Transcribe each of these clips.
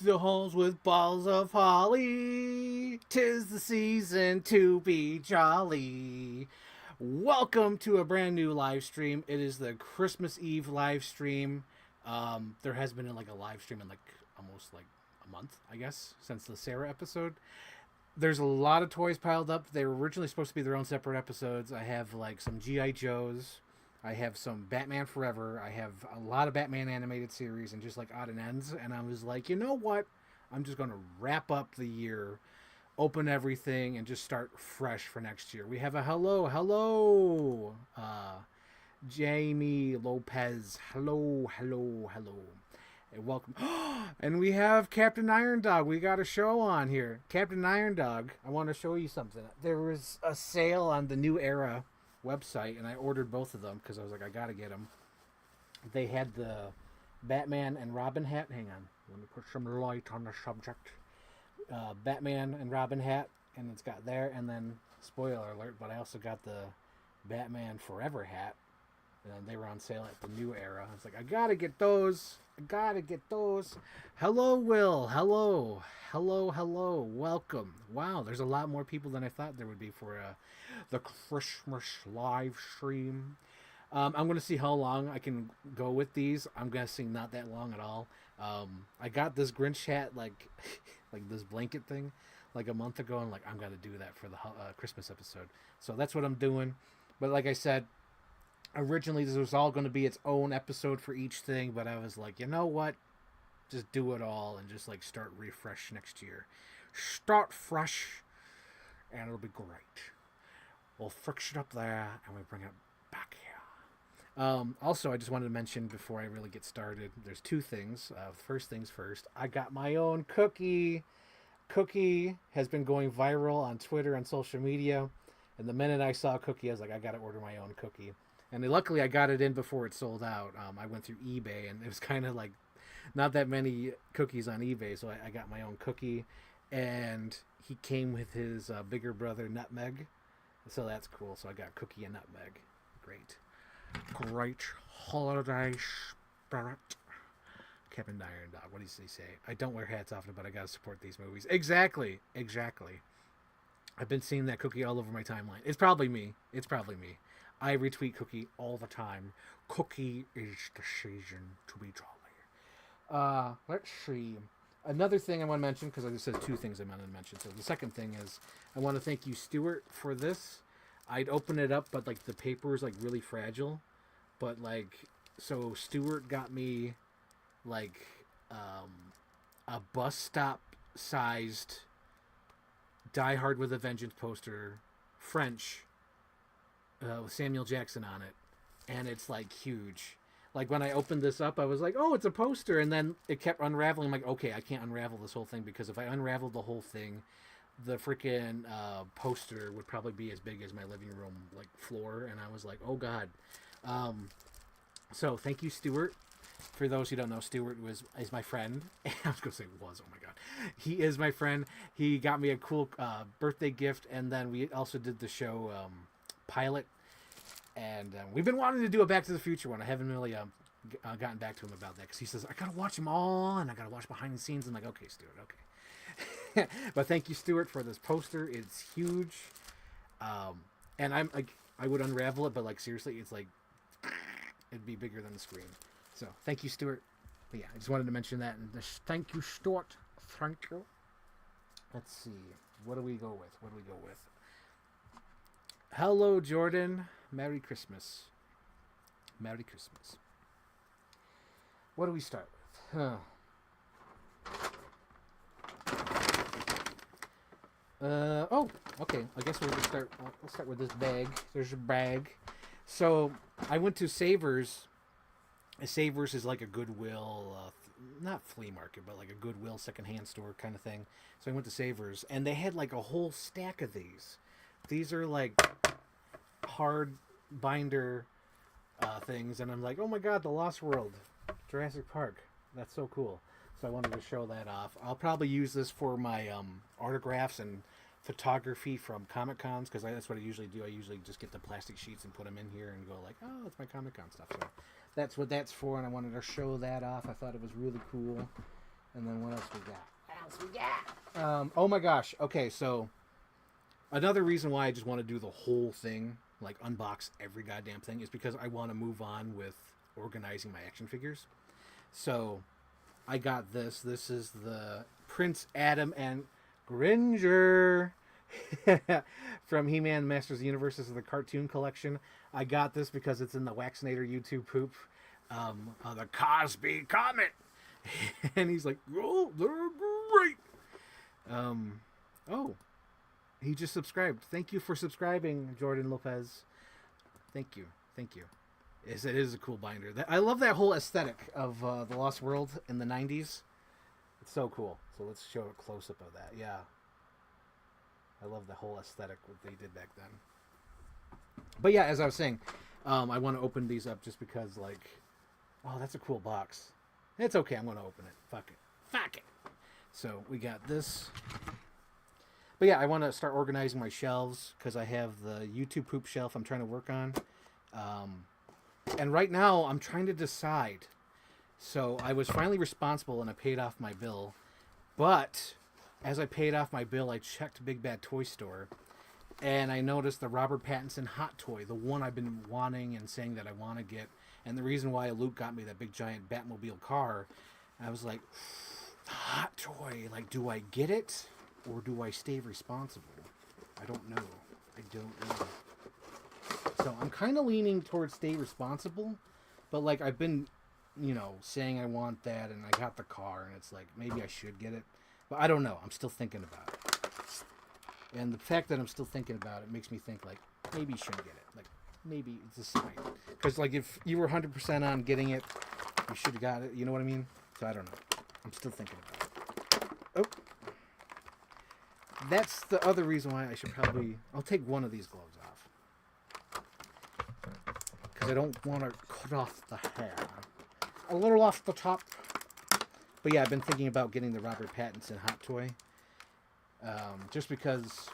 the halls with balls of holly. 'Tis the season to be jolly. Welcome to a brand new live stream. It is the Christmas Eve live stream. There has been like a live stream in almost a month, I guess, since the Sarah episode. There's a lot of toys piled up. They were originally supposed to be their own separate episodes. I have some G.I. Joes. I have some Batman Forever. I have a lot of Batman animated series and just odd and ends. And I was like, you know what? I'm just going to wrap up the year, open everything, and just start fresh for next year. We have a hello, Jamie Lopez. Hello. And welcome. And we have Captain Iron Dog. We got a show on here. Captain Iron Dog, I want to show you something. There was a sale on the New Era website, and I ordered both of them because I was like, I gotta get them. They had the Batman and Robin hat. Hang on, let me put some light on the subject. Batman and Robin hat, and it's got there, and then spoiler alert, but I also got the Batman Forever hat, and they were on sale at the New Era. I was like, I gotta get those. Hello, Will. Hello. Welcome. Wow, there's a lot more people than I thought there would be for the Christmas live stream. I'm going to see how long I can go with these. I'm guessing not that long at all. I got this Grinch hat, like this blanket thing, a month ago, and I'm going to do that for the Christmas episode. So that's what I'm doing. But like I said, originally this was all going to be its own episode for each thing, but I was like, you know what? Just do it all and just start refresh next year. Start fresh, and it'll be great. We'll fix it up there, and we bring it back here. Also, I just wanted to mention before I really get started, there's two things. First things first, I got my own cookie. Cookie has been going viral on Twitter and social media, and the minute I saw Cookie, I was like, I got to order my own cookie. And luckily, I got it in before it sold out. I went through eBay, and it was kind of not that many cookies on eBay, so I got my own cookie. And he came with his bigger brother, Nutmeg. So that's cool. So I got Cookie and Nutmeg. Great holiday spirit. Captain Iron Dog. What does he say? I don't wear hats often, but I got to support these movies. Exactly. I've been seeing that Cookie all over my timeline. It's probably me. I retweet Cookie all the time. Cookie is the season to be jolly. Let's see. Another thing I want to mention, because I just said two things I wanted to mention. So the second thing is, I want to thank you, Stuart, for this. I'd open it up, but the paper is really fragile. But so Stuart got me a bus stop sized Die Hard with a Vengeance poster, French, with Samuel Jackson on it, and it's huge. When I opened this up, I was like, oh, it's a poster, and then it kept unraveling. I'm like, okay, I can't unravel this whole thing, because if I unraveled the whole thing, the freaking poster would probably be as big as my living room floor, and I was like, oh god. So thank you, Stuart. For those who don't know, Stuart is my friend. I was going to say was, oh my god. He is my friend. He got me a cool birthday gift, and then we also did the show pilot, and we've been wanting to do a Back to the Future one. I haven't really gotten back to him about that, because he says, I gotta watch them all, and I gotta watch behind the scenes. I'm like, okay, Stuart, okay. But thank you, Stuart, for this poster. It's huge. And I'm I would unravel it, but seriously, it's it'd be bigger than the screen. So thank you, Stuart. But yeah, I just wanted to mention that. And thank you, Stuart. Thank you. Let's see. What do we go with? Hello, Jordan. Merry Christmas. What do we start with? Oh, okay. I guess we'll start with this bag. There's a bag. So I went to Savers. Savers is like a Goodwill, not flea market, but a Goodwill secondhand store kind of thing. So I went to Savers, and they had a whole stack of these. These are hard binder things, and I'm like, oh my god, the Lost World, Jurassic Park. That's so cool. So I wanted to show that off. I'll probably use this for my autographs and photography from Comic Cons, because that's what I usually do. I usually just get the plastic sheets and put them in here and go oh, that's my Comic Con stuff. So that's what that's for, and I wanted to show that off. I thought it was really cool. And then what else we got? What else we got? Oh my gosh. Okay, so another reason why I just want to do the whole thing, like unbox every goddamn thing, is because I want to move on with organizing my action figures. So I got this. This is the Prince Adam and Gringer from He-Man Masters of the Universe. This is the cartoon collection. I got this because it's in the Waxinator YouTube poop. The Cosby Comet. And he's like, oh, they're great. Oh, he just subscribed. Thank you for subscribing, Jordan Lopez. Thank you. It is a cool binder. I love that whole aesthetic of the Lost World in the 90s. It's so cool. So let's show a close-up of that. Yeah. I love the whole aesthetic, what they did back then. But yeah, as I was saying, I want to open these up just because, like, oh, that's a cool box. It's okay. I'm going to open it. Fuck it. So we got this. But yeah, I want to start organizing my shelves because I have the YouTube poop shelf I'm trying to work on. And right now I'm trying to decide. So I was finally responsible and I paid off my bill. But as I paid off my bill, I checked Big Bad Toy Store. And I noticed the Robert Pattinson Hot Toy, the one I've been wanting and saying that I want to get. And the reason why Luke got me that big giant Batmobile car, I was like, Hot Toy, like, do I get it or do I stay responsible? I don't know. So I'm kind of leaning towards stay responsible, but like I've been, saying I want that and I got the car and it's like maybe I should get it, but I don't know. I'm still thinking about it. And the fact that I'm still thinking about it makes me think like maybe you shouldn't get it. Like maybe it's a sign. Because like if you were 100% on getting it, you should have got it. You know what I mean? So I don't know. I'm still thinking about it. Oh. That's the other reason why I should probably... I'll take one of these gloves off. Because I don't want to cut off the hair. A little off the top. But yeah, I've been thinking about getting the Robert Pattinson Hot Toy. Just because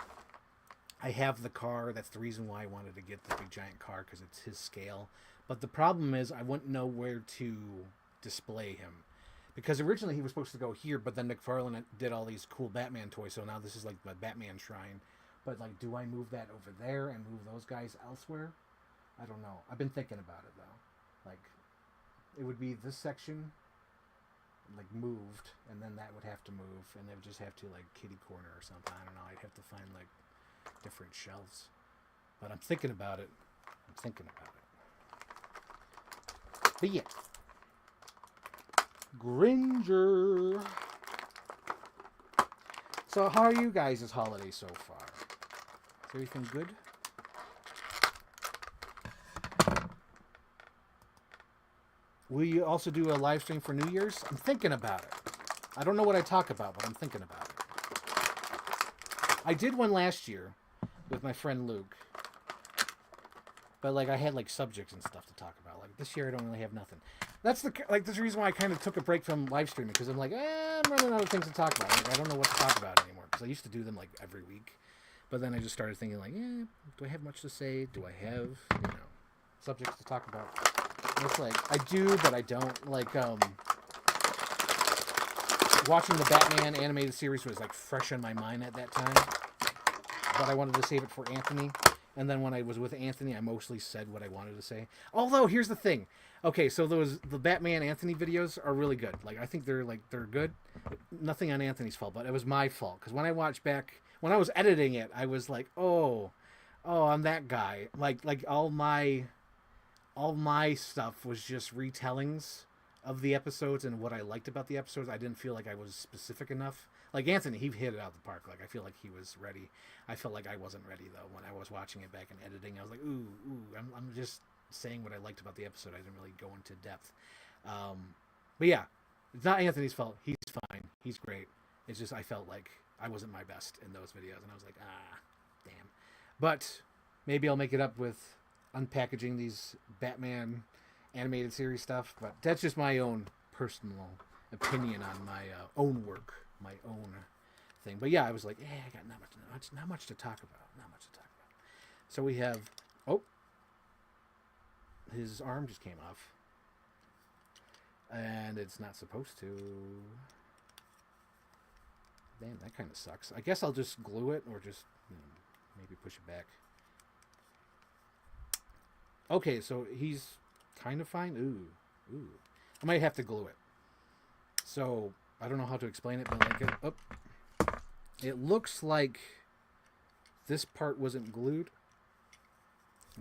I have the car. That's the reason why I wanted to get the big giant car. Because it's his scale. But the problem is I wouldn't know where to display him. Because originally he was supposed to go here, but then McFarlane did all these cool Batman toys, so now this is like my Batman shrine. But like, do I move that over there and move those guys elsewhere? I don't know. I've been thinking about it though. Like, it would be this section, like moved, and then that would have to move, and they would just have to like kitty corner or something. I don't know. I'd have to find like different shelves. But I'm thinking about it. But yeah. Gringer. So how are you guys' holiday so far? Is everything good? Will you also do a live stream for New Year's? I'm thinking about it. I don't know what I talk about, but I'm thinking about it. I did one last year with my friend Luke. But like I had like subjects and stuff to talk about. Like this year I don't really have nothing. That's the reason why I kind of took a break from live streaming, because I'm like, I'm running out of things to talk about. Like, I don't know what to talk about anymore, because I used to do them like every week, but then I just started thinking like, do I have much to say? Do I have subjects to talk about? And it's like I do, but I don't. Like watching the Batman animated series was like fresh in my mind at that time, but I wanted to save it for Anthony. And then when I was with Anthony, I mostly said what I wanted to say. Although, here's the thing. Okay, so the Batman Anthony videos are really good. Like, I think they're good. Nothing on Anthony's fault, but it was my fault. Because when I watched back, when I was editing it, I was like, oh, I'm that guy. Like all my stuff was just retellings of the episodes and what I liked about the episodes. I didn't feel like I was specific enough. Like Anthony, he hit it out of the park. Like I feel like he was ready. I felt like I wasn't ready though when I was watching it back and editing. I was like, ooh, I'm just saying what I liked about the episode. I didn't really go into depth. But yeah, it's not Anthony's fault. He's fine. He's great. It's just I felt like I wasn't my best in those videos, and I was like, damn. But maybe I'll make it up with unpackaging these Batman animated series stuff. But that's just my own personal opinion on my own work. My own thing. But yeah, I was like, I got not much to talk about. So we have, his arm just came off. And it's not supposed to. Damn, that kind of sucks. I guess I'll just glue it or just maybe push it back. Okay, so he's kind of fine. Ooh. I might have to glue it. So I don't know how to explain it, but like it looks like this part wasn't glued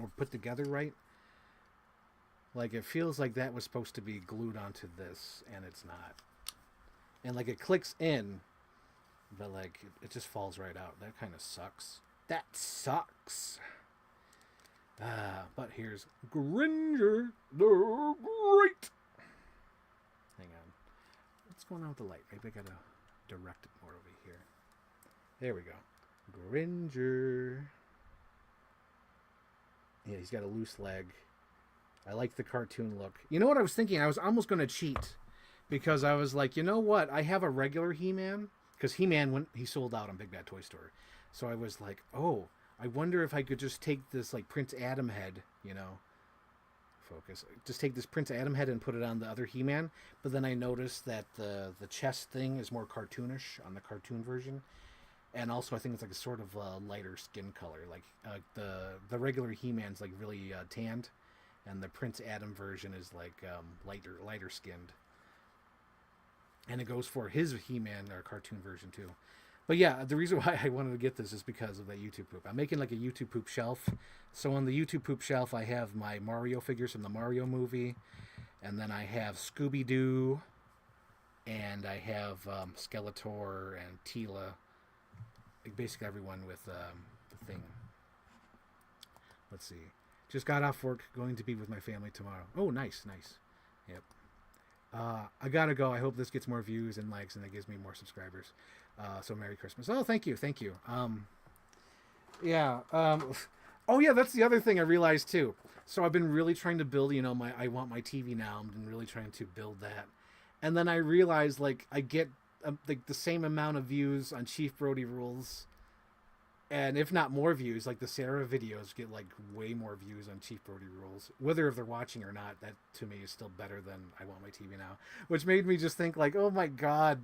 or put together right. Like it feels like that was supposed to be glued onto this, and it's not. And like it clicks in, but like it just falls right out. That kind of sucks. That sucks. But here's Gringer the Great. Hang on. What's going on with the light? Maybe I gotta direct it more over here. There we go. Gringer. Yeah, he's got a loose leg. I like the cartoon look. You know what I was thinking? I was almost going to cheat. Because I was like, you know what? I have a regular He-Man. Because He-Man, when he sold out on Big Bad Toy Store. So I was like, oh, I wonder if I could just take this like Prince Adam head, focus. Just take this Prince Adam head and put it on the other He-Man. But then I noticed that the chest thing is more cartoonish on the cartoon version. And also I think it's like a sort of lighter skin color. Like the regular He-Man's like really tanned. And the Prince Adam version is like lighter skinned. And it goes for his He-Man or cartoon version too. But yeah, the reason why I wanted to get this is because of that YouTube poop. I'm making like a YouTube poop shelf. So on the YouTube poop shelf, I have my Mario figures from the Mario movie. And then I have Scooby-Doo. And I have Skeletor and Tila. Like basically everyone with the thing. Let's see. Just got off work, going to be with my family tomorrow. Oh, nice. Yep. I gotta go. I hope this gets more views and likes and that gives me more subscribers. So Merry Christmas. Oh, thank you. Yeah. Oh yeah, that's the other thing I realized too. So I've been really trying to build, I want my TV now. I've been really trying to build that. And then I realized like I get like the same amount of views on Chief Brody Rules. And if not more views, like the Sarah videos get like way more views on Chief Brody Rules. Whether if they're watching or not, that to me is still better than I Want My TV Now. Which made me just think like, oh my God,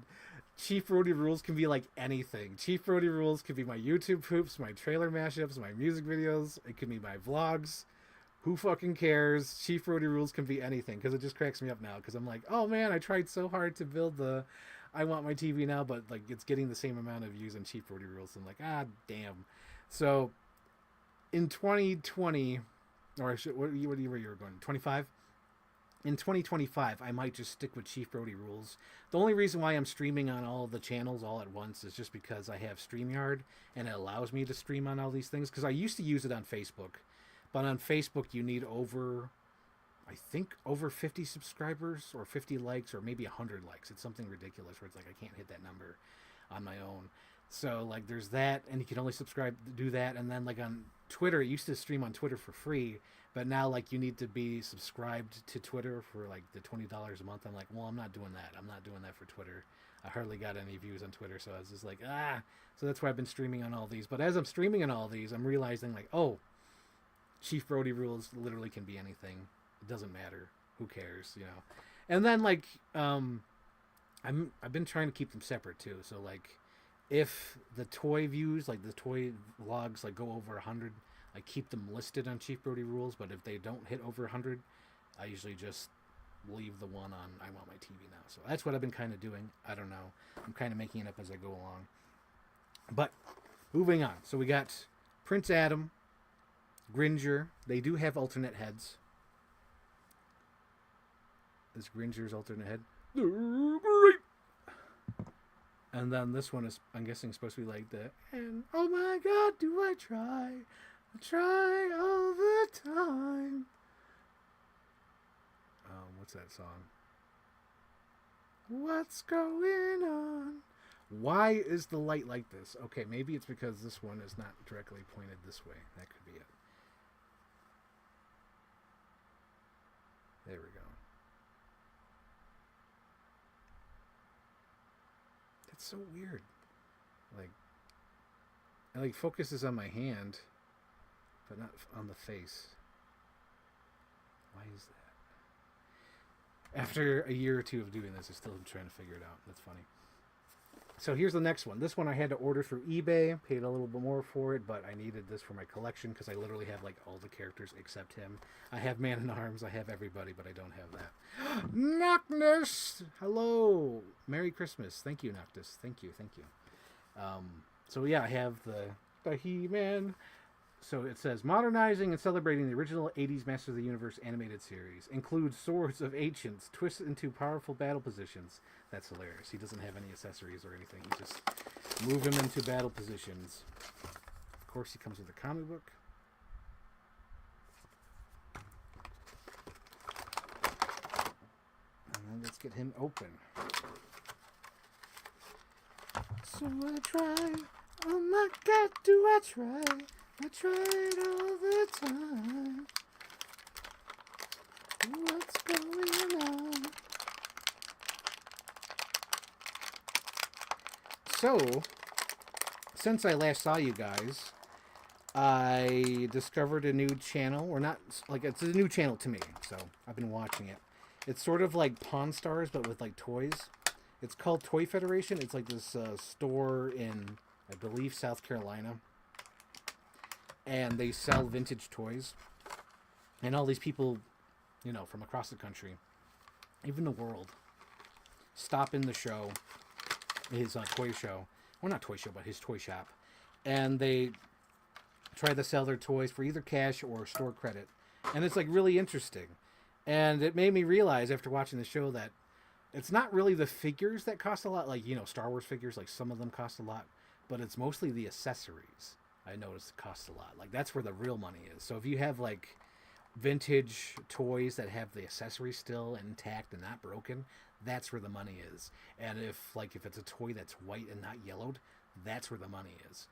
Chief Brody Rules can be like anything. Chief Brody Rules could be my YouTube poops, my trailer mashups, my music videos. It could be my vlogs. Who fucking cares? Chief Brody Rules can be anything because it just cracks me up now. Because I'm like, oh man, I tried so hard to build the I Want My TV Now, but like it's getting the same amount of views on Chief Brody Rules. I'm like, damn. So in 2020, or what year were you going? 25? In 2025, I might just stick with Chief Brody Rules. The only reason why I'm streaming on all the channels all at once is just because I have StreamYard and it allows me to stream on all these things. Because I used to use it on Facebook, but on Facebook you need over 50 subscribers or 50 likes or maybe 100 likes. It's something ridiculous where it's like I can't hit that number on my own. So like there's that, and you can only do that. And then like on Twitter, it used to stream on Twitter for free, but now like you need to be subscribed to Twitter for like the $20 a month. I'm like, well, I'm not doing that. I'm not doing that for Twitter. I hardly got any views on Twitter, so I was just like, So that's why I've been streaming on all these. But as I'm streaming on all these, I'm realizing like, oh, Chief Brody Rules literally can be anything. It doesn't matter. Who cares, And then like I've been trying to keep them separate too. So like if the toy views, like the toy vlogs like go over 100, I keep them listed on Chief Brody Rules, but if they don't hit over 100, I usually just leave the one on I Want My TV Now. So that's what I've been kind of doing. I don't know. I'm kind of making it up as I go along. But moving on. So we got Prince Adam, Gringer. They do have alternate heads. This Gringer's alternate head. Great. And then this one is, I'm guessing, supposed to be like the, and oh my God, do I try all the time. What's that song? What's going on? Why is the light like this? Okay, maybe it's because this one is not directly pointed this way. That could be it. There we go. That's so weird. Like, it like focuses on my hand, but not on the face. Why is that? After a year or two of doing this, I still am trying to figure it out. That's funny. So here's the next one. This one I had to order through eBay. Paid a little bit more for it, but I needed this for my collection because I literally have like all the characters except him. I have Man in Arms. I have everybody, but I don't have that. Noctis! Hello! Merry Christmas. Thank you, Noctis. Thank you, thank you. So yeah, I have the He-Man. So it says, modernizing and celebrating the original 80s Masters of the Universe animated series. Includes swords of ancients, twisted into powerful battle positions. That's hilarious. He doesn't have any accessories or anything. He just move him into battle positions. Of course, he comes with a comic book. And then let's get him open. So I try. Oh my God, do I try? I tried all the time. What's going on? So, since I last saw you guys, I discovered a new channel, or not, like, it's a new channel to me, so I've been watching it. It's sort of like Pawn Stars, but with, like, toys. It's called Toy Federation. It's like this store in, I believe, South Carolina. And they sell vintage toys. And all these people, you know, from across the country, even the world, stop in the show, his toy show. Well, not toy show, but his toy shop. And they try to sell their toys for either cash or store credit. And it's, like, really interesting. And it made me realize after watching the show that it's not really the figures that cost a lot. Like, you know, Star Wars figures, like, some of them cost a lot. But it's mostly the accessories. I noticed costs a lot. Like, that's where the real money is. So if you have, like, vintage toys that have the accessories still intact and not broken, that's where the money is. And if it's a toy that's white and not yellowed, that's where the money is.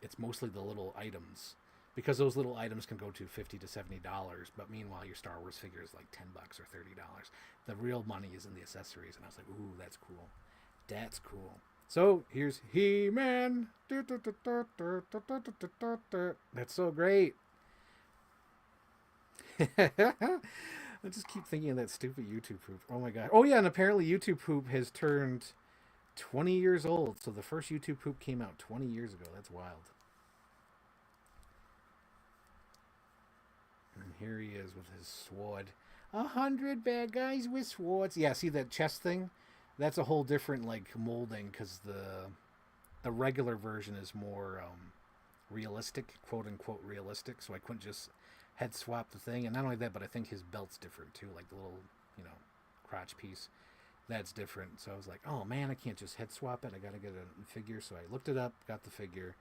It's mostly the little items, because those little items can go to $50 to $70. But meanwhile, your Star Wars figure is like $10 or $30. The real money is in the accessories. And I was like, ooh, that's cool. That's cool. So here's He-Man. That's so great. I just keep thinking of that stupid YouTube poop. Oh my God. Oh yeah, and apparently YouTube poop has turned 20 years old. So the first YouTube poop came out 20 years ago. That's wild. And here he is with his sword. 100 bad guys with swords. Yeah, see that chest thing? That's a whole different, like, molding, because the regular version is more realistic, quote-unquote realistic, so I couldn't just head swap the thing. And not only that, but I think his belt's different, too, like the little, you know, crotch piece. That's different. So I was like, oh, man, I can't just head swap it. I got to get a figure. So I looked it up, got the figure.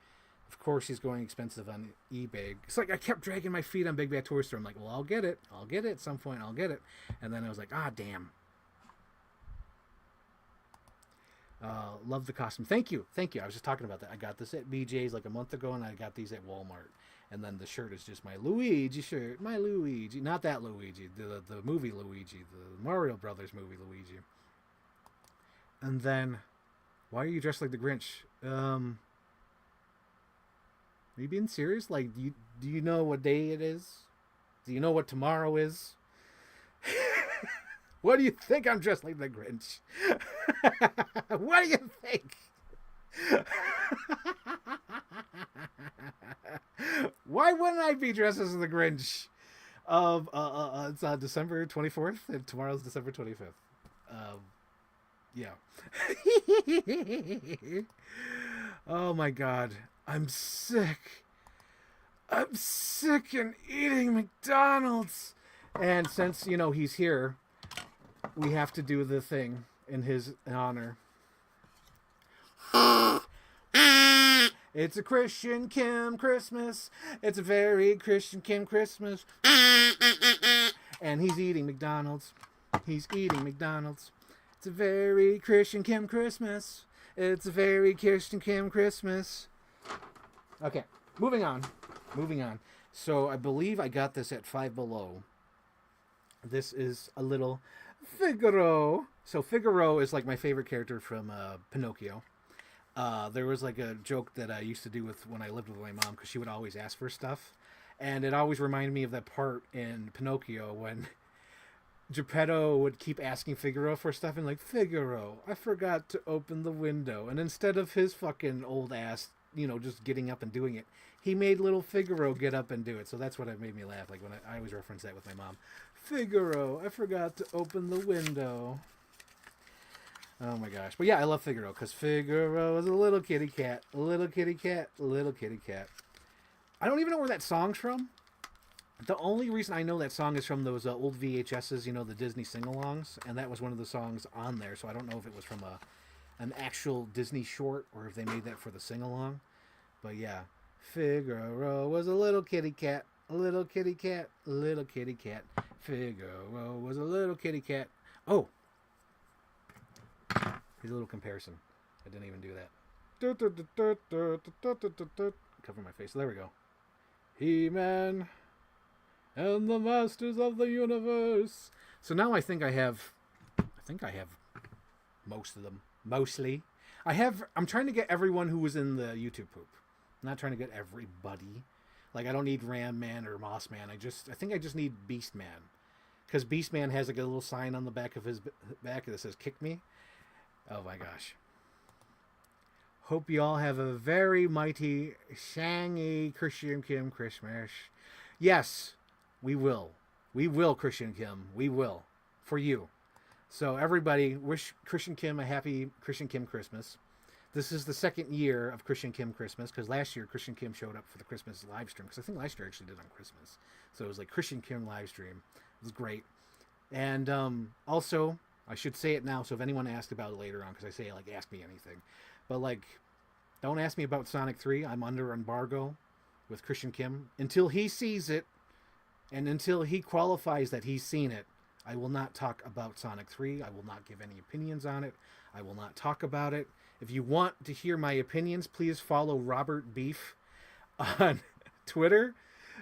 Of course, he's going expensive on eBay. It's like I kept dragging my feet on Big Bad Toy Store. I'm like, well, I'll get it. I'll get it at some point. I'll get it. And then I was like, ah, damn. Love the costume. Thank you. Thank you. I was just talking about that. I got this at BJ's like a month ago, and I got these at Walmart. And then the shirt is just my Luigi shirt. My Luigi. Not that Luigi. The movie Luigi. The Mario Brothers movie Luigi. And then, why are you dressed like the Grinch? Are you being serious? Like, do you know what day it is? Do you know what tomorrow is? What do you think I'm dressed like the Grinch? What do you think? Why wouldn't I be dressed as the Grinch? It's December 24th, and tomorrow's December 25th. Yeah. Oh my God. I'm sick. I'm sick and eating McDonald's. And since, you know, he's here, we have to do the thing in his honor. It's a Christian Kim Christmas. It's a very Christian Kim Christmas. And he's eating McDonald's. He's eating McDonald's. It's a very Christian Kim Christmas. It's a very Christian Kim Christmas. Okay, moving on. Moving on. So I believe I got this at Five Below. This is a little Figaro. So Figaro is like my favorite character from Pinocchio. There was like a joke that I used to do with when I lived with my mom, because she would always ask for stuff, and it always reminded me of that part in Pinocchio when Geppetto would keep asking Figaro for stuff and like, Figaro, I forgot to open the window. And instead of his fucking old ass, just getting up and doing it, he made little Figaro get up and do it. So that's what made me laugh. Like when I always reference that with my mom. Figaro, I forgot to open the window. Oh my gosh. But yeah, I love Figaro because Figaro is a little kitty cat. A little kitty cat. A little kitty cat. I don't even know where that song's from. The only reason I know that song is from those old VHSs, the Disney sing-alongs, and that was one of the songs on there. So I don't know if it was from an actual Disney short or if they made that for the sing-along. But yeah, Figaro was a little kitty cat, a little kitty cat, a little kitty cat. Figaro was a little kitty cat. Oh, here's a little comparison. I didn't even do that. Cover my face. There we go. He-Man and the Masters of the Universe. So now I think I have most of them. Mostly. I'm trying to get everyone who was in the YouTube poop. I'm not trying to get everybody. Like I don't need Ram Man or Moss Man. I think I just need Beast Man. Because Beast Man has like a little sign on the back of his back that says kick me. Oh my gosh. Hope you all have a very mighty Shangy Christian Kim Christmas. Yes. We will. We will, Christian Kim. We will. For you. So everybody, wish Christian Kim a happy Christian Kim Christmas. This is the second year of Christian Kim Christmas, because last year Christian Kim showed up for the Christmas live stream, because I think last year actually did on Christmas. So it was like Christian Kim live stream. It was great. And also, I should say it now, so if anyone asked about it later on, because I say, like, ask me anything. But, like, don't ask me about Sonic 3. I'm under embargo with Christian Kim. Until he sees it, and until he qualifies that he's seen it, I will not talk about Sonic 3. I will not give any opinions on it. I will not talk about it. If you want to hear my opinions, please follow Robert Beef on Twitter,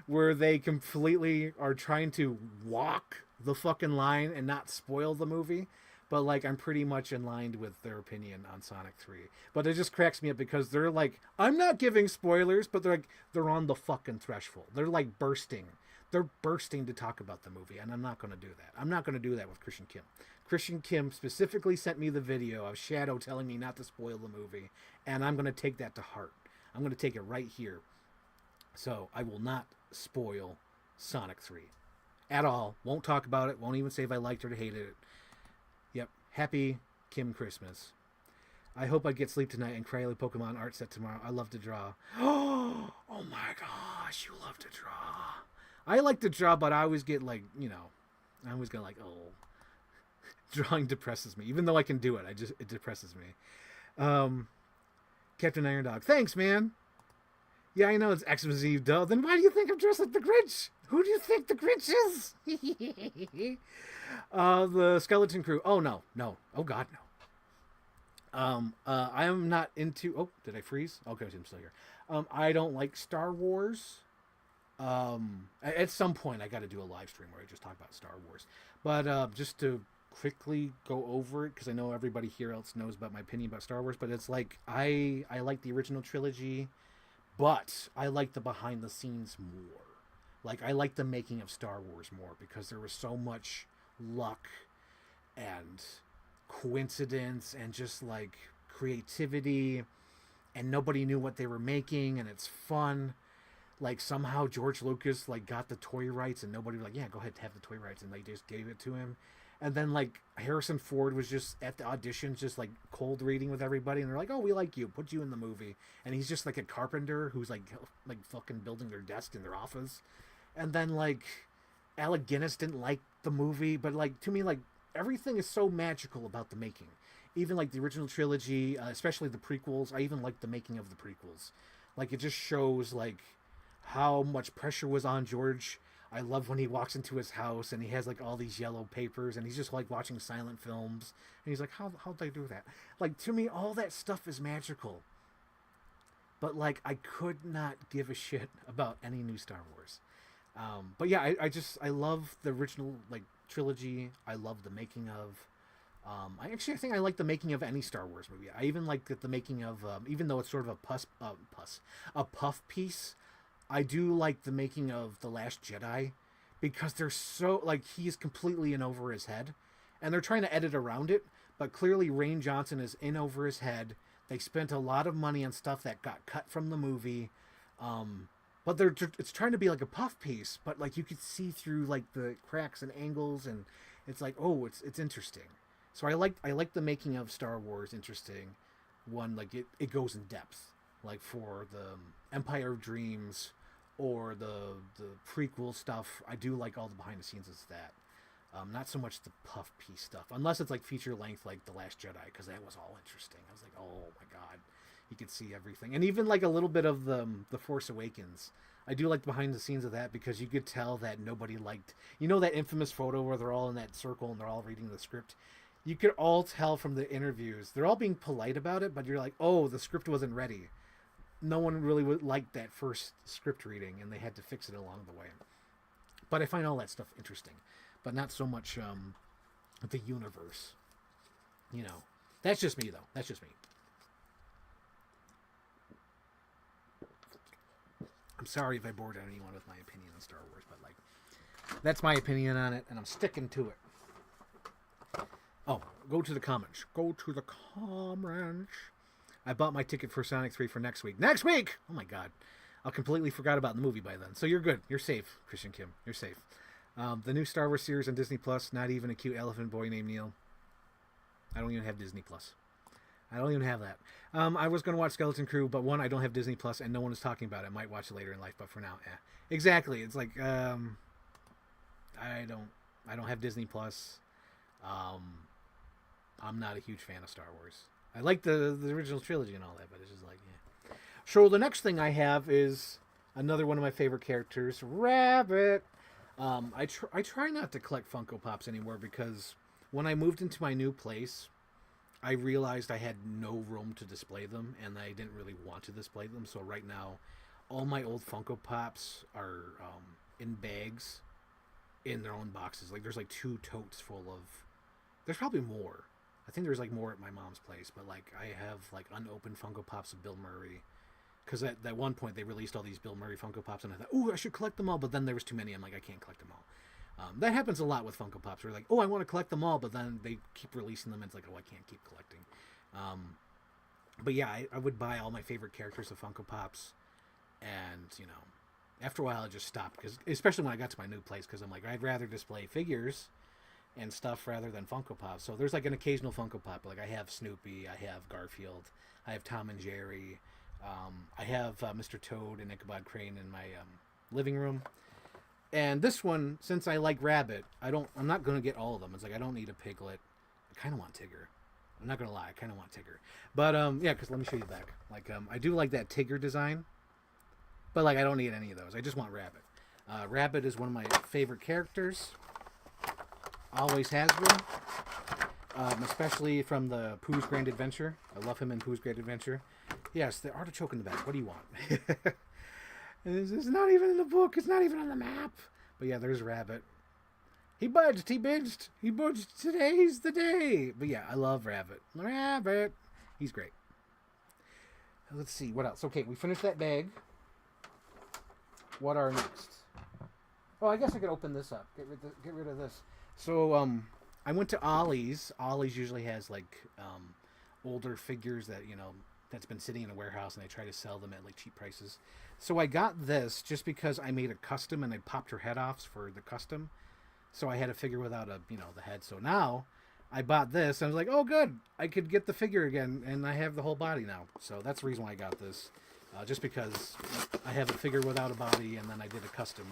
where they completely are trying to walk the fucking line and not spoil the movie. But, like, I'm pretty much in line with their opinion on Sonic 3. But it just cracks me up because they're like, I'm not giving spoilers, but they're on the fucking threshold. They're, like, bursting. They're bursting to talk about the movie, and I'm not going to do that. I'm not going to do that with Christian Kim. Christian Kim specifically sent me the video of Shadow telling me not to spoil the movie, and I'm going to take that to heart. I'm going to take it right here. So I will not spoil Sonic 3 at all. Won't talk about it. Won't even say if I liked it or hated it. Yep. Happy Kim Christmas. I hope I get sleep tonight and Crayola Pokemon art set tomorrow. I love to draw. Oh my gosh, you love to draw. I like to draw, but I always get like, I always get like, drawing depresses me. Even though I can do it, it depresses me. Captain Iron Dog, thanks, man. Yeah, I know it's Xmas Eve, though. Then why do you think I'm dressed like the Grinch? Who do you think the Grinch is? The Skeleton Crew. Oh, no. Oh, God, no. I am not into... Oh, did I freeze? Okay, I'm still here. I don't like Star Wars. At some point I got to do a live stream where I just talk about Star Wars, but just to quickly go over it, because I know everybody here else knows about my opinion about Star Wars, but it's like I like the original trilogy, but I like the behind the scenes more. Like I like the making of Star Wars more, because there was so much luck and coincidence and just like creativity, and nobody knew what they were making, and it's fun. Like somehow George Lucas like got the toy rights, and nobody was like, yeah, go ahead, have the toy rights, and they just gave it to him. And then like Harrison Ford was just at the auditions, just like cold reading with everybody, and they're like, oh, we like you, put you in the movie. And he's just like a carpenter who's like fucking building their desk in their office. And then like Alec Guinness didn't like the movie, but like to me, like everything is so magical about the making. Even like the original trilogy, especially the prequels. I even like the making of the prequels. Like it just shows like how much pressure was on George. I love when he walks into his house and he has like all these yellow papers and he's just like watching silent films, and he's like, how'd they do that? Like to me, all that stuff is magical. But like I could not give a shit about any new Star Wars. But yeah, I love the original like trilogy. I love the making of. I think I like the making of any Star Wars movie. I even like the making of, even though it's sort of a puff piece. I do like the making of The Last Jedi, because they're so like he's completely in over his head, and they're trying to edit around it. But clearly, Rain Johnson is in over his head. They spent a lot of money on stuff that got cut from the movie, but it's trying to be like a puff piece. But like you could see through like the cracks and angles, and it's like it's interesting. So I like the making of Star Wars interesting. One like it goes in depth, like for the Empire of Dreams or the prequel stuff. I do like all the behind the scenes of that. Not so much the puff piece stuff, unless it's like feature length, like The Last Jedi, because that was all interesting. I was like, oh my god, you could see everything, and even like a little bit of the Force Awakens. I do like behind the scenes of that because you could tell that nobody liked, that infamous photo where they're all in that circle and they're all reading the script. You could all tell from the interviews they're all being polite about it, but you're like, oh, the script wasn't ready. No one really would like that first script reading, and they had to fix it along the way. But I find all that stuff interesting, but not so much the universe. That's just me, though. That's just me. I'm sorry if I bored anyone with my opinion on Star Wars, but like, that's my opinion on it, and I'm sticking to it. Oh, go to the comments. Go to the comments. I bought my ticket for Sonic 3 for next week. Next week! Oh my god. I completely forgot about the movie by then. So you're good. You're safe, Christian Kim. You're safe. The new Star Wars series on Disney Plus, not even a cute elephant boy named Neil. I don't even have Disney Plus. I don't even have that. I was going to watch Skeleton Crew, but one, I don't have Disney Plus, and no one is talking about it. I might watch it later in life, but for now, exactly. It's like, I don't have Disney Plus. I'm not a huge fan of Star Wars. I like the original trilogy and all that, but it's just like, yeah. So the next thing I have is another one of my favorite characters, Rabbit. I try not to collect Funko Pops anymore because when I moved into my new place, I realized I had no room to display them, and I didn't really want to display them. So right now, all my old Funko Pops are in bags in their own boxes. Like there's like 2 totes full of. There's probably more. I think there's like more at my mom's place, but like I have like unopened Funko Pops of Bill Murray, because at that one point they released all these Bill Murray Funko Pops, and I thought, oh, I should collect them all, but then there was too many. I'm like, I can't collect them all. That happens a lot with Funko Pops. We're like, oh, I want to collect them all, but then they keep releasing them, and it's like, oh, I can't keep collecting. But yeah, I would buy all my favorite characters of Funko Pops, and after a while I just stopped, because especially when I got to my new place, because I'm like, I'd rather display figures and stuff rather than Funko Pops. So there's like an occasional Funko Pop. Like I have Snoopy, I have Garfield, I have Tom and Jerry, I have Mr. Toad and Ichabod Crane in my living room. And this one, since I like Rabbit, I'm not going to get all of them. It's like I don't need a Piglet. I kind of want Tigger. I'm not going to lie, I kind of want Tigger. But yeah, because let me show you back. Like I do like that Tigger design, but like I don't need any of those. I just want Rabbit. Rabbit is one of my favorite characters. Always has been, especially from the Pooh's Grand Adventure. I love him in Pooh's Grand Adventure. Yes, the artichoke in the back. What do you want? It's not even in the book. It's not even on the map. But yeah, there's Rabbit. He budged. He binged. He budged. Today's the day. But yeah, I love Rabbit. Rabbit. He's great. Let's see. What else? Okay, we finished that bag. What are next? Oh, I guess I could open this up. Get rid of this. So, I went to Ollie's. Ollie's usually has, like, older figures that, that's been sitting in a warehouse, and they try to sell them at, like, cheap prices. So I got this just because I made a custom, and I popped her head off for the custom. So I had a figure without the head. So now I bought this, and I was like, oh, good. I could get the figure again, and I have the whole body now. So that's the reason why I got this. Just because I have a figure without a body, and then I did a custom.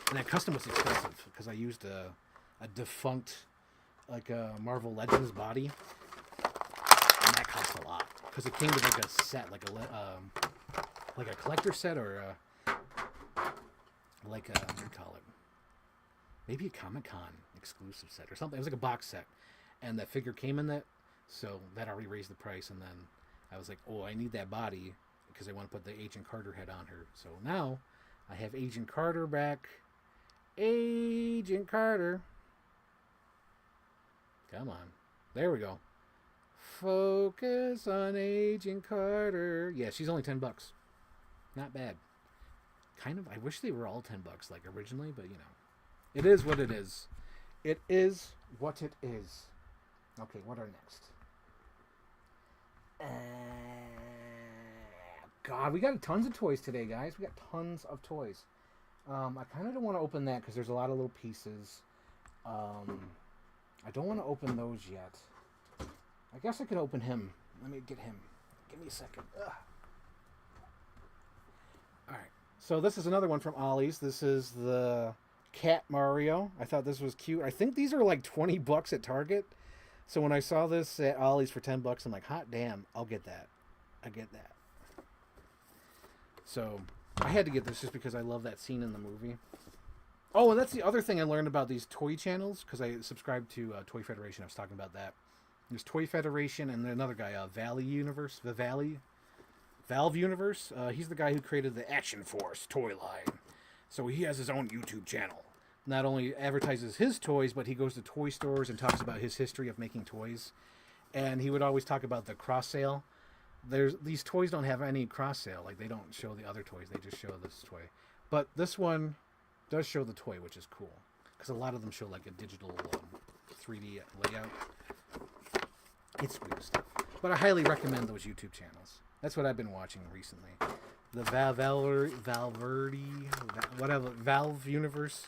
And that custom was expensive because I used a defunct, like a Marvel Legends body, and that cost a lot because it came with like a set, like a collector set, or like a, what do you call it? Maybe a Comic-Con exclusive set or something. It was like a box set, and that figure came in that, so that already raised the price. And then I was like, oh, I need that body because I want to put the Agent Carter head on her. So now I have Agent Carter back. Agent Carter. Come on. There we go. Focus on Agent Carter. Yeah, she's only $10. Not bad. kind of, I wish they were all $10 like originally, but you know, it is what it is. It is what it is. Okay, what are next? God, we got tons of toys today, guys. We got tons of toys. I kind of don't want to open that because there's a lot of little pieces. I don't want to open those yet. I guess I could open him. Let me get him. Give me a second. Ugh. All right. So this is another one from Ollie's. This is the Cat Mario. I thought this was cute. I think these are like $20 at Target. So when I saw this at Ollie's for $10, I'm like, hot damn, I'll get that. I get that. So I had to get this just because I love that scene in the movie. Oh, and that's the other thing I learned about these toy channels, because I subscribe to Toy Federation. I was talking about that. There's Toy Federation and another guy, Valve Universe. He's the guy who created the Action Force toy line. So he has his own YouTube channel. Not only advertises his toys, but he goes to toy stores and talks about his history of making toys. And he would always talk about the cross sale. These toys don't have any cross sale. Like, they don't show the other toys. They just show this toy. But this one does show the toy, which is cool. Because a lot of them show like a digital 3D layout. It's weird stuff. But I highly recommend those YouTube channels. That's what I've been watching recently. The Valve Universe.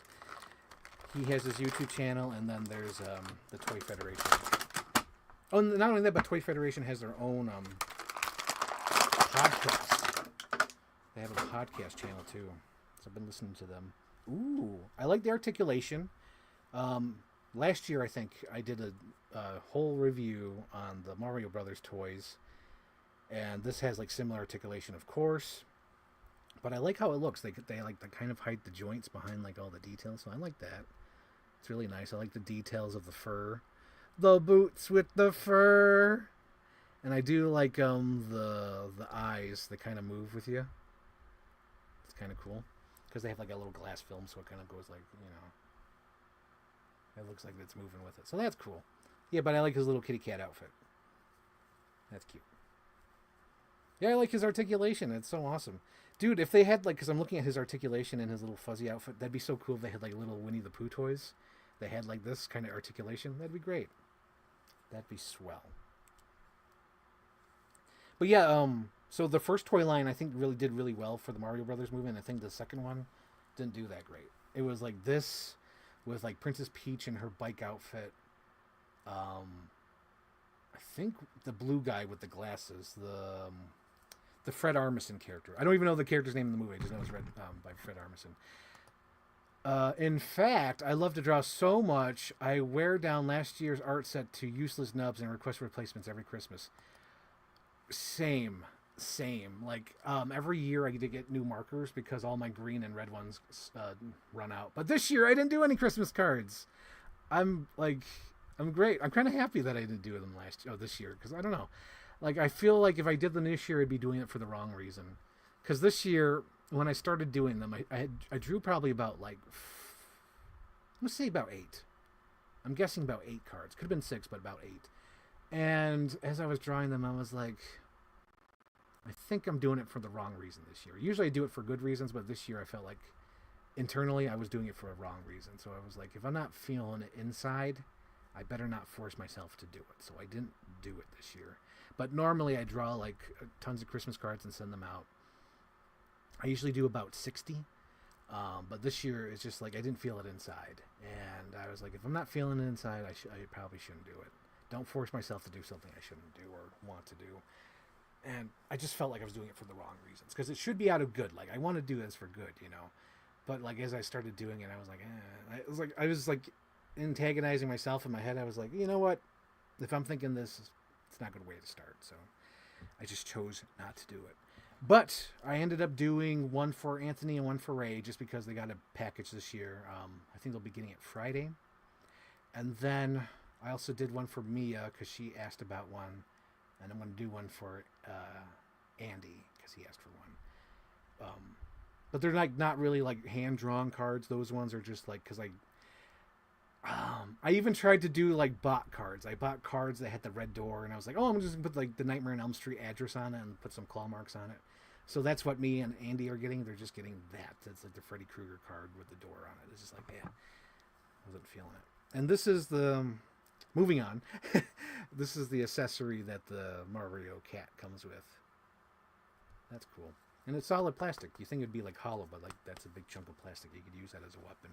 He has his YouTube channel, and then there's the Toy Federation. Oh, not only that, but Toy Federation has their own podcast. They have a podcast channel too. So I've been listening to them. Ooh, I like the articulation. Last year, I think, I did a whole review on the Mario Brothers toys. And this has like similar articulation, of course. But I like how it looks. They like to kind of hide the joints behind like all the details. So I like that. It's really nice. I like the details of the fur. The boots with the fur. And I do like the eyes. They kind of move with you. It's kind of cool. Because they have like a little glass film, so it kind of goes like, you know. It looks like it's moving with it. So that's cool. Yeah, but I like his little kitty cat outfit. That's cute. Yeah, I like his articulation. It's so awesome. Dude, if they had, like, because I'm looking at his articulation and his little fuzzy outfit, that'd be so cool if they had, like, little Winnie the Pooh toys. They had, like, this kind of articulation. That'd be great. That'd be swell. But yeah, so the first toy line, I think, really did really well for the Mario Brothers movie, and I think the second one didn't do that great. It was, like, this with, like, Princess Peach in her bike outfit. I think the blue guy with the glasses, the Fred Armisen character. I don't even know the character's name in the movie. I just know it's read by Fred Armisen. In fact, I love to draw so much, I wear down last year's art set to useless nubs and request replacements every Christmas. Same. Like, every year I get new markers because all my green and red ones run out. But this year I didn't do any Christmas cards. I'm great. I'm kind of happy that I didn't do them this year, because I don't know. Like, I feel like if I did them this year, I'd be doing it for the wrong reason. Because this year, when I started doing them, I drew probably about, like, let's say about 8. I'm guessing about 8 cards. Could have been 6, but about 8. And as I was drawing them, I was like, I think I'm doing it for the wrong reason this year. Usually I do it for good reasons, but this year I felt like internally I was doing it for a wrong reason. So I was like, if I'm not feeling it inside, I better not force myself to do it. So I didn't do it this year. But normally I draw like tons of Christmas cards and send them out. I usually do about 60. But this year it's just like I didn't feel it inside. And I was like, if I'm not feeling it inside, I probably shouldn't do it. Don't force myself to do something I shouldn't do or want to do. And I just felt like I was doing it for the wrong reasons. Because it should be out of good. Like, I want to do this for good, you know. But like as I started doing it, I was like, I was like antagonizing myself in my head. I was like, you know what? If I'm thinking this, it's not a good way to start. So I just chose not to do it. But I ended up doing one for Anthony and one for Ray just because they got a package this year. I think they'll be getting it Friday. And then I also did one for Mia because she asked about one. And I'm going to do one for Andy because he asked for one. But they're like not really like hand-drawn cards. Those ones are just like, because I even tried to do like bot cards. I bought cards that had the red door, and I was like, oh, I'm just going to put like the Nightmare on Elm Street address on it and put some claw marks on it. So that's what me and Andy are getting. They're just getting that. It's like the Freddy Krueger card with the door on it. It's just like, yeah, wasn't feeling it. And this is the moving on. This is the accessory that the Mario cat comes with. That's cool. And it's solid plastic. You think it'd be like hollow, but like that's a big chunk of plastic. You could use that as a weapon.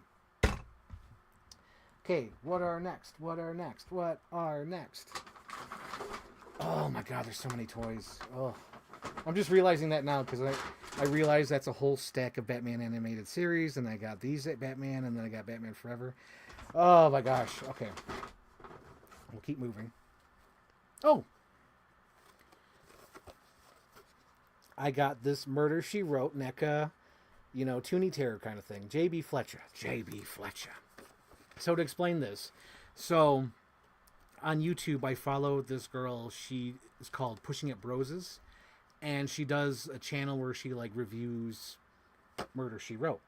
Okay, what are next? What are next? What are next? Oh my god, there's so many toys. Oh, I'm just realizing that now because I realized that's a whole stack of Batman animated series, and I got these at Batman, and then I got Batman Forever. Oh my gosh. Okay, we'll keep moving. Oh, I got this Murder, She Wrote, NECA, Toonie Terror kind of thing. J.B. Fletcher. J.B. Fletcher. So to explain this, so on YouTube I follow this girl. She is called Pushing Up Roses, and she does a channel where she like reviews Murder, She Wrote.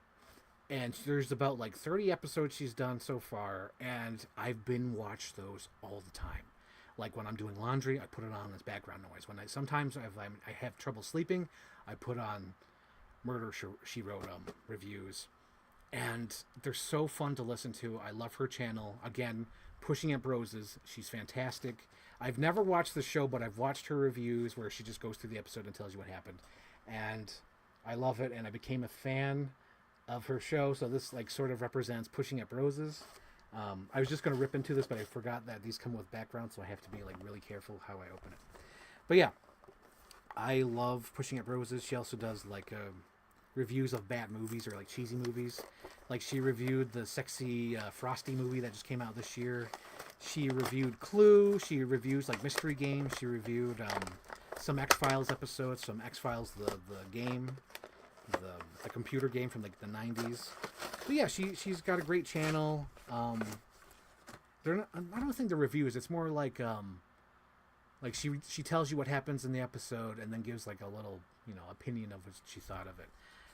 And there's about like 30 episodes she's done so far, and I've been watch those all the time. Like when I'm doing laundry, I put it on as background noise. When sometimes I have trouble sleeping, I put on Murder, She Wrote reviews. And they're so fun to listen to. I love her channel. Again, Pushing Up Roses. She's fantastic. I've never watched the show, but I've watched her reviews where she just goes through the episode and tells you what happened. And I love it, and I became a fan of her show. So this like sort of represents Pushing Up Roses. I was just going to rip into this, but I forgot that these come with background, so I have to be like really careful how I open it. But yeah, I love Pushing Up Roses. She also does like reviews of bad movies or like cheesy movies. Like she reviewed the sexy Frosty movie that just came out this year. She reviewed Clue. She reviews like mystery games. She reviewed some X-Files episodes, some X-Files the game, the computer game from like the 90s. But yeah, she's got a great channel. They're not, I don't think they're reviews. It's more like she tells you what happens in the episode and then gives like a little opinion of what she thought of it.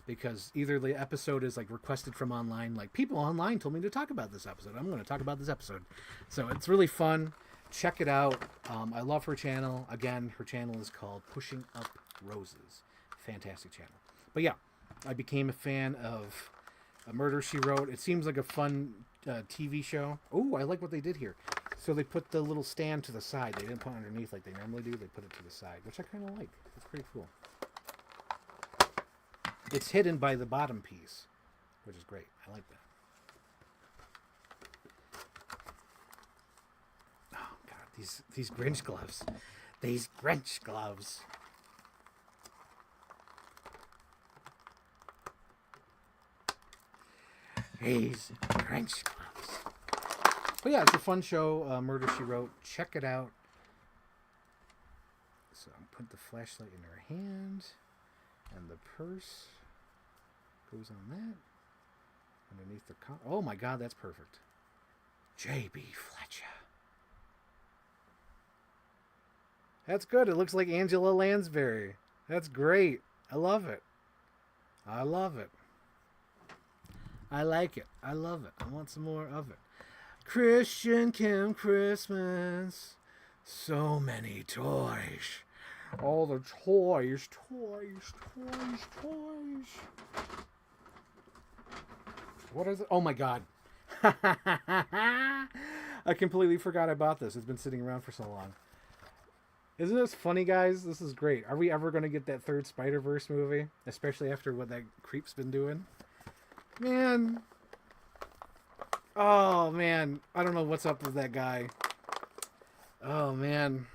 Because either the episode is like requested from online, like people online told me to talk about this episode. I'm going to talk about this episode. So it's really fun. Check it out. I love her channel. Again, her channel is called Pushing Up Roses. Fantastic channel. But yeah, I became a fan of Murder, She Wrote. It seems like a fun TV show. Oh, I like what they did here. So they put the little stand to the side. They didn't put it underneath like they normally do. They put it to the side, which I kind of like. It's pretty cool. It's hidden by the bottom piece, which is great. I like that. Oh, God, these Grinch gloves. These Grinch gloves. These Grinch gloves. But yeah, it's a fun show, Murder, She Wrote. Check it out. So I'm putting the flashlight in her hand. And the purse goes on that. Underneath the oh my God, that's perfect. J.B. Fletcher. That's good. It looks like Angela Lansbury. That's great. I love it. I love it. I like it. I love it. I want some more of it. Christian Kim Christmas. So many toys. All the toys. What is it? Oh my God. I completely forgot I bought this. It's been sitting around for so long. Isn't this funny, guys? This is great. Are we ever going to get that third Spider-Verse movie? Especially after what that creep's been doing? Man. Oh, man. I don't know what's up with that guy. Oh, man.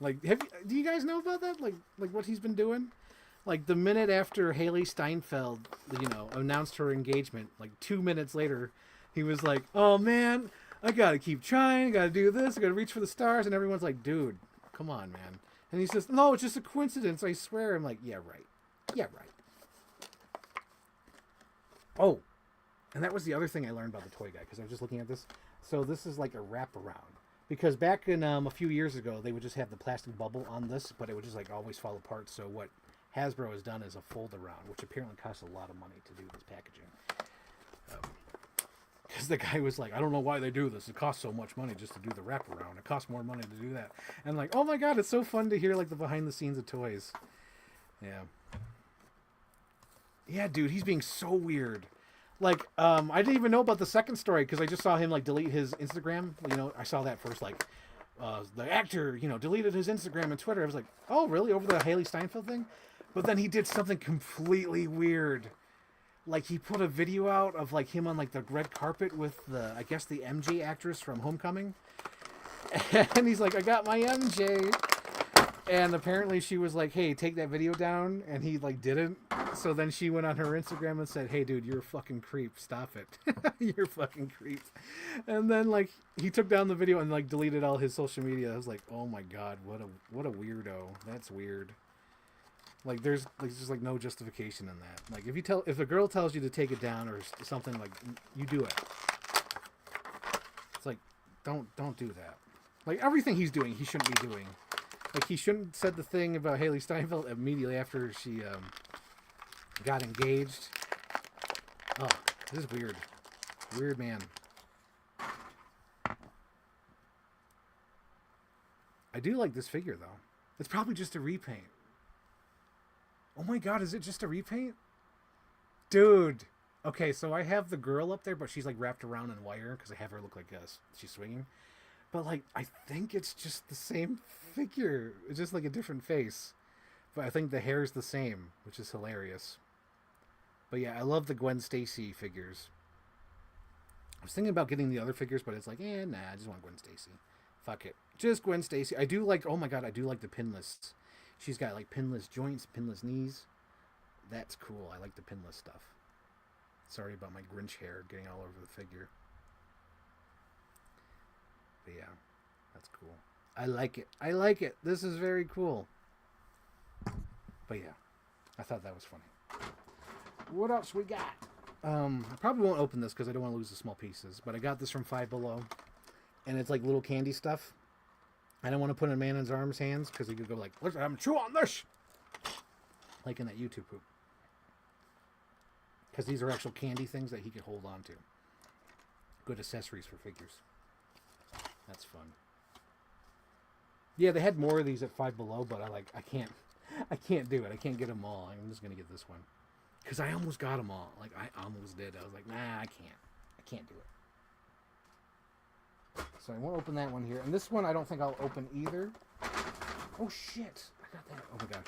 Like, do you guys know about that? Like what he's been doing? Like, the minute after Haley Steinfeld, announced her engagement, like 2 minutes later, he was like, oh, man, I gotta keep trying, I gotta do this, I gotta reach for the stars, and everyone's like, dude, come on, man. And he says, no, it's just a coincidence, I swear. I'm like, yeah, right. Yeah, right. Oh, and that was the other thing I learned about the toy guy, because I was just looking at this. So this is like a wraparound. Because back in a few years ago, they would just have the plastic bubble on this, but it would just like always fall apart. So what Hasbro has done is a fold around, which apparently costs a lot of money to do this packaging. Because the guy was like, I don't know why they do this. It costs so much money just to do the wraparound. It costs more money to do that. And like, oh my God, it's so fun to hear like the behind the scenes of toys. Yeah. Yeah, dude, he's being so weird. Like, I didn't even know about the second story because I just saw him like delete his Instagram. You know, I saw that first, like, the actor, you know, deleted his Instagram and Twitter. I was like, oh, really? Over the Haley Steinfeld thing? But then he did something completely weird. Like, he put a video out of like him on like the red carpet with the, I guess, the MJ actress from Homecoming, and he's like, I got my MJ. And apparently she was like, hey, take that video down. And he like didn't. So then she went on her Instagram and said, hey, dude, you're a fucking creep. Stop it. You're a fucking creep. And then like he took down the video and like deleted all his social media. I was like, oh my God, what a weirdo. That's weird. Like there's just like no justification in that. Like if a girl tells you to take it down or something, like you do it. It's like, don't do that. Like everything he's doing, he shouldn't be doing. Like, he shouldn't have said the thing about Haley Steinfeld immediately after she got engaged. Oh, this is weird. Weird man. I do like this figure, though. It's probably just a repaint. Oh my God, is it just a repaint? Dude. Okay, so I have the girl up there, but she's, like, wrapped around in wire because I have her look like she's swinging. But, like, I think it's just the same figure. It's just, like, a different face. But I think the hair is the same, which is hilarious. But, yeah, I love the Gwen Stacy figures. I was thinking about getting the other figures, but it's like, nah, I just want Gwen Stacy. Fuck it. Just Gwen Stacy. I do like, oh, my God, I do like the pinless. She's got, like, pinless joints, pinless knees. That's cool. I like the pinless stuff. Sorry about my Grinch hair getting all over the figure. But yeah, that's cool. I like it. I like it. This is very cool. But yeah, I thought that was funny. What else we got? I probably won't open this because I don't want to lose the small pieces. But I got this from Five Below. And it's like little candy stuff. I don't want to put it in Man in Arms' hands because he could go like, look, I'm chew on this. Like in that YouTube poop. Because these are actual candy things that he could hold on to. Good accessories for figures. That's fun. Yeah, they had more of these at Five Below, but I can't do it. I can't get them all. I'm just gonna get this one because I almost got them all. Like I almost did. I was like, nah, I can't do it. So I won't open that one here, and this one I don't think I'll open either. Oh shit! I got that. Oh my god.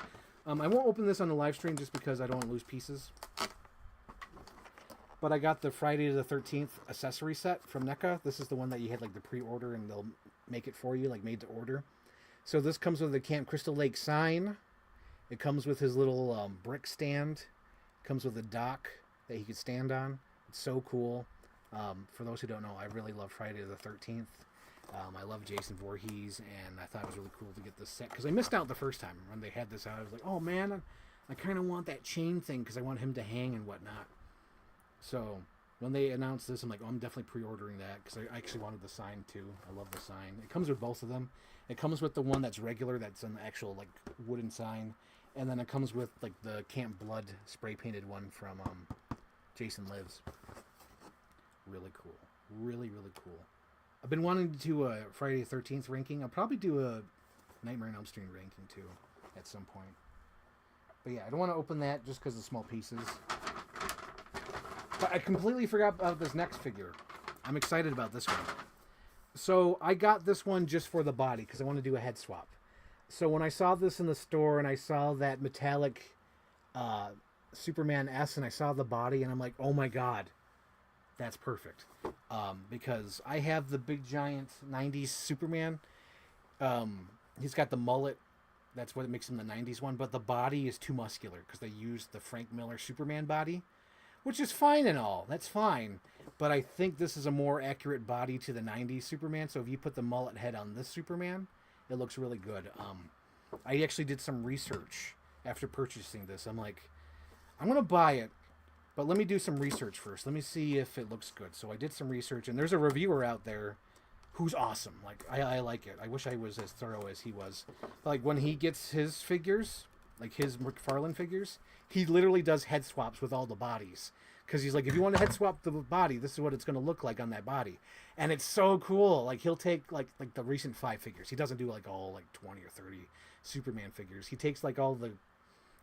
I won't open this on the live stream just because I don't want to lose pieces. But I got the Friday the 13th accessory set from NECA. This is the one that you had like the pre-order and they'll make it for you, like made to order. So this comes with the Camp Crystal Lake sign. It comes with his little brick stand. It comes with a dock that he could stand on. It's so cool. For those who don't know, I really love Friday the 13th. I love Jason Voorhees, and I thought it was really cool to get this set because I missed out the first time when they had this out. I was like, oh man, I kind of want that chain thing because I want him to hang and whatnot. So when they announced this, I'm like, oh, I'm definitely pre-ordering that because I actually wanted the sign too. I love the sign. It comes with both of them. It comes with the one that's regular, that's an actual like wooden sign, and then it comes with like the Camp Blood spray painted one from Jason Lives. Really cool. Really, really cool. I've been wanting to do a Friday the 13th ranking. I'll probably do a Nightmare on Elm Street ranking too at some point. But yeah, I don't want to open that just because of small pieces. But I completely forgot about this next figure. I'm excited about this one. So I got this one just for the body because I want to do a head swap. So when I saw this in the store and I saw that metallic Superman S and I saw the body and I'm like, oh my god, that's perfect. Because I have the big giant 90s Superman. He's got the mullet. That's what makes him the 90s one. But the body is too muscular because they used the Frank Miller Superman body. Which is fine and all. That's fine. But I think this is a more accurate body to the 90s Superman. So if you put the mullet head on this Superman, it looks really good. I actually did some research after purchasing this. I'm like, I'm going to buy it. But let me do some research first. Let me see if it looks good. So I did some research. And there's a reviewer out there who's awesome. Like, I like it. I wish I was as thorough as he was. Like, when he gets his figures, like his McFarlane figures, he literally does head swaps with all the bodies. Because he's like, if you want to head swap the body, this is what it's going to look like on that body. And it's so cool. Like, he'll take, like the recent 5 figures. He doesn't do, like, all, like, 20 or 30 Superman figures. He takes, like, all the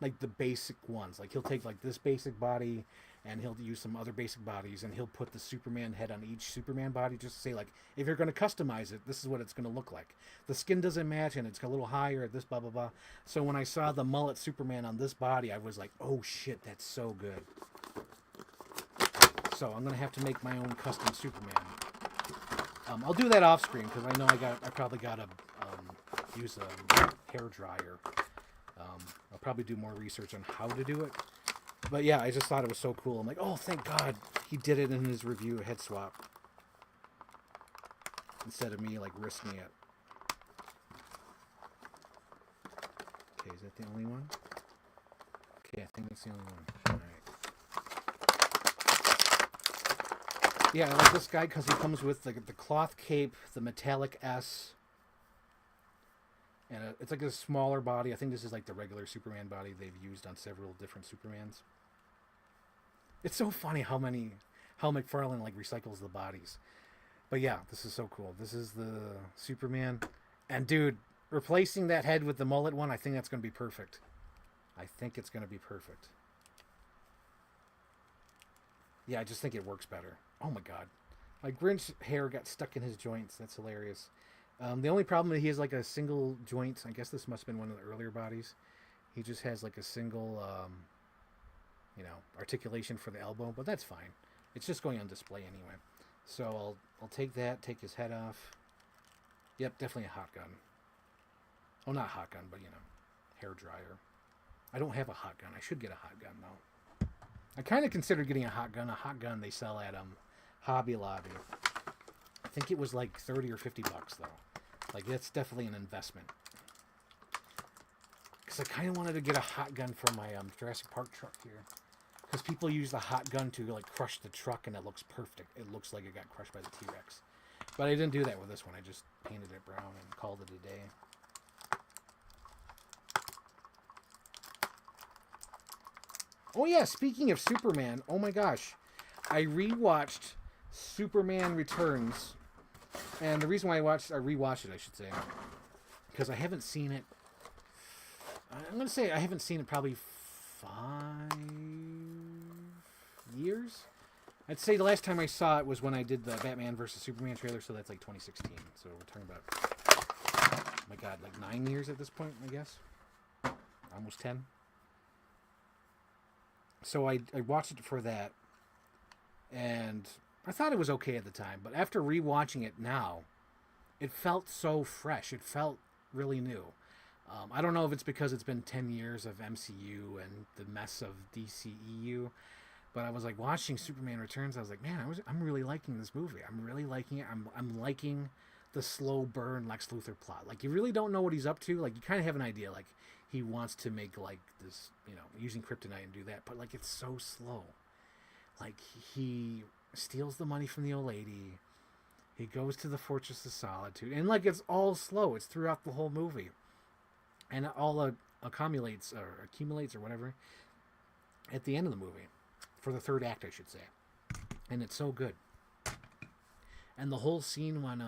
like the basic ones. Like he'll take like this basic body and he'll use some other basic bodies and he'll put the Superman head on each Superman body just to say like if you're going to customize it, this is what it's going to look like. The skin doesn't match and it's a little higher at this blah blah blah. So when I saw the mullet Superman on this body, I was like, "Oh shit, that's so good." So I'm going to have to make my own custom Superman. I'll do that off screen because I know I probably got to use a hair dryer. I'll probably do more research on how to do it. But yeah, I just thought it was so cool. I'm like, oh, thank God he did it in his review, head swap. Instead of me like risking it. Okay, is that the only one? Okay, I think that's the only one. Alright. Yeah, I like this guy because he comes with the cloth cape, the metallic S, and it's like a smaller body. I think this is like the regular Superman body they've used on several different Supermans. It's so funny how McFarlane like recycles the bodies. But yeah, this is so cool. This is the Superman, and dude, replacing that head with the mullet one, I think that's going to be perfect. I think it's going to be perfect. Yeah, I just think it works better. Oh my God. My Grinch hair got stuck in his joints. That's hilarious. The only problem is he has like a single joint. I guess this must have been one of the earlier bodies. He just has like a single, articulation for the elbow, but that's fine. It's just going on display anyway. So I'll take that, take his head off. Yep, definitely a hot gun. Oh, not a hot gun, but hair dryer. I don't have a hot gun. I should get a hot gun though. I kind of considered getting a hot gun. A hot gun they sell at Hobby Lobby. I think it was like $30 or $50 though. Like that's definitely an investment. Because I kind of wanted to get a hot gun for my Jurassic Park truck here. Because people use the hot gun to like crush the truck and it looks perfect. It looks like it got crushed by the T-Rex. But I didn't do that with this one. I just painted it brown and called it a day. Oh yeah, speaking of Superman, oh my gosh. I rewatched Superman Returns. And the reason why I rewatched it, I should say, because I haven't seen it. I'm going to say I haven't seen it probably 5 years. I'd say the last time I saw it was when I did the Batman vs. Superman trailer, so that's like 2016. So we're talking about, oh my God, like 9 years at this point, I guess. Almost 10. So I watched it for that, and I thought it was okay at the time, but after rewatching it now, it felt so fresh. It felt really new. I don't know if it's because it's been 10 years of MCU and the mess of DCEU, but I was like watching Superman Returns. I was like, man, I'm really liking this movie. I'm really liking it. I'm liking the slow burn Lex Luthor plot. Like you really don't know what he's up to. Like you kind of have an idea. Like he wants to make like this, using kryptonite and do that, but like it's so slow. Like he steals the money from the old lady. He goes to the Fortress of Solitude, and like it's all slow. It's throughout the whole movie, and it all accumulates or whatever at the end of the movie, for the third act, I should say. And it's so good. And the whole scene when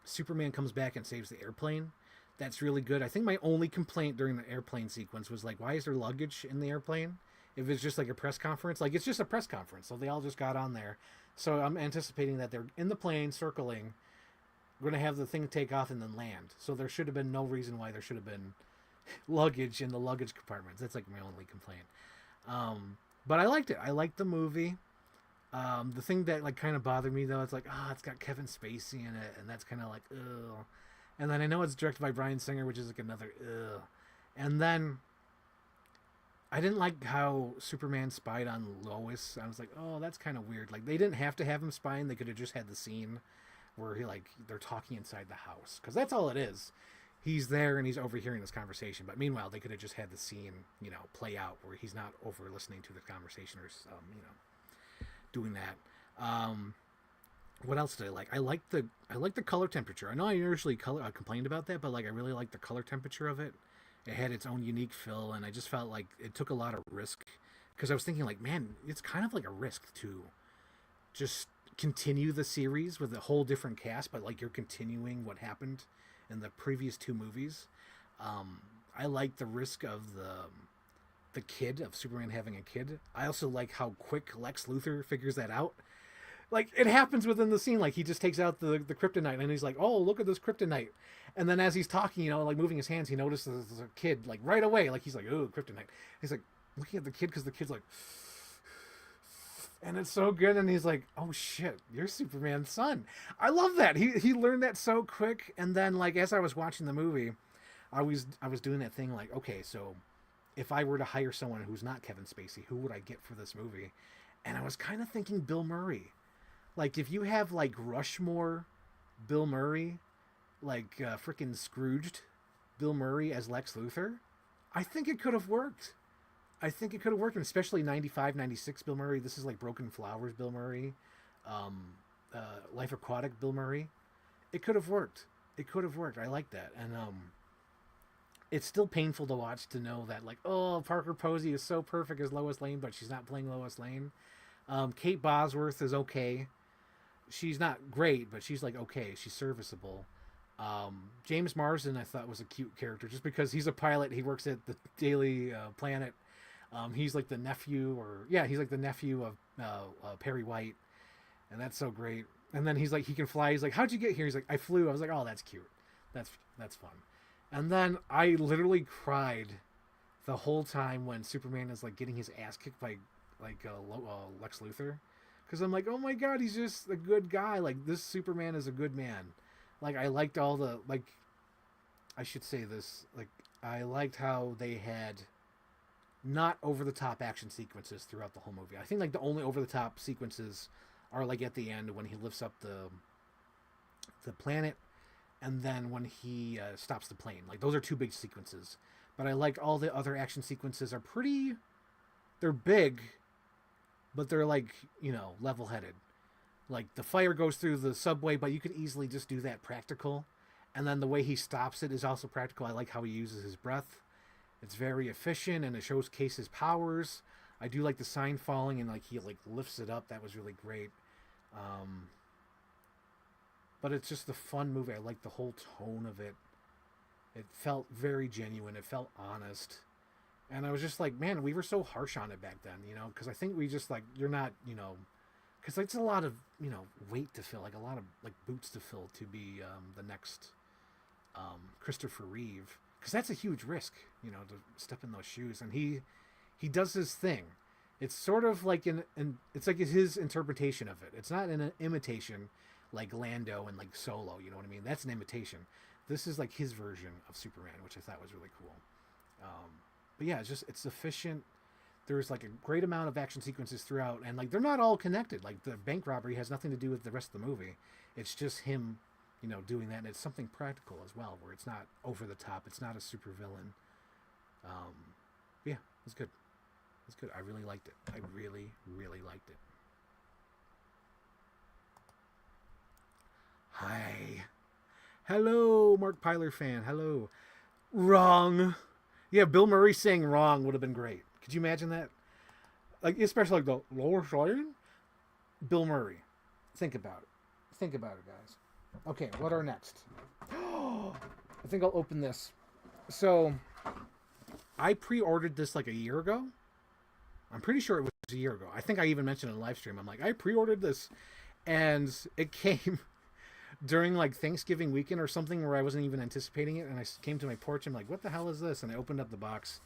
Superman comes back and saves the airplane, that's really good. I think my only complaint during the airplane sequence was like, why is there luggage in the airplane? If it's just like a press conference, like it's just a press conference, so they all just got on there. So I'm anticipating that they're in the plane circling. We're going to have the thing take off and then land. So there should have been no reason why there should have been luggage in the luggage compartments. That's like my only complaint. But I liked it. I liked the movie. The thing that like kind of bothered me though, it's like, it's got Kevin Spacey in it, and that's kind of like, ugh. And then I know it's directed by Bryan Singer, which is like another ugh. And then I didn't like how Superman spied on Lois. I was like, oh, that's kind of weird. Like they didn't have to have him spying. They could have just had the scene where they're talking inside the house, because that's all it is. He's there and he's overhearing this conversation. But meanwhile, they could have just had the scene, play out where he's not over listening to the conversation or, doing that. What else did I like? I like the color temperature. I know I usually complained about that, but like I really like the color temperature of it. It had its own unique feel, and I just felt like it took a lot of risk, because I was thinking like, man, it's kind of like a risk to just continue the series with a whole different cast, but like you're continuing what happened in the previous 2 movies. I like the risk of the kid of Superman having a kid. I also like how quick Lex Luthor figures that out. Like it happens within the scene. Like he just takes out the kryptonite and he's like, "Oh, look at this kryptonite." And then as he's talking, like moving his hands, he notices there's a kid like right away. Like he's like, "Oh, kryptonite." He's like looking at the kid because the kid's like, and it's so good. And he's like, "Oh shit, you're Superman's son." I love that. He learned that so quick. And then like as I was watching the movie, I was doing that thing like, okay, so if I were to hire someone who's not Kevin Spacey, who would I get for this movie? And I was kind of thinking Bill Murray. Like if you have like Rushmore, Bill Murray, like freaking Scrooged, Bill Murray as Lex Luthor, I think it could have worked. I think it could have worked, and especially 95, 96 Bill Murray. This is like Broken Flowers Bill Murray, um, Life Aquatic Bill Murray. It could have worked. It could have worked. I like that, and it's still painful to watch to know that like, oh, Parker Posey is so perfect as Lois Lane, but she's not playing Lois Lane. Kate Bosworth is okay. She's not great, but she's like okay. She's serviceable. James Marsden I thought was a cute character just because he's a pilot. He works at the Daily Planet. He's like the nephew, he's like the nephew of Perry White, and that's so great. And then he's like, he can fly. He's like, how'd you get here? He's like, I flew. I was like, oh, that's cute. That's fun. And then I literally cried the whole time when Superman is like getting his ass kicked by like Lex Luthor, because I'm like, oh my god, he's just a good guy. Like this Superman is a good man. Like I liked all the like. I should say this. Like I liked how they had not over the top action sequences throughout the whole movie. I think like the only over the top sequences are like at the end when he lifts up the planet, and then when he stops the plane. Like those are two big sequences. But I like all the other action sequences are pretty. They're big, but they're like level headed. Like the fire goes through the subway, but you could easily just do that practical. And then the way he stops it is also practical. I like how he uses his breath. It's very efficient and it shows Case's powers. I do like the sign falling and like he like lifts it up. That was really great. But it's just a fun movie. I like the whole tone of it. It felt very genuine. It felt honest. And I was just like, man, we were so harsh on it back then, because I think we just like, you're not, because it's a lot of, weight to fill, like a lot of like boots to fill to be the next Christopher Reeve. Because that's a huge risk, to step in those shoes. And he does his thing. It's sort of like it's like his interpretation of it. It's not an imitation like Lando and like Solo, you know what I mean? That's an imitation. This is like his version of Superman, which I thought was really cool. But yeah, it's efficient. There's like a great amount of action sequences throughout, and like they're not all connected. Like the bank robbery has nothing to do with the rest of the movie. It's just him, doing that, and it's something practical as well, where it's not over the top. It's not a super villain. Yeah, it's good. It's good. I really liked it. I really, really liked it. Hi. Hello, Mark Pyler fan. Hello. Wrong. Yeah, Bill Murray saying wrong would have been great. Could you imagine that? Like, especially like the Lois Lane? Bill Murray. Think about it. Think about it, guys. Okay, what are next? I think I'll open this. So, I pre-ordered this like a year ago. I'm pretty sure it was a year ago. I think I even mentioned it in a live stream. I'm like, I pre-ordered this, and it came during like Thanksgiving weekend or something where I wasn't even anticipating it, and I came to my porch and I'm like, what the hell is this? And I opened up the box,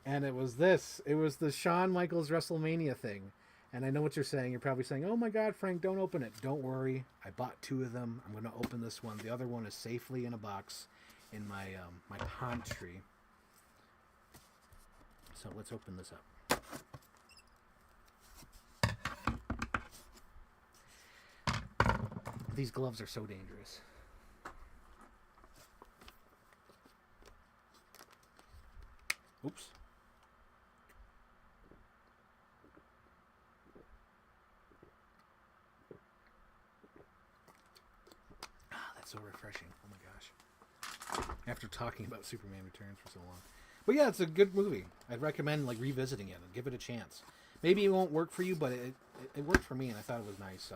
and it was this. It was the Shawn Michaels WrestleMania thing. And I know what you're saying. You're probably saying, oh my god, Frank, don't open it. Don't worry. I bought 2 of them. I'm going to open this one. The other one is safely in a box in my my pantry. So let's open this up. These gloves are so dangerous. Oops. Ah, that's so refreshing. Oh my gosh. After talking about Superman Returns for so long. But yeah, it's a good movie. I'd recommend like revisiting it and give it a chance. Maybe it won't work for you, but it worked for me, and I thought it was nice.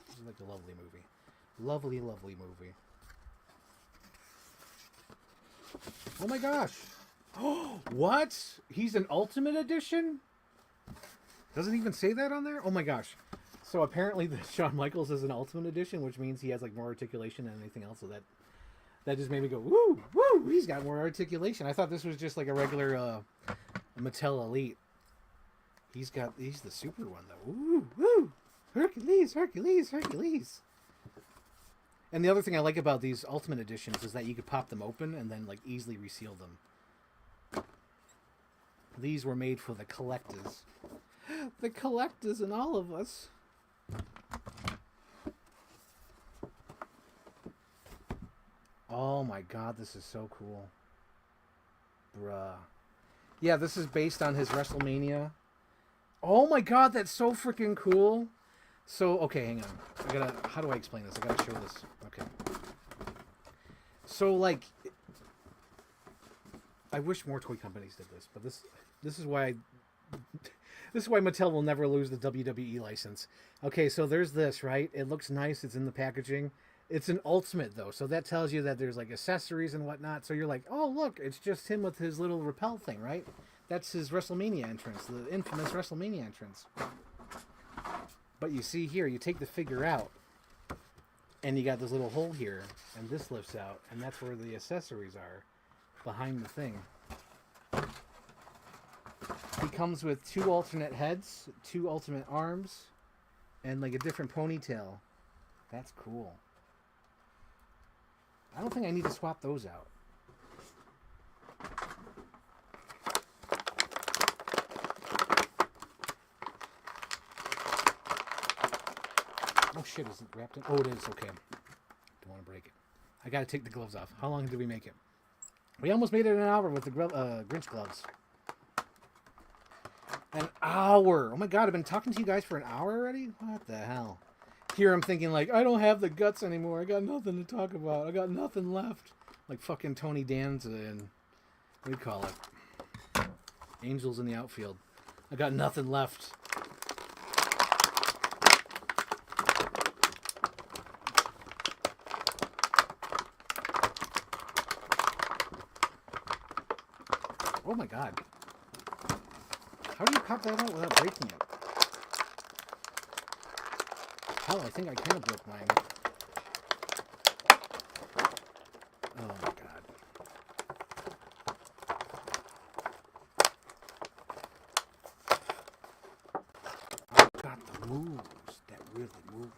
This is like a lovely movie. Lovely, lovely movie. Oh my gosh. What? He's an Ultimate Edition? Doesn't even say that on there? Oh my gosh. So apparently the Shawn Michaels is an Ultimate Edition, which means he has like more articulation than anything else. So that just made me go, woo, woo, he's got more articulation. I thought this was just like a regular Mattel Elite. He's the super one though. Woo, woo. Hercules, Hercules, Hercules. And the other thing I like about these Ultimate Editions is that you could pop them open and then like easily reseal them. These were made for the collectors. The collectors and all of us. Oh my god, this is so cool. Bruh. Yeah, this is based on his WrestleMania. Oh my god, that's so freaking cool. So, okay, hang on. How do I explain this? I gotta show this. Okay. So, like, I wish more toy companies did this, but this is why this is why Mattel will never lose the WWE license. Okay, so there's this, right? It looks nice. It's in the packaging. It's an Ultimate, though, so that tells you that there's, like, accessories and whatnot. So you're like, oh, look, it's just him with his little rappel thing, right? That's his WrestleMania entrance, the infamous WrestleMania entrance. But you see here, you take the figure out, and you got this little hole here, and this lifts out, and that's where the accessories are, behind the thing. He comes with 2 alternate heads, 2 alternate arms, and like a different ponytail. That's cool. I don't think I need to swap those out. Oh shit, is it wrapped in? Oh, it is, okay. Don't want to break it. I gotta take the gloves off. How long did we make it? We almost made it an hour with the Grinch gloves. An hour! Oh my god, I've been talking to you guys for an hour already? What the hell? Here I'm thinking like, I don't have the guts anymore. I got nothing to talk about. I got nothing left. Like fucking Tony Danza and, what do you call it? Angels in the Outfield. I got nothing left. Oh my god. How do you pop that out without breaking it? Hell, I think I can have broke mine. Oh my god. I've got the moves that really move.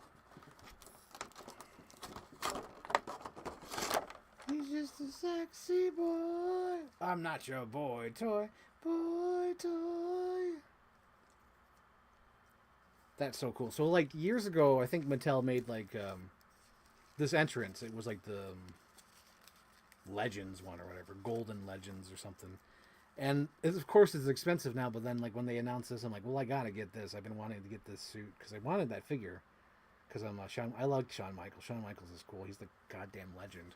He's just a sexy boy. I'm not your boy toy. Boy toy. That's so cool. So like years ago, I think Mattel made like this entrance. It was like the Legends one or whatever, Golden Legends or something. And of course it's expensive now, but then like when they announced this, I'm like, well, I gotta get this. I've been wanting to get this suit because I wanted that figure. Because I like Shawn Michaels. Shawn Michaels is cool. He's the goddamn legend.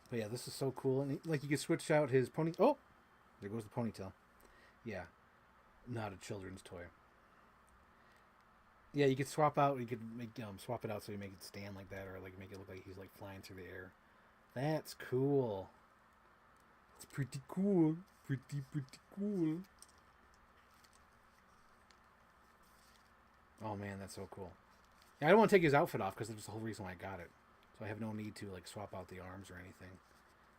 But yeah, this is so cool. And like you can switch out his pony. Oh, there goes the ponytail. Yeah, not a children's toy. Yeah, you could swap out. You could make swap it out so you make it stand like that, or like make it look like he's like flying through the air. That's cool. It's pretty cool. Pretty cool. Oh man, that's so cool. Yeah, I don't want to take his outfit off because that's the whole reason why I got it. So I have no need to like swap out the arms or anything.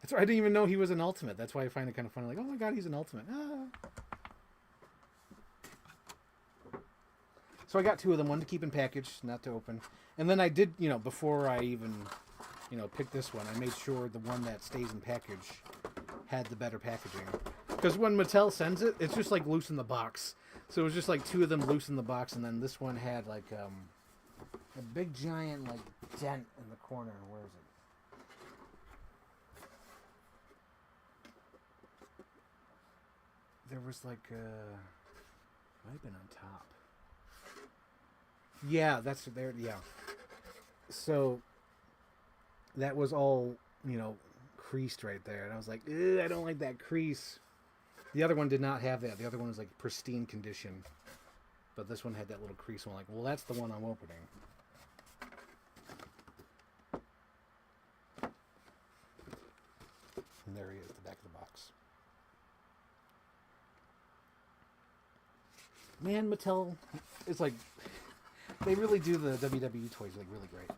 That's why I didn't even know he was an Ultimate. That's why I find it kind of funny. Like, oh my god, he's an Ultimate. Ah. So I got 2 of them. One to keep in package, not to open. And then I did, before I even, picked this one, I made sure the one that stays in package had the better packaging. Because when Mattel sends it, it's just like loose in the box. So it was just like 2 of them loose in the box, and then this one had like a big giant like dent in the corner. Where is it? There was like might have been on top. Yeah, that's there. Yeah. So that was all creased right there, and I was like, I don't like that crease. The other one did not have that. The other one was like pristine condition, but this one had that little crease. I'm like, well, that's the one I'm opening. And there he is, the back of the box. Man, Mattel is like, they really do the WWE toys like really great.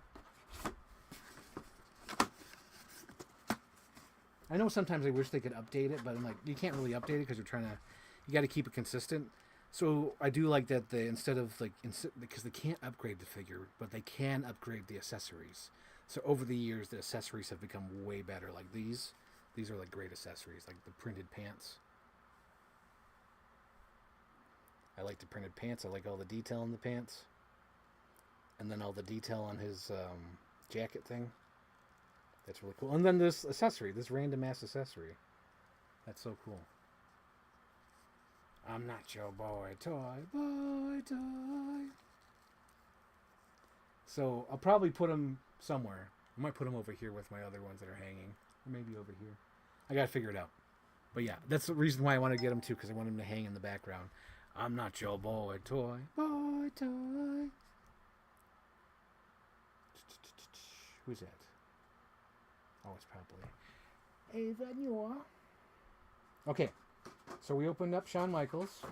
I know sometimes I wish they could update it, but I'm like, you can't really update it because you got to keep it consistent. So I do like that they, instead of like, because they can't upgrade the figure, but they can upgrade the accessories. So over the years, the accessories have become way better. Like these are like great accessories, like the printed pants. I like the printed pants. I like all the detail in the pants. And then all the detail on his jacket thing. That's really cool. And then this accessory, this random ass accessory. That's so cool. I'm not your boy toy. So I'll probably put him somewhere. I might put him over here with my other ones that are hanging. Or maybe over here. I gotta figure it out. But yeah, that's the reason why I want to get him too, because I want him to hang in the background. I'm not your boy toy. Who's that? Oh, it's probably Ava Noir. Okay, so we opened up Shawn Michaels.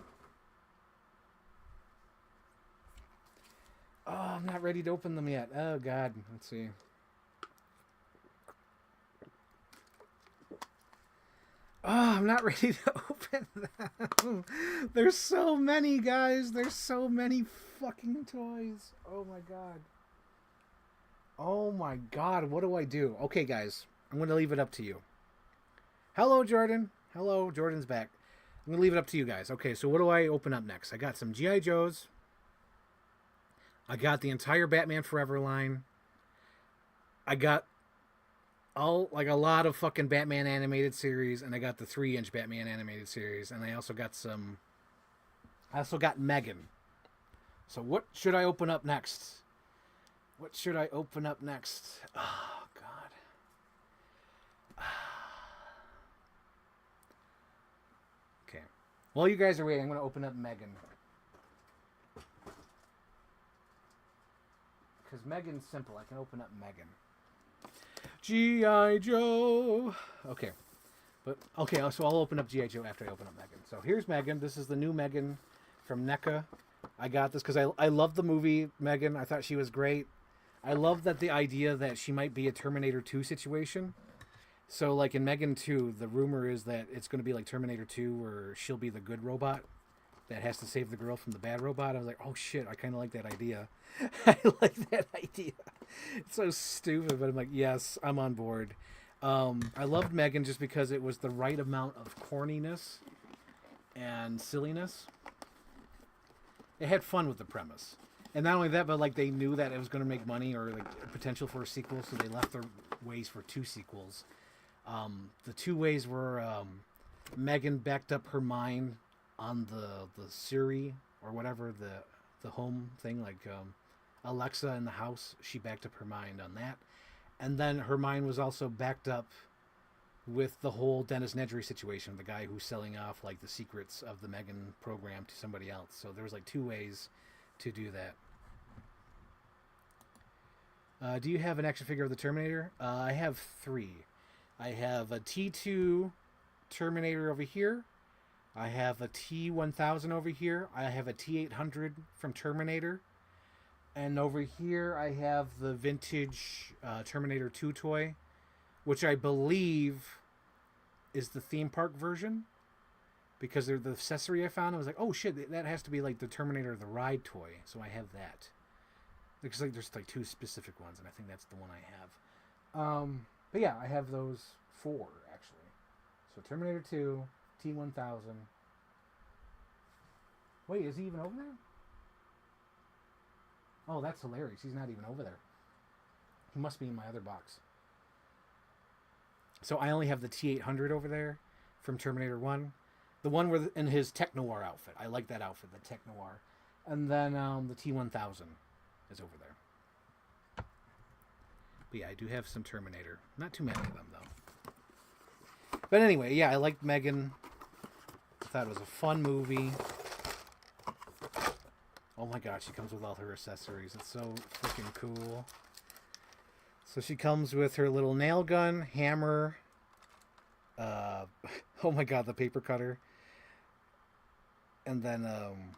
Oh, I'm not ready to open them yet. Oh, God. Let's see. Oh, I'm not ready to open them. There's so many, guys. There's so many fucking toys. Oh, my God. Oh, my God. What do I do? Okay, guys. I'm going to leave it up to you. Hello, Jordan. Hello. Jordan's back. I'm going to leave it up to you guys. Okay, so what do I open up next? I got some G.I. Joes. I got the entire Batman Forever line. I got a lot of fucking Batman animated series, and I got the 3-inch Batman animated series, and I also got Megan. So what should I open up next? What should I open up next? Oh, God. Okay. While you guys are waiting, I'm going to open up Megan. Because Megan's simple. I can open up Megan. G.I. Joe. Okay. So I'll open up G.I. Joe after I open up Megan. So here's Megan. This is the new Megan from NECA. I got this because I love the movie Megan. I thought she was great. I love that the idea that she might be a Terminator 2 situation. So like in Megan 2, the rumor is that it's going to be like Terminator 2 where she'll be the good robot that has to save the girl from the bad robot. I was like, oh shit, I kind of like that idea. I like that idea. It's so stupid, but I'm like, yes, I'm on board. I loved Megan just because it was the right amount of corniness and silliness. It had fun with the premise. And not only that, but like they knew that it was going to make money or like potential for a sequel, so they left their ways for 2 sequels. The 2 ways were Megan backed up her mind on the Siri or whatever, the home thing, like Alexa in the house. She backed up her mind on that. And then her mind was also backed up with the whole Dennis Nedry situation, the guy who's selling off like the secrets of the Megan program to somebody else. So there was like 2 ways to do that. Do you have an action figure of the Terminator? I have 3. I have a T2 Terminator over here. I have a T1000 over here. I have a T800 from Terminator. And over here I have the vintage Terminator 2 toy, which I believe is the theme park version. Because they're the accessory I found, I was like, oh shit, that has to be like the Terminator the Ride toy. So I have that. Because like there's like 2 specific ones, and I think that's the one I have. But yeah, I have those 4 actually. So Terminator 2, T1000. Wait, is he even over there? Oh, that's hilarious. He's not even over there. He must be in my other box. So I only have the T800 over there from Terminator 1. The one where in his Tech Noir outfit. I like that outfit, the Tech Noir. And then the T1000 is over there. But yeah, I do have some Terminator. Not too many of them, though. But anyway, yeah, I liked Megan. I thought it was a fun movie. Oh my god, she comes with all her accessories. It's so freaking cool. So she comes with her little nail gun, hammer, Uh, oh my god, the paper cutter. And then,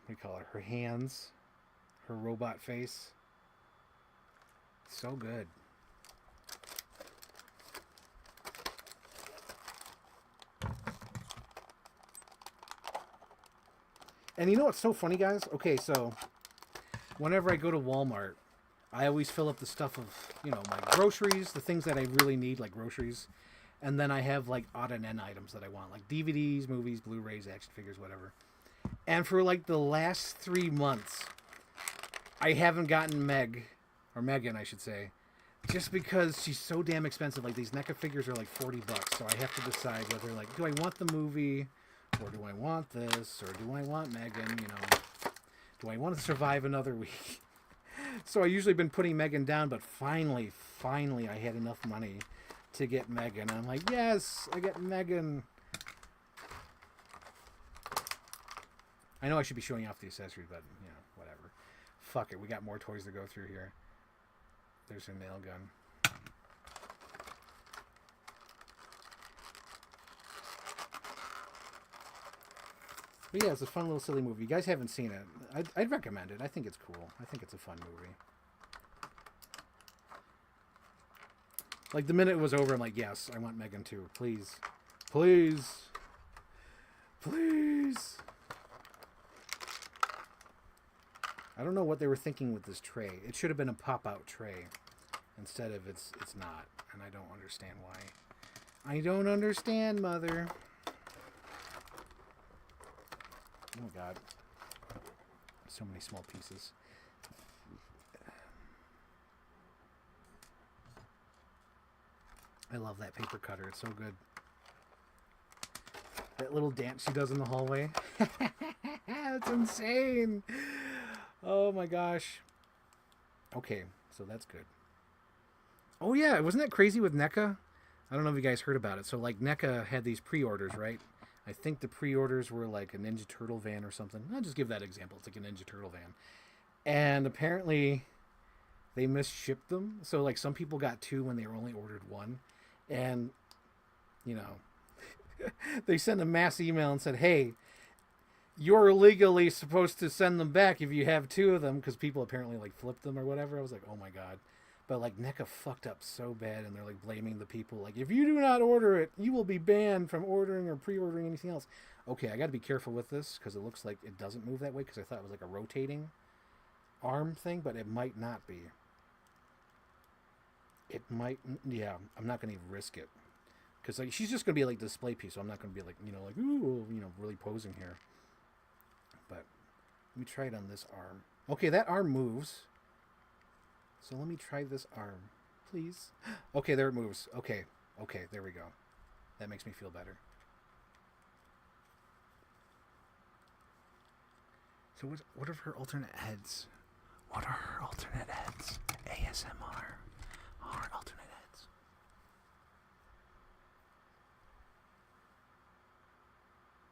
we call it her hands, her robot face. So good. And you know what's so funny, guys? Okay, so whenever I go to Walmart, I always fill up the stuff of, my groceries, the things that I really need, like groceries. And then I have like odd and end items that I want, like DVDs, movies, Blu-rays, action figures, whatever. And for like the last 3 months, I haven't gotten or Megan, I should say, just because she's so damn expensive. Like these NECA figures are like $40, so I have to decide whether like, do I want the movie, or do I want this, or do I want Megan? Do I want to survive another week? So I usually been putting Megan down, but finally, I had enough money to get Megan. I'm like, yes, I get Megan. I know I should be showing off the accessories, but whatever. Fuck it, we got more toys to go through here. There's her nail gun. But yeah, it's a fun little silly movie. You guys haven't seen it, I'd recommend it. I think it's cool. I think it's a fun movie. Like the minute it was over, I'm like, yes, I want Megan too. Please. Please. Please. I don't know what they were thinking with this tray. It should have been a pop-out tray. Instead of it's not. And I don't understand why. I don't understand, Mother. Oh, God. So many small pieces. I love that paper cutter. It's so good. That little dance she does in the hallway. That's insane. Oh my gosh. Okay, so that's good. Oh yeah, wasn't that crazy with NECA? I don't know if you guys heard about it. So like NECA had these pre-orders, right? I think the pre-orders were like a Ninja Turtle van or something. I'll just give that example. It's like a Ninja Turtle van. And apparently they misshipped them. So like some people got two when they were only ordered one. And, they sent a mass email and said, hey, you're legally supposed to send them back if you have two of them, because people apparently like flipped them or whatever. I was like, oh my God. But like NECA fucked up so bad, and they're like blaming the people. Like, if you do not order it, you will be banned from ordering or pre-ordering anything else. Okay, I got to be careful with this because it looks like it doesn't move that way, because I thought it was like a rotating arm thing, but it might not be. It might, yeah. I'm not going to risk it because like she's just going to be like a display piece, so I'm not going to be like ooh, really posing here. But let me try it on this arm. Okay, that arm moves. So let me try this arm, please. Okay, there it moves. Okay, there we go. That makes me feel better. So what are her alternate heads? What are her alternate heads? ASMR. Her alternate heads.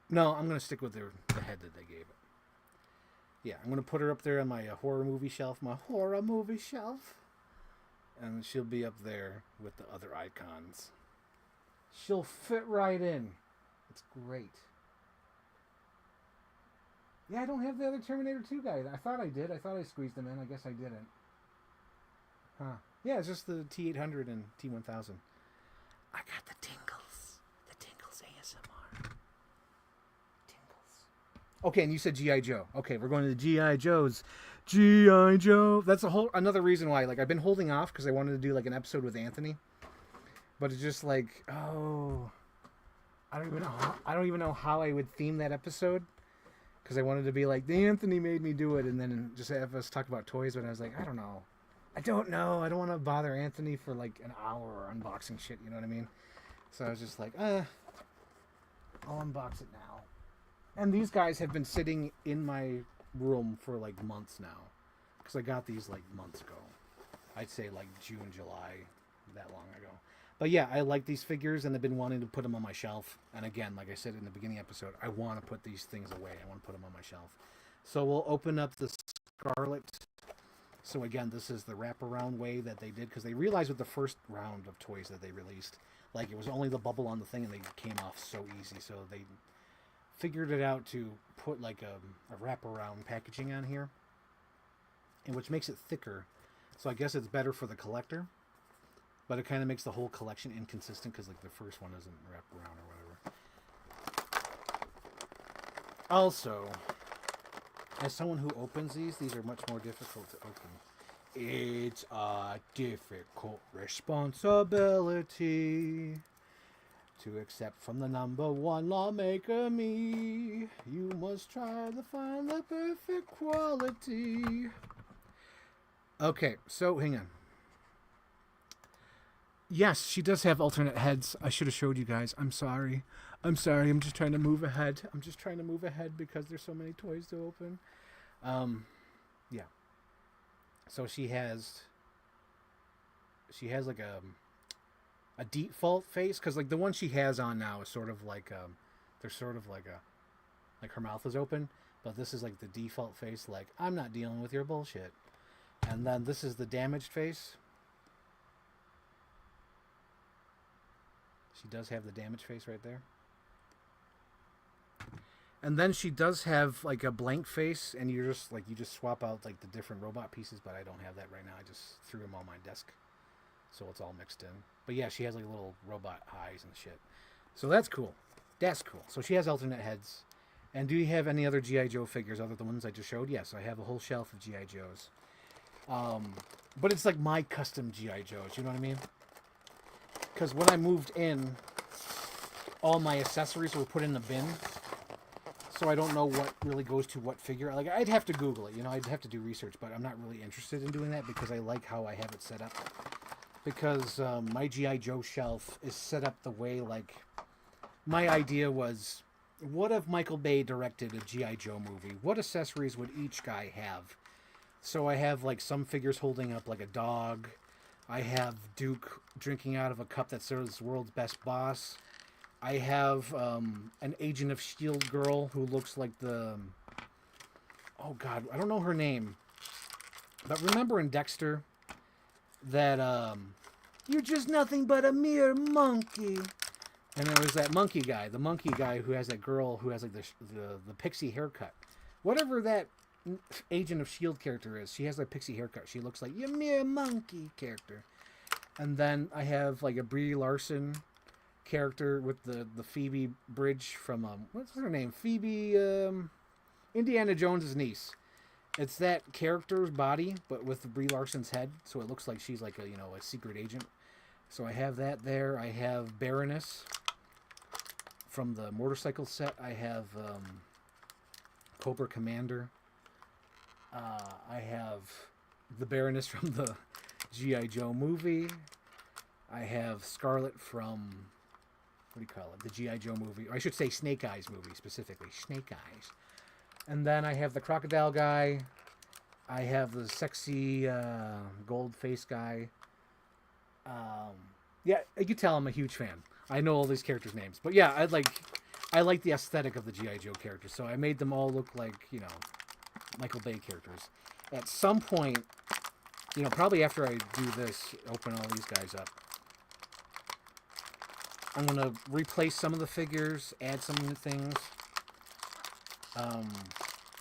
No, I'm going to stick with the head that they gave it. Yeah, I'm going to put her up there on my horror movie shelf. And she'll be up there with the other icons. She'll fit right in. It's great. Yeah, I don't have the other Terminator 2 guy. I thought I did. I thought I squeezed him in. I guess I didn't. Huh. Yeah, it's just the T800 and T1000. I got the tingles. The tingles ASMR. Tingles. Okay, and you said G.I. Joe. Okay, we're going to the G.I. Joes. G.I. Joe. That's another reason why. Like, I've been holding off because I wanted to do like an episode with Anthony. But it's just like, oh, I don't even know how I would theme that episode. Because I wanted to be like, the Anthony made me do it, and then just have us talk about toys. But I was like, I don't know. I don't want to bother Anthony for like an hour unboxing shit. You know what I mean? So I was just like, I'll unbox it now. And these guys have been sitting in my room for like months now. Because I got these like months ago. I'd say like June, July, that long ago. But yeah, I like these figures, and I've been wanting to put them on my shelf. And again, like I said in the beginning episode, I want to put these things away. I want to put them on my shelf. So we'll open up the Scarlet. So again, this is the wraparound way that they did, because they realized with the first round of toys that they released Like it was only the bubble on the thing, and they came off so easy. So they figured it out to put like a wraparound packaging on here, and which makes it thicker. So I guess it's better for the collector, but it kind of makes the whole collection inconsistent because like the first one doesn't wrap around or whatever. Also, as someone who opens these are much more difficult to open. It's a difficult responsibility to accept from the number one lawmaker, me. You must try to find the perfect quality. Okay, so hang on. Yes, she does have alternate heads. I should have showed you guys. I'm sorry. I'm just trying to move ahead. Because there's so many toys to open. Yeah. So she has like a default face, because like the one she has on now is sort of like there's sort of like her mouth is open, but this is like the default face, like I'm not dealing with your bullshit. And then this is the damaged face. She does have the damaged face right there. And then she does have like a blank face, and you just swap out like the different robot pieces, but I don't have that right now. I just threw them on my desk, so it's all mixed in. But yeah, she has like little robot eyes and shit. So that's cool. So she has alternate heads. And do you have any other G.I. Joe figures other than the ones I just showed? Yes, I have a whole shelf of G.I. Joes. But it's like my custom G.I. Joes, you know what I mean? Because when I moved in, all my accessories were put in the bin. So I don't know what really goes to what figure. Like, I'd have to Google it, I'd have to do research, but I'm not really interested in doing that because I like how I have it set up. Because my G.I. Joe shelf is set up the way, like, my idea was, what if Michael Bay directed a G.I. Joe movie? What accessories would each guy have? So I have, like, some figures holding up, like, a dog. I have Duke drinking out of a cup that serves world's best boss. I have an Agent of S.H.I.E.L.D. girl who looks like the... Oh, God, I don't know her name. But remember in Dexter that you're just nothing but a mere monkey. And there was that monkey guy, the monkey guy who has that girl who has like the pixie haircut. Whatever that Agent of S.H.I.E.L.D. character is, she has a pixie haircut. She looks like your mere monkey character. And then I have like a Brie Larson character with the Phoebe Bridge from what's her name? Phoebe Indiana Jones' niece. It's that character's body, but with Brie Larson's head, so it looks like she's like a a secret agent. So I have that there. I have Baroness from the motorcycle set. I have Cobra Commander. I have the Baroness from the G.I. Joe movie. I have Scarlet from, what do you call it? The G.I. Joe movie. Or I should say Snake Eyes movie, specifically. Snake Eyes. And then I have the crocodile guy. I have the sexy gold face guy. Yeah, you can tell I'm a huge fan. I know all these characters' names. But yeah, I like the aesthetic of the G.I. Joe characters. So I made them all look like, Michael Bay characters. At some point, probably after I do this, open all these guys up, I'm going to replace some of the figures, add some new things.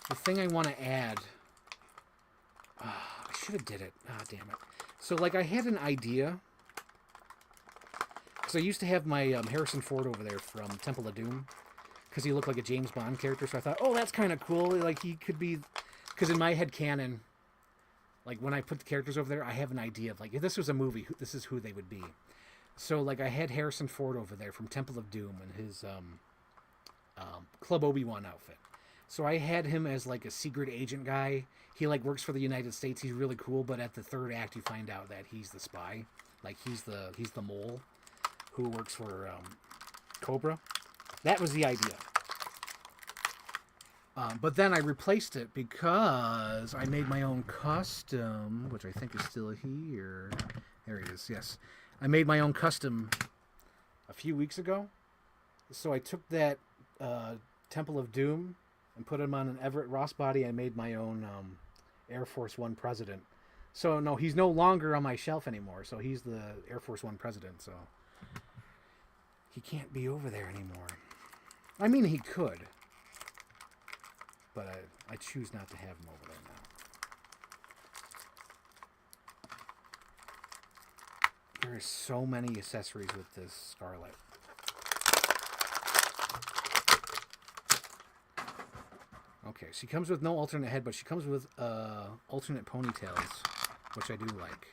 The thing I want to add... I should have did it. Damn it. So, like, I had an idea. Because I used to have my Harrison Ford over there from Temple of Doom. Because he looked like a James Bond character. So I thought, oh, that's kind of cool. Like, he could be... Because in my head canon, like, when I put the characters over there, I have an idea of, like, if this was a movie, this is who they would be. So, like, I had Harrison Ford over there from Temple of Doom and his Club Obi-Wan outfit. So I had him as, like, a secret agent guy. He, like, works for the United States. He's really cool, but at the third act, you find out that he's the spy. Like, he's the mole who works for Cobra. That was the idea. But then I replaced it because I made my own custom, which I think is still here. There it is, yes. I made my own custom a few weeks ago. So I took that Temple of Doom and put him on an Everett Ross body. I made my own Air Force One president. So, no, he's no longer on my shelf anymore. So he's the Air Force One president. So He can't be over there anymore. I mean, he could. But I choose not to have him over there now. There are so many accessories with this Scarlet. Okay, she comes with no alternate head, but she comes with alternate ponytails, which I do like.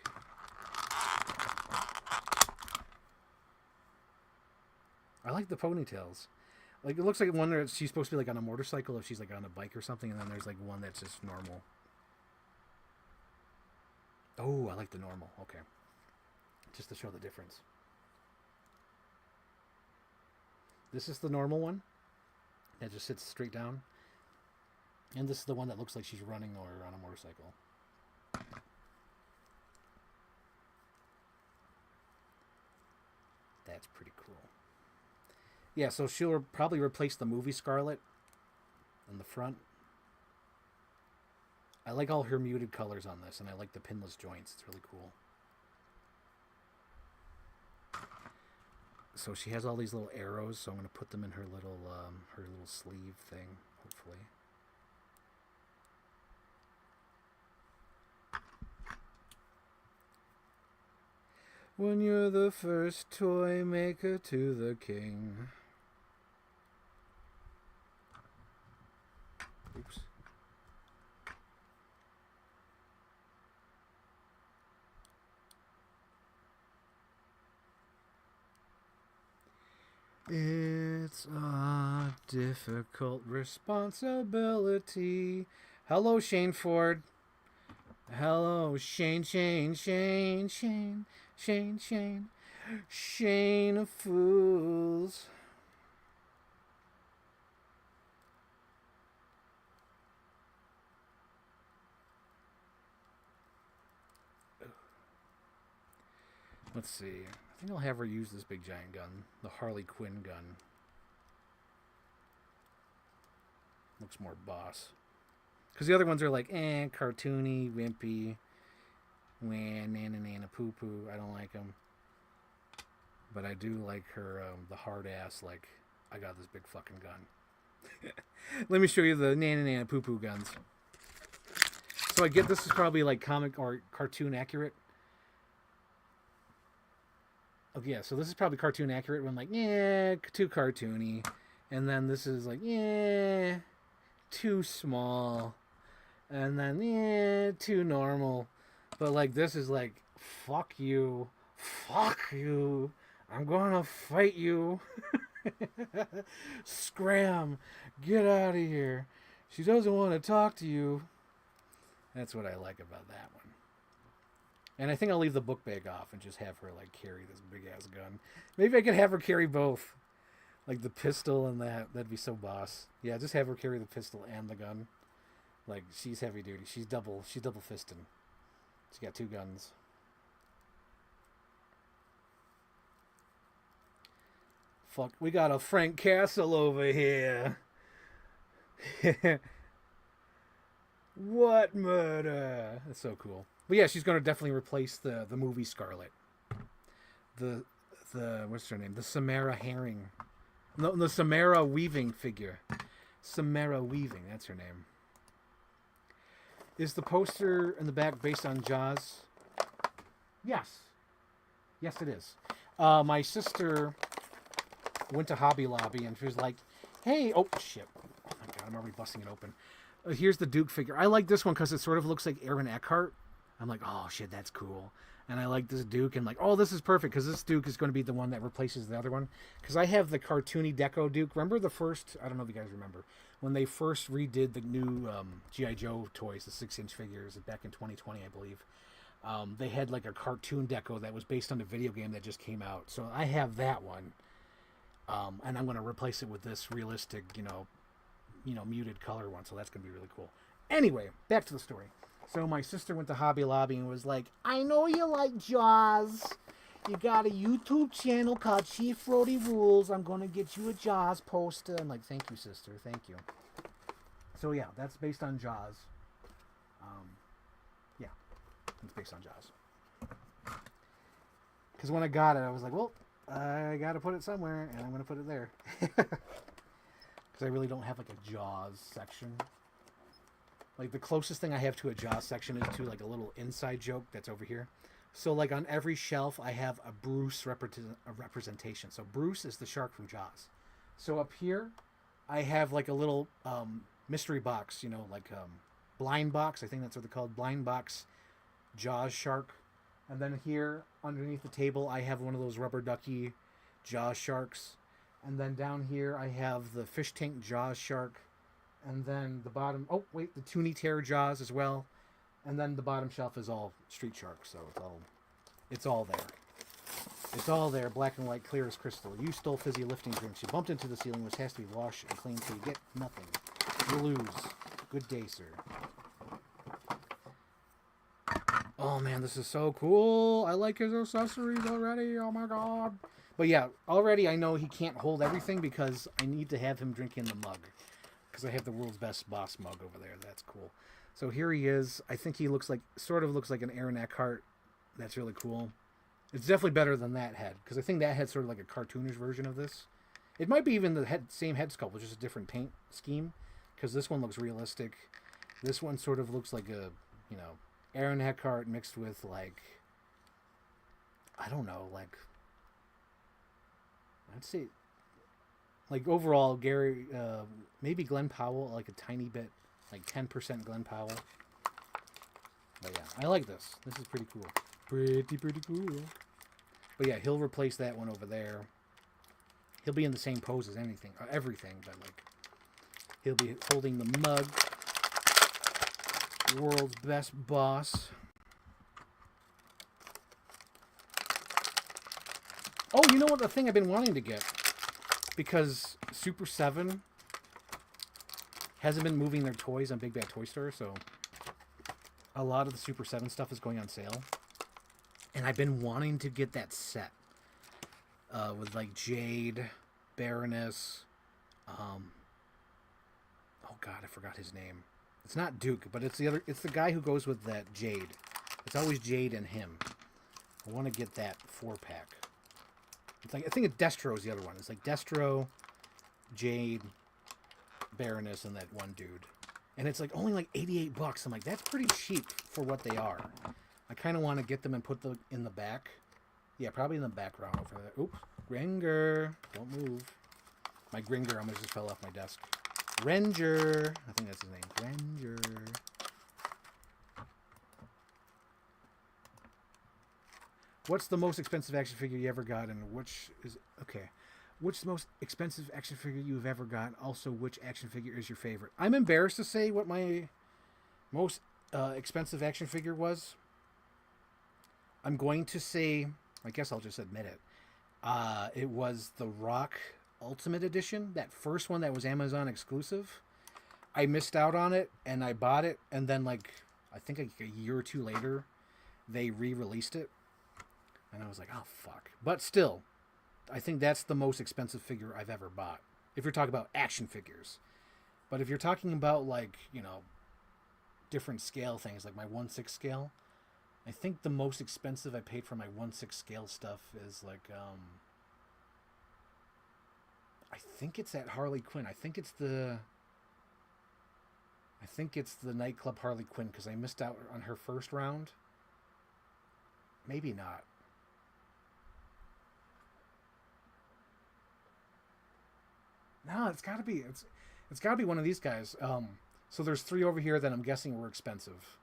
I like the ponytails. Like, it looks like one that she's supposed to be like on a motorcycle if she's like on a bike or something, and then there's like one that's just normal. Oh, I like the normal. Okay. Just to show the difference. This is the normal one. That just sits straight down. And this is the one that looks like she's running or on a motorcycle. That's pretty cool. Yeah, so she'll probably replace the movie Scarlet in the front. I like all her muted colors on this, and I like the pinless joints. It's really cool. So she has all these little arrows, so I'm going to put them in her little sleeve thing, hopefully. When you're the first toy maker to the king. Oops. It's a difficult responsibility. Hello, Shane Ford. Hello, Shane of Fools. Let's see. I think I'll have her use this big giant gun. The Harley Quinn gun. Looks more boss. Because the other ones are like, cartoony, wimpy. Nana poo poo. I don't like them. But I do like her, the hard ass, like, I got this big fucking gun. Let me show you the nana poo poo guns. So I get this is probably like comic or cartoon accurate. Oh yeah, so this is probably cartoon accurate when I'm like, yeah, too cartoony. And then this is like, yeah, too small. And then, yeah, too normal. But like this is like, fuck you. I'm gonna fight you. Scram. Get out of here. She doesn't want to talk to you. That's what I like about that one. And I think I'll leave the book bag off and just have her like carry this big ass gun. Maybe I could have her carry both. Like the pistol and that. That'd be so boss. Yeah, just have her carry the pistol and the gun. Like she's heavy duty. She's double fisting. She got two guns. Fuck, we got a Frank Castle over here. What murder? That's so cool. But yeah, she's gonna definitely replace the movie Scarlet. The what's her name? The Samara Herring. No, the Samara Weaving figure. Samara Weaving, that's her name. Is the poster in the back based on Jaws? Yes. Yes, it is. My sister went to Hobby Lobby and she was like, hey, oh shit. Oh my god, I'm already busting it open. Here's the Duke figure. I like this one because it sort of looks like Aaron Eckhart. I'm like, oh shit, that's cool. And I like this Duke and like, oh, this is perfect because this Duke is going to be the one that replaces the other one. Because I have the cartoony Deco Duke. Remember the first, I don't know if you guys remember, when they first redid the new G.I. Joe toys, the 6-inch figures back in 2020, I believe. They had like a cartoon Deco that was based on a video game that just came out. So I have that one. And I'm going to replace it with this realistic, muted color one. So that's going to be really cool. Anyway, back to the story. So my sister went to Hobby Lobby and was like, I know you like Jaws. You got a YouTube channel called Chief Rody Rules. I'm going to get you a Jaws poster. I'm like, thank you, sister. Thank you. So yeah, that's based on Jaws. Yeah, it's based on Jaws. Because when I got it, I was like, well, I gotta put it somewhere, and I'm gonna put it there. Because I really don't have like a Jaws section. Like the closest thing I have to a Jaws section is to like a little inside joke that's over here. So like on every shelf I have a Bruce representation. So Bruce is the shark from Jaws. So up here I have like a little mystery box, you know, like blind box. I think that's what they're called, blind box Jaws shark. And then here underneath the table I have one of those rubber ducky Jaws sharks. And then down here I have the fish tank Jaws shark. And then the bottom, oh wait, the Toonie Terror Jaws as well. And then the bottom shelf is all street sharks, so it's all there. It's all there, black and white, clear as crystal. You stole fizzy lifting drinks. You bumped into the ceiling, which has to be washed and cleaned, so you get nothing. You lose. Good day, sir. Oh man, this is so cool. I like his accessories already. Oh my god. But yeah, already I know he can't hold everything because I need to have him drink in the mug. Because I have the world's best boss mug over there. That's cool. So here he is. I think he looks like, sort of looks like an Aaron Eckhart. That's really cool. It's definitely better than that head. Because I think that head's sort of like a cartoonish version of this. It might be even the same head sculpt, with just a different paint scheme. Because this one looks realistic. This one sort of looks like a, you know, Aaron Eckhart mixed with like, I don't know, like, I'd say, like overall, Gary, maybe Glenn Powell, like a tiny bit, like 10% Glenn Powell. But yeah, I like this. This is pretty cool. Pretty cool. But yeah, he'll replace that one over there. He'll be in the same pose as everything, but like, he'll be holding the mug. World's best boss. Oh, you know what? The thing I've been wanting to get, because Super 7 hasn't been moving their toys on Big Bad Toy Store, so a lot of the Super 7 stuff is going on sale. And I've been wanting to get that set with like Jade, Baroness, oh god, I forgot his name. It's not Duke, but it's the guy who goes with that Jade. It's always Jade and him. I want to get that 4-pack. It's like, I think Destro is the other one. It's like Destro, Jade, Baroness, and that one dude. And it's like only like $88. I'm like, that's pretty cheap for what they are. I kind of want to get them and put them in the back. Yeah, probably in the background over there. Oops, Gringer, don't move. My Gringer almost just fell off my desk. Ranger, I think that's his name. Ranger. What's the most expensive action figure you ever got, and which is okay? What's the most expensive action figure you've ever got? Also, which action figure is your favorite? I'm embarrassed to say what my most expensive action figure was. I'm going to say, I guess I'll just admit it. It was the Rock Ultimate Edition, that first one that was Amazon exclusive. I missed out on it, and I bought it, and then like I think like a year or two later, they re-released it, and I was like, oh fuck. But still, I think that's the most expensive figure I've ever bought. If you're talking about action figures, but if you're talking about like, you know, different scale things like my 1/6 scale, I think the most expensive I paid for my 1/6 scale stuff is like I think it's at Harley Quinn. I think it's the nightclub Harley Quinn, because I missed out on her first round. Maybe not. No, it's gotta be one of these guys. So there's 3 over here that I'm guessing were expensive.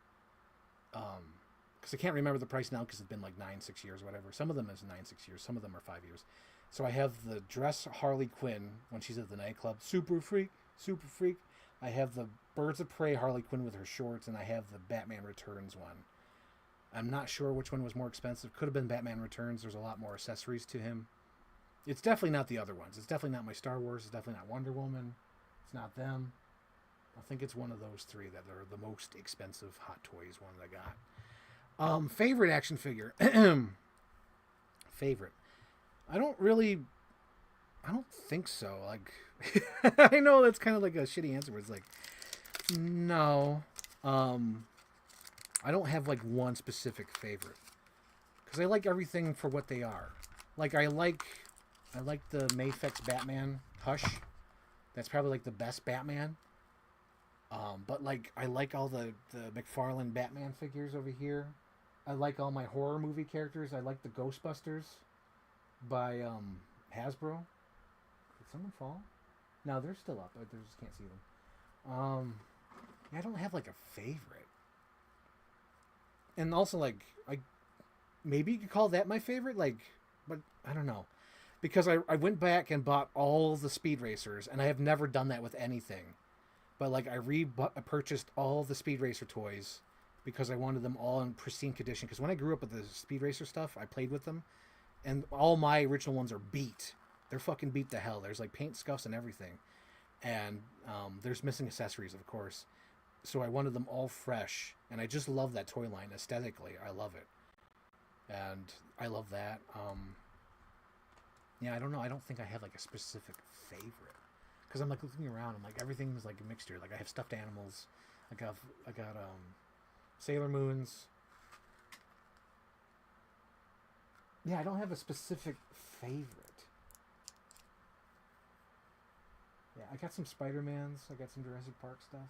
Because I can't remember the price now because it's been like 9-6 years, whatever. Some of them is 9-6 years. Some of them are 5 years. So I have the dress Harley Quinn when she's at the nightclub. Super freak. I have the Birds of Prey Harley Quinn with her shorts, and I have the Batman Returns one. I'm not sure which one was more expensive. Could have been Batman Returns. There's a lot more accessories to him. It's definitely not the other ones. It's definitely not my Star Wars. It's definitely not Wonder Woman. It's not them. I think it's one of those 3 that are the most expensive Hot Toys one that I got. Favorite action figure. Favorite. I don't think so. Like, I know that's kind of like a shitty answer, but it's like, no. I don't have like one specific favorite, because I like everything for what they are. Like I like the Mafex Batman Hush. That's probably like the best Batman. But like I like all the McFarlane Batman figures over here. I like all my horror movie characters. I like the Ghostbusters by Hasbro. Did someone fall? No, they're still up. I just can't see them. Yeah, I don't have like a favorite. And also like I maybe you could call that my favorite. Like, but I don't know because I went back and bought all the Speed Racers, and I have never done that with anything. But like I purchased all the Speed Racer toys because I wanted them all in pristine condition. Because when I grew up with the Speed Racer stuff, I played with them, and all my original ones are beat. They're fucking beat to hell. There's like paint scuffs and everything, and there's missing accessories, of course. So I wanted them all fresh, and I just love that toy line aesthetically. I love it, and I love that. Yeah, I don't know. I don't think I have like a specific favorite because I'm like looking around. I'm like everything is like a mixture. Like I have stuffed animals. I got Sailor Moons. Yeah, I don't have a specific favorite. Yeah, I got some Spider-Mans. I got some Jurassic Park stuff.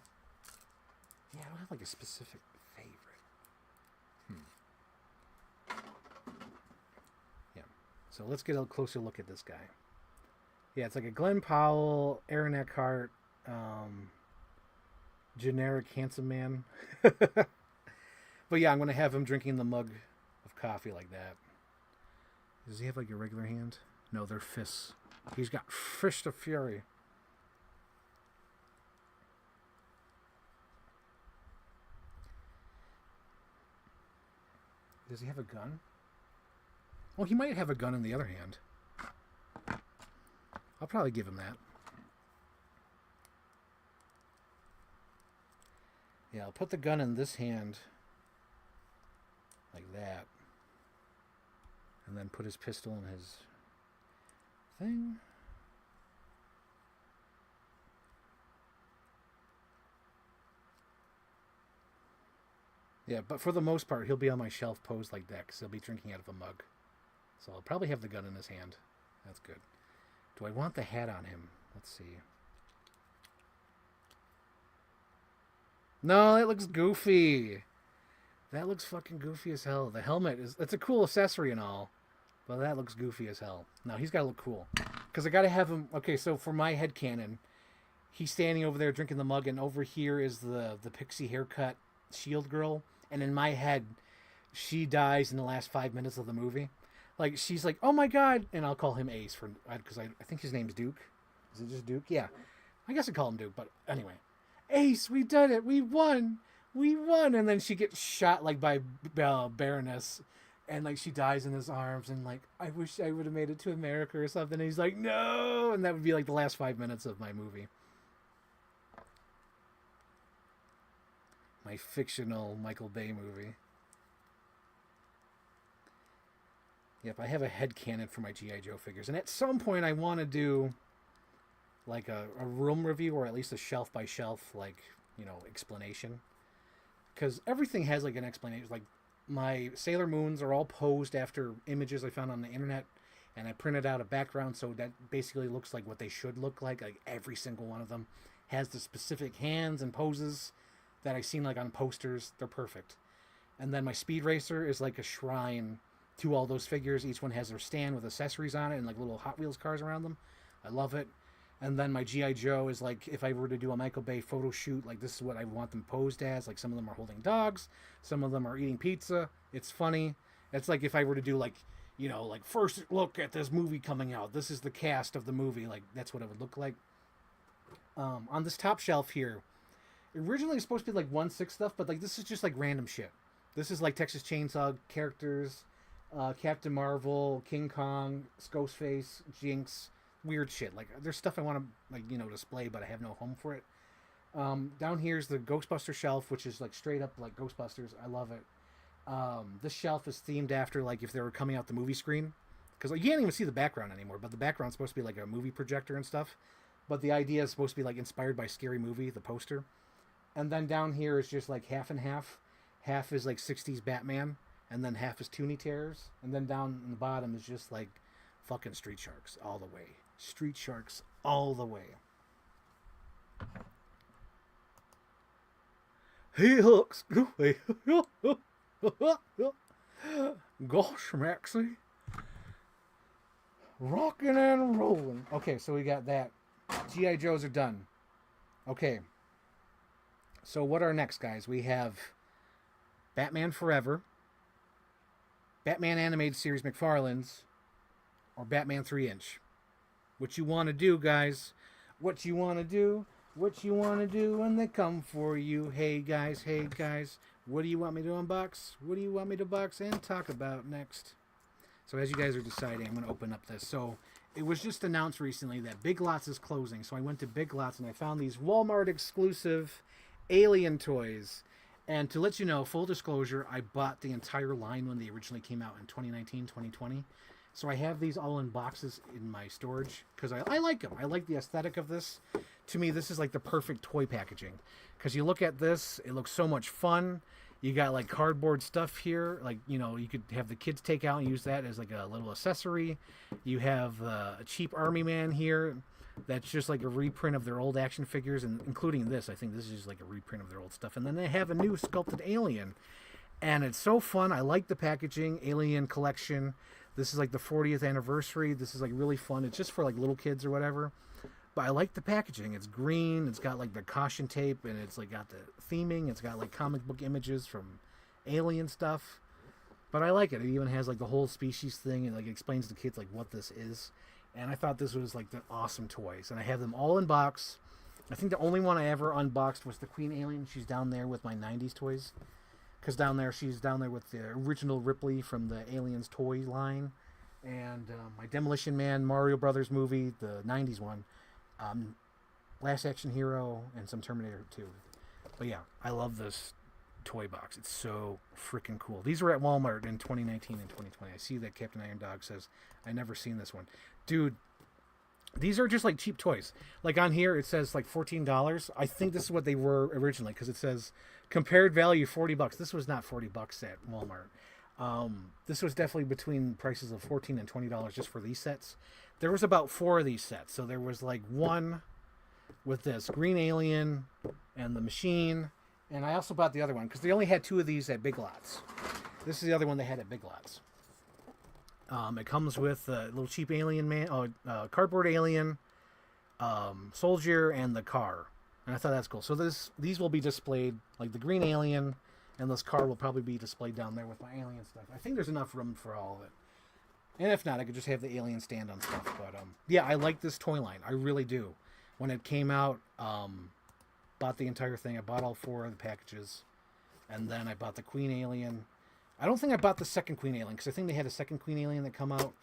Yeah, I don't have like a specific favorite. Yeah. So let's get a closer look at this guy. Yeah, it's like a Glenn Powell, Aaron Eckhart, generic handsome man. But yeah, I'm going to have him drinking the mug of coffee like that. Does he have like a regular hand? No, they're fists. He's got fist of fury. Does he have a gun? Well, he might have a gun in the other hand. I'll probably give him that. Yeah, I'll put the gun in this hand. Like that. And then put his pistol in his thing. Yeah, but for the most part, he'll be on my shelf posed like that because he'll be drinking out of a mug. So I'll probably have the gun in his hand. That's good. Do I want the hat on him? Let's see. No, that looks goofy. That looks fucking goofy as hell. The helmet is... It's a cool accessory and all. But that looks goofy as hell. No, he's got to look cool. Because I got to have him... Okay, so for my headcanon, he's standing over there drinking the mug, and over here is the pixie haircut Shield girl. And in my head, she dies in the last 5 minutes of the movie. Like, she's like, oh my god! And I'll call him Ace, because I think his name's Duke. Is it just Duke? Yeah. I guess I call him Duke, but anyway. Ace, we did it! We won! We won! And then she gets shot, like, by Baroness. And, like, she dies in his arms, and, like, I wish I would have made it to America or something. And he's like, no! And that would be, like, the last 5 minutes of my movie. My fictional Michael Bay movie. Yep, I have a headcanon for my G.I. Joe figures. And at some point, I want to do, like, a room review, or at least a shelf-by-shelf, like, you know, explanation. Because everything has, like, an explanation. Like, my Sailor Moons are all posed after images I found on the internet, and I printed out a background so that basically looks like what they should look like. Like, every single one of them has the specific hands and poses that I've seen, like, on posters. They're perfect. And then my Speed Racer is like a shrine to all those figures. Each one has their stand with accessories on it and, like, little Hot Wheels cars around them. I love it. And then my G.I. Joe is like, if I were to do a Michael Bay photo shoot, like, this is what I want them posed as. Like, some of them are holding dogs. Some of them are eating pizza. It's funny. It's like if I were to do, like, you know, like, first look at this movie coming out. This is the cast of the movie. Like, that's what it would look like. On this top shelf here, originally it's supposed to be, like, 1/6 stuff, but, like, this is just, like, random shit. This is, like, Texas Chainsaw characters, Captain Marvel, King Kong, Ghostface, Jinx, weird shit. Like, there's stuff I want to, like, you know, display, but I have no home for it. Down here's the Ghostbuster shelf, which is, like, straight up like Ghostbusters. I love it. This shelf is themed after, like, if they were coming out the movie screen, because, like, you can't even see the background anymore, but the background's supposed to be like a movie projector and stuff. But the idea is supposed to be, like, inspired by Scary Movie, the poster. And then down here is just, like, half and half. Half is, like, 60s Batman, and then half is Toonie Terrors. And then down in the bottom is just, like, Fucking Street Sharks all the way. Street Sharks all the way. He looks goofy. Gosh, Maxie. Rocking and rolling. Okay, so we got that. G.I. Joes are done. Okay. So what are next, guys? We have Batman Forever, Batman Animated Series McFarlane's, or Batman 3-inch. What you want to do, guys? What you want to do? What you want to do when they come for you? Hey, guys. What do you want me to unbox? What do you want me to box and talk about next? So as you guys are deciding, I'm going to open up this. So it was just announced recently that Big Lots is closing. So I went to Big Lots and I found these Walmart exclusive Alien toys. And to let you know, full disclosure, I bought the entire line when they originally came out in 2019, 2020. So I have these all in boxes in my storage because I like them. I like the aesthetic of this. To me, this is like the perfect toy packaging. Because you look at this, it looks so much fun. You got like cardboard stuff here. Like, you know, you could have the kids take out and use that as like a little accessory. You have a cheap Army Man here. That's just like a reprint of their old action figures, and including this. I think this is just like a reprint of their old stuff. And then they have a new sculpted Alien. And it's so fun. I like the packaging. Alien Collection. This is like the 40th anniversary. This is like really fun. It's just for like little kids or whatever. But I like the packaging. It's green. It's got like the caution tape, and it's like got the theming. It's got like comic book images from Alien stuff. But I like it. It even has like the whole species thing, and like explains to kids like what this is. And I thought this was like the awesome toys. And I have them all in box. I think the only one I ever unboxed was the Queen Alien. She's down there with my 90s toys. Because she's down there with the original Ripley from the Aliens toy line. And my Demolition Man Mario Brothers movie, the 90s one. Last Action Hero, and some Terminator 2. But yeah, I love this toy box. It's so freaking cool. These were at Walmart in 2019 and 2020. I see that Captain Iron Dog says, I never seen this one. Dude, these are just like cheap toys. Like on here, it says like $14. I think this is what they were originally, because it says compared value $40. This was not $40 at Walmart. This was definitely between prices of $14 and $20 just for these sets. There was about 4 of these sets. So there was like one with this Green Alien and the Machine. And I also bought the other one because they only had 2 of these at Big Lots. This is the other one they had at Big Lots. It comes with a little cheap alien man, cardboard alien, soldier, and the car. And I thought that's cool. So these will be displayed, like the green alien, and this car will probably be displayed down there with my alien stuff. I think there's enough room for all of it. And if not, I could just have the alien stand on stuff. But yeah, I like this toy line. I really do. When it came out, bought the entire thing. I bought all 4 of the packages. And then I bought the Queen Alien. I don't think I bought the second Queen Alien, because I think they had a second Queen Alien that come out,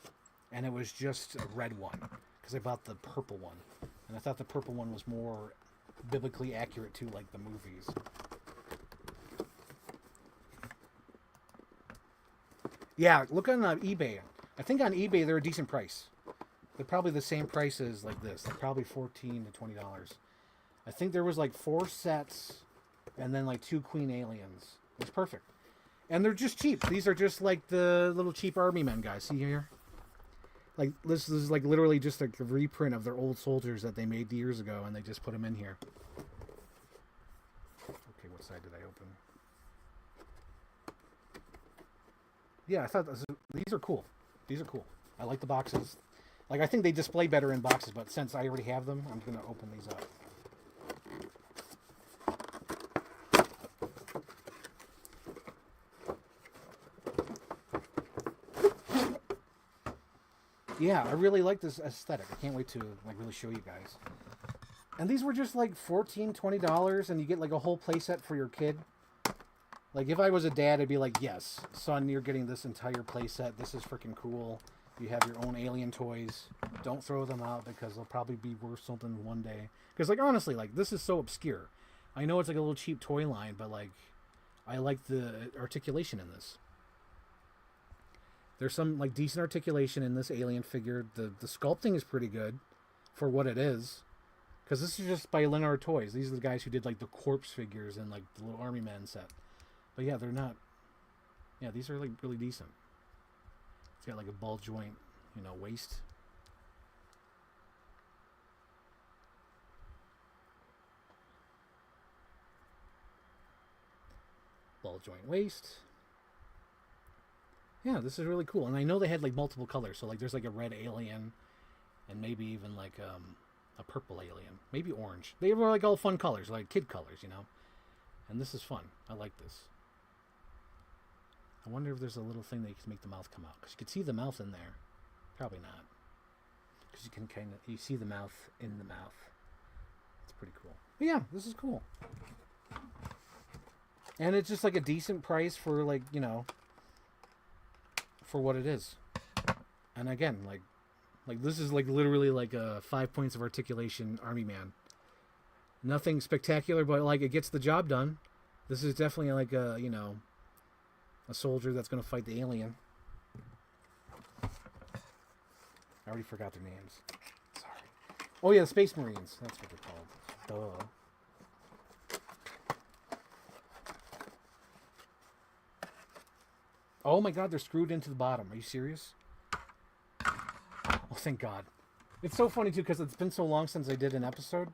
and it was just a red one, because I bought the purple one. And I thought the purple one was more biblically accurate to like the movies. Yeah, look on eBay. I think on eBay they're a decent price. They're probably the same price as like this. They're probably $14 to $20. I think there was like 4 sets, and then like 2 Queen Aliens. It's perfect. And they're just cheap. These are just like the little cheap Army Men guys. See here? Like this is like literally just like a reprint of their old soldiers that they made years ago, and they just put them in here. Okay, what side did I open? Yeah, I thought these are cool. These are cool. I like the boxes. Like, I think they display better in boxes, but since I already have them, I'm going to open these up. Yeah, I really like this aesthetic. I can't wait to like really show you guys. And these were just like $14, $20, and you get like a whole playset for your kid. Like, if I was a dad, I'd be like, yes, son, you're getting this entire playset. This is freaking cool. You have your own alien toys. Don't throw them out, because they'll probably be worth something one day. Because, like, honestly, like, this is so obscure. I know it's like a little cheap toy line, but, like, I like the articulation in this. There's some, like, decent articulation in this alien figure. The sculpting is pretty good for what it is. Because this is just by Leonard Toys. These are the guys who did, like, the corpse figures and, like, the little Army Man set. But, yeah, they're not... Yeah, these are, like, really decent. It's got, like, a ball joint waist. Ball joint waist. Yeah, this is really cool. And I know they had like multiple colors. So like there's like a red alien and maybe even like a purple alien. Maybe orange. They were like all fun colors, like kid colors. And this is fun. I like this. I wonder if there's a little thing that you can make the mouth come out. Because you can see the mouth in there. Probably not. Because you can you see the mouth in the mouth. It's pretty cool. But yeah, this is cool. And it's just like a decent price for like, for what it is. And again, like this is like literally like 5 points of articulation Army Man. Nothing spectacular, but like it gets the job done. This is definitely like a soldier that's going to fight the alien. I already forgot their names. Sorry. Oh yeah, the Space Marines. That's what they're called. Duh. Oh my god, they're screwed into the bottom. Are you serious? Oh, thank god. It's so funny too because it's been so long since I did an episode.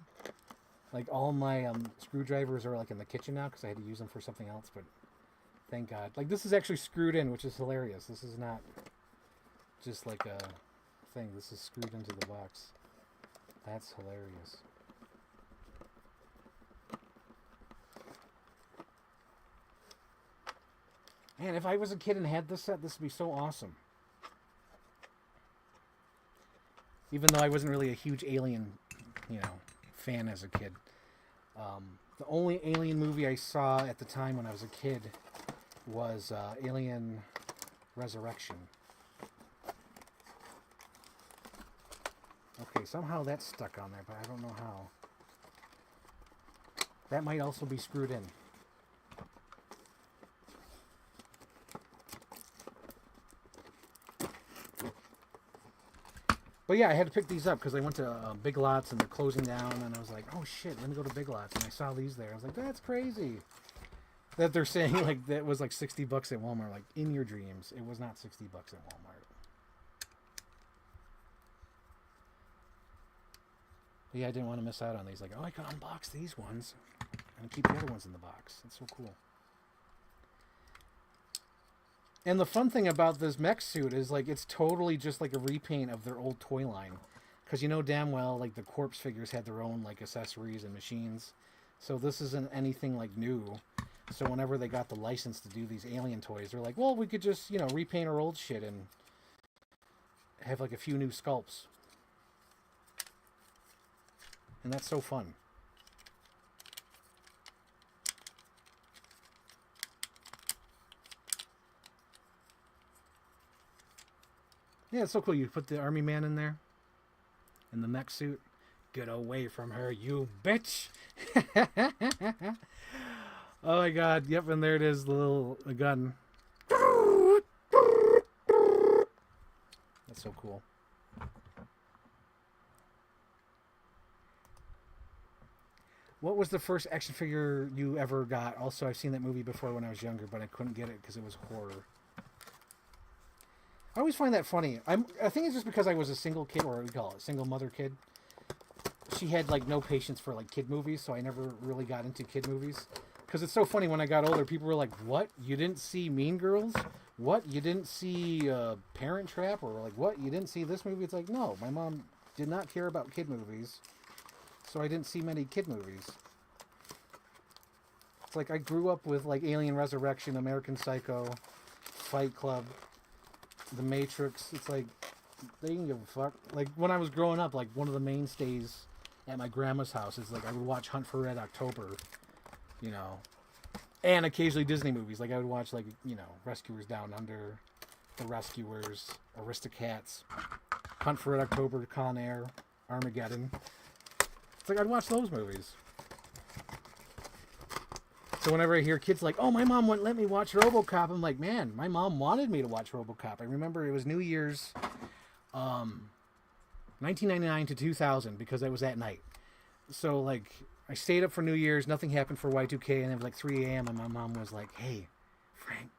Like all my screwdrivers are like in the kitchen now because I had to use them for something else, but thank god. Like this is actually screwed in, which is hilarious. This is not just like a thing. This is screwed into the box. That's hilarious. Man, if I was a kid and had this set, this would be so awesome. Even though I wasn't really a huge Alien, fan as a kid. The only Alien movie I saw at the time when I was a kid was Alien Resurrection. Okay, somehow that's stuck on there, but I don't know how. That might also be screwed in. But yeah, I had to pick these up because I went to Big Lots and they're closing down, and I was like, oh shit, let me go to Big Lots. And I saw these there. I was like, that's crazy. That they're saying like that was like $60 at Walmart. Like, in your dreams, it was not $60 at Walmart. But yeah, I didn't want to miss out on these. Like, oh, I can unbox these ones and keep the other ones in the box. It's so cool. And the fun thing about this mech suit is, like, it's totally just like a repaint of their old toy line. Because you know damn well, like, the corpse figures had their own, like, accessories and machines. So this isn't anything, like, new. So whenever they got the license to do these Alien toys, they're like, well, we could just, repaint our old shit and have, like, a few new sculpts. And that's so fun. Yeah, it's so cool. You put the Army Man in there. In the mech suit. Get away from her, you bitch! Oh my god. Yep, and there it is, the gun. That's so cool. What was the first action figure you ever got? Also, I've seen that movie before when I was younger, but I couldn't get it because it was horror. I always find that funny. I think it's just because I was a single kid, or what do we call it, single mother kid. She had like no patience for like kid movies, so I never really got into kid movies. Because it's so funny, when I got older, people were like, "What? You didn't see Mean Girls? What? You didn't see Parent Trap? Or like, what? You didn't see this movie?" It's like, no, my mom did not care about kid movies, so I didn't see many kid movies. It's like I grew up with like Alien Resurrection, American Psycho, Fight Club, The Matrix. It's like, they didn't give a fuck. Like, when I was growing up, like, one of the mainstays at my grandma's house is like I would watch Hunt for Red October, and occasionally Disney movies. Like, I would watch, like, Rescuers Down Under, The Rescuers, Aristocats, Hunt for Red October, Con Air, Armageddon. It's like I'd watch those movies. So whenever I hear kids like, "Oh, my mom wouldn't let me watch RoboCop," I'm like, man, my mom wanted me to watch RoboCop. I remember it was New Year's, 1999 to 2000, because it was at night. So like, I stayed up for New Year's. Nothing happened for Y2K, and it was like 3 a.m. and my mom was like, "Hey, Frank,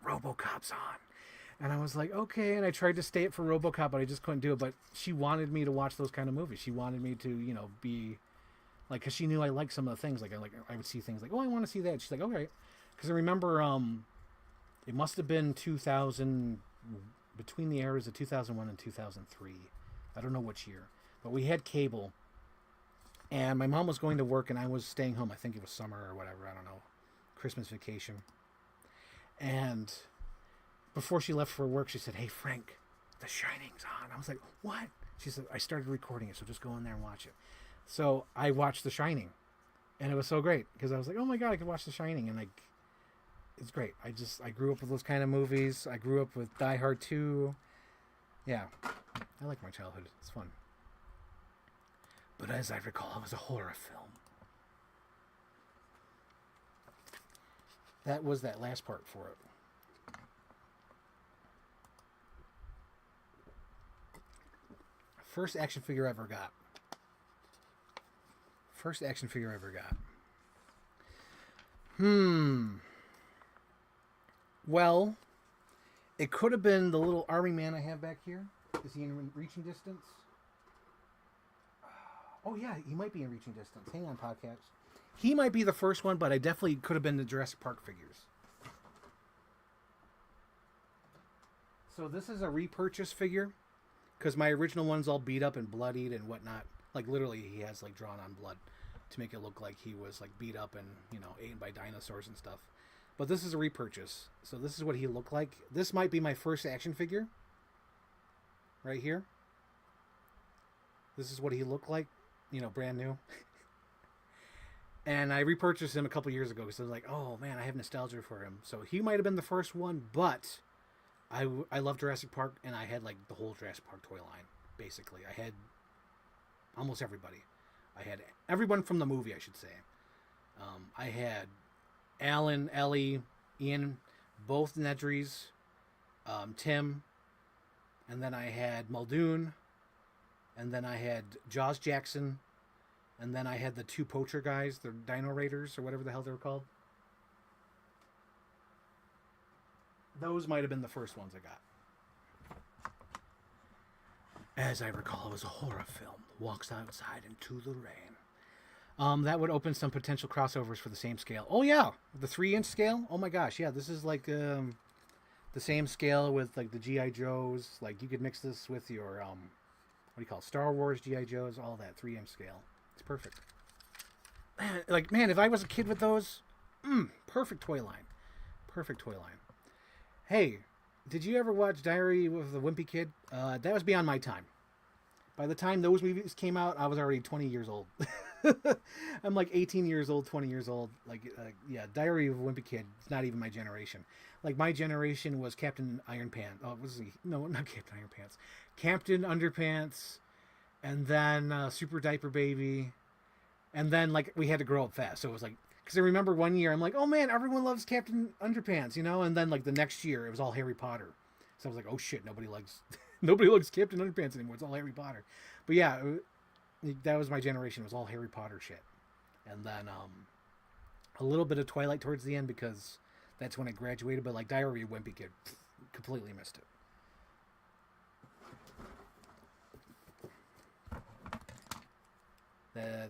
RoboCop's on." And I was like, okay. And I tried to stay it for RoboCop, but I just couldn't do it. But she wanted me to watch those kind of movies. She wanted me to, be like, because she knew I liked some of the things. I would see things like, oh, I want to see that. She's like, okay. Because I remember, it must have been 2000, between the eras of 2001 and 2003. I don't know which year, but we had cable, and my mom was going to work, and I was staying home. I think it was summer or whatever. I don't know, Christmas vacation. And before she left for work, she said, "Hey, Frank, The Shining's on." I was like, "What?" She said, "I started recording it, so just go in there and watch it." So I watched The Shining, and it was so great because I was like, "Oh my god, I could watch The Shining," and like, it's great. I grew up with those kind of movies. I grew up with Die Hard 2. Yeah, I like my childhood. It's fun. But as I recall, it was a horror film. That was that last part for it. First action figure I ever got. First action figure I ever got. Well, it could have been the little army man I have back here. Is he in reaching distance? Oh, yeah, he might be in reaching distance. Hang on, podcast. He might be the first one, but I definitely could have been the Jurassic Park figures. So this is a repurchase figure, because my original one's all beat up and bloodied and whatnot. Like, literally, he has, like, drawn on blood to make it look like he was, like, beat up and, eaten by dinosaurs and stuff. But this is a repurchase. So this is what he looked like. This might be my first action figure. Right here. This is what he looked like. Brand new. And I repurchased him a couple years ago because I was like, oh man, I have nostalgia for him. So he might have been the first one, but I love Jurassic Park, and I had like the whole Jurassic Park toy line, basically. I had almost everybody. I had everyone from the movie, I should say. I had Alan, Ellie, Ian, both Nedrys, Tim, and then I had Muldoon, and then I had Jaws Jackson, and then I had the two poacher guys, the Dino Raiders, or whatever the hell they were called. Those might have been the first ones I got. As I recall, it was a horror film. Walks outside into the rain. That would open some potential crossovers for the same scale. Oh yeah, the 3-inch scale. Oh my gosh, yeah, this is like the same scale with like the GI Joes. Like you could mix this with your what do you call it? Star Wars GI Joes, all that 3-inch scale. It's perfect. Man, if I was a kid with those, perfect toy line. Perfect toy line. Hey, did you ever watch Diary of the Wimpy Kid? That was beyond my time. By the time those movies came out, I was already 20 years old. I'm like 18 years old, 20 years old. Yeah, Diary of a Wimpy Kid. It's not even my generation. Like, my generation was Captain Iron Pants. Oh, was he? No, not Captain Iron Pants. Captain Underpants, and then Super Diaper Baby. And then, like, we had to grow up fast. So it was like, because I remember one year, I'm like, oh man, everyone loves Captain Underpants, And then, like, the next year, it was all Harry Potter. So I was like, oh shit, nobody likes Captain Underpants anymore. It's all Harry Potter. But yeah, that was my generation. It was all Harry Potter shit. And then a little bit of Twilight towards the end because that's when I graduated. But like Diary of a Wimpy Kid, completely missed it.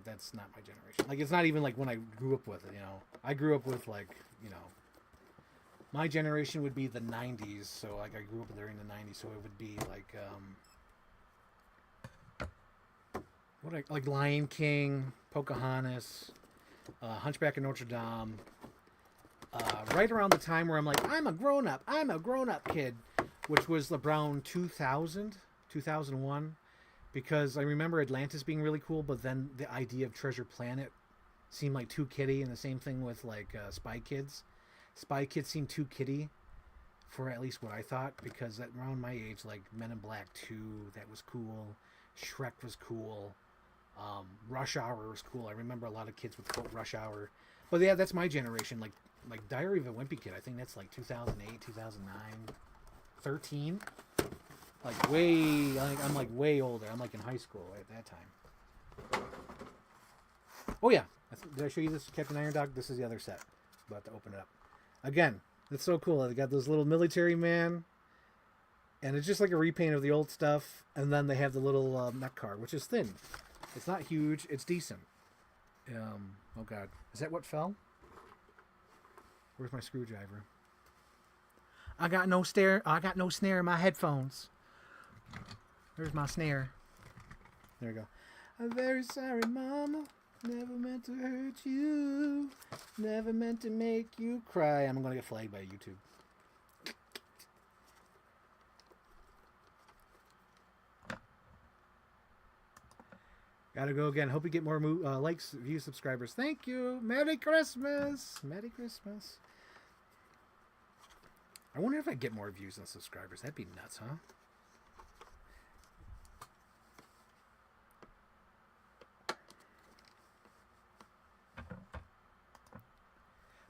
That's not my generation. Like, it's not even like when I grew up with it, I grew up with like, my generation would be the 90s. So like I grew up during the 90s. So it would be like, like Lion King, Pocahontas, Hunchback of Notre Dame. Right around the time where I'm like, I'm a grown-up kid, which was around 2001. Because I remember Atlantis being really cool, but then the idea of Treasure Planet seemed like too kiddie, and the same thing with like Spy Kids. Spy Kids seemed too kiddie for at least what I thought, because around my age, like Men in Black 2, that was cool. Shrek was cool. Rush Hour was cool. I remember a lot of kids would quote Rush Hour. But yeah, that's my generation. Like Diary of a Wimpy Kid, I think that's like 2008, 2009, 13. Like I'm like way older. I'm like in high school at that time. Oh yeah, did I show you this Captain Iron Dog? This is the other set. About to open it up. Again, it's so cool. They got those little military man, And it's just like a repaint of the old stuff. And then they have the little mech car, which is thin. It's not huge. It's decent. Oh God, is that what fell? Where's my screwdriver? I got no snare in my headphones. There's my snare. There we go. I'm very sorry, Mama. Never meant to hurt you. Never meant to make you cry. I'm gonna get flagged by YouTube. Gotta go again. Hope you get more likes, views, subscribers. Thank you. Merry Christmas. Merry Christmas. I wonder if I get more views and subscribers. That'd be nuts, huh?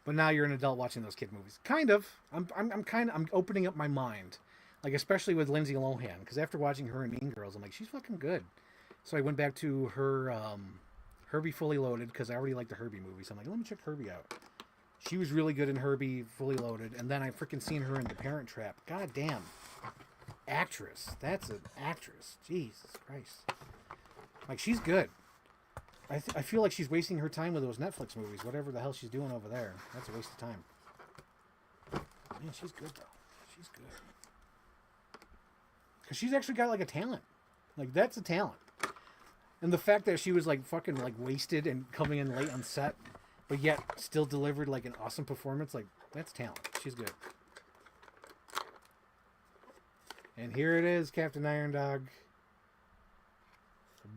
But now you're an adult watching those kid movies. Kind of. I'm opening up my mind. Like, especially with Lindsay Lohan. Because after watching her in Mean Girls, I'm like, she's fucking good. So I went back to her Herbie Fully Loaded. Because I already liked the Herbie movie. So I'm like, let me check Herbie out. She was really good in Herbie Fully Loaded. And then I freaking seen her in The Parent Trap. God damn. Actress. That's an actress. Jesus Christ. Like, she's good. I feel like she's wasting her time with those Netflix movies. Whatever the hell she's doing over there. That's a waste of time. Man, she's good, though. She's good. Because she's actually got, like, a talent. Like, that's a talent. And the fact that she was, like, fucking, like, wasted and coming in late on set, but yet still delivered, like, an awesome performance, like, that's talent. She's good. And here it is, Captain Iron Dog.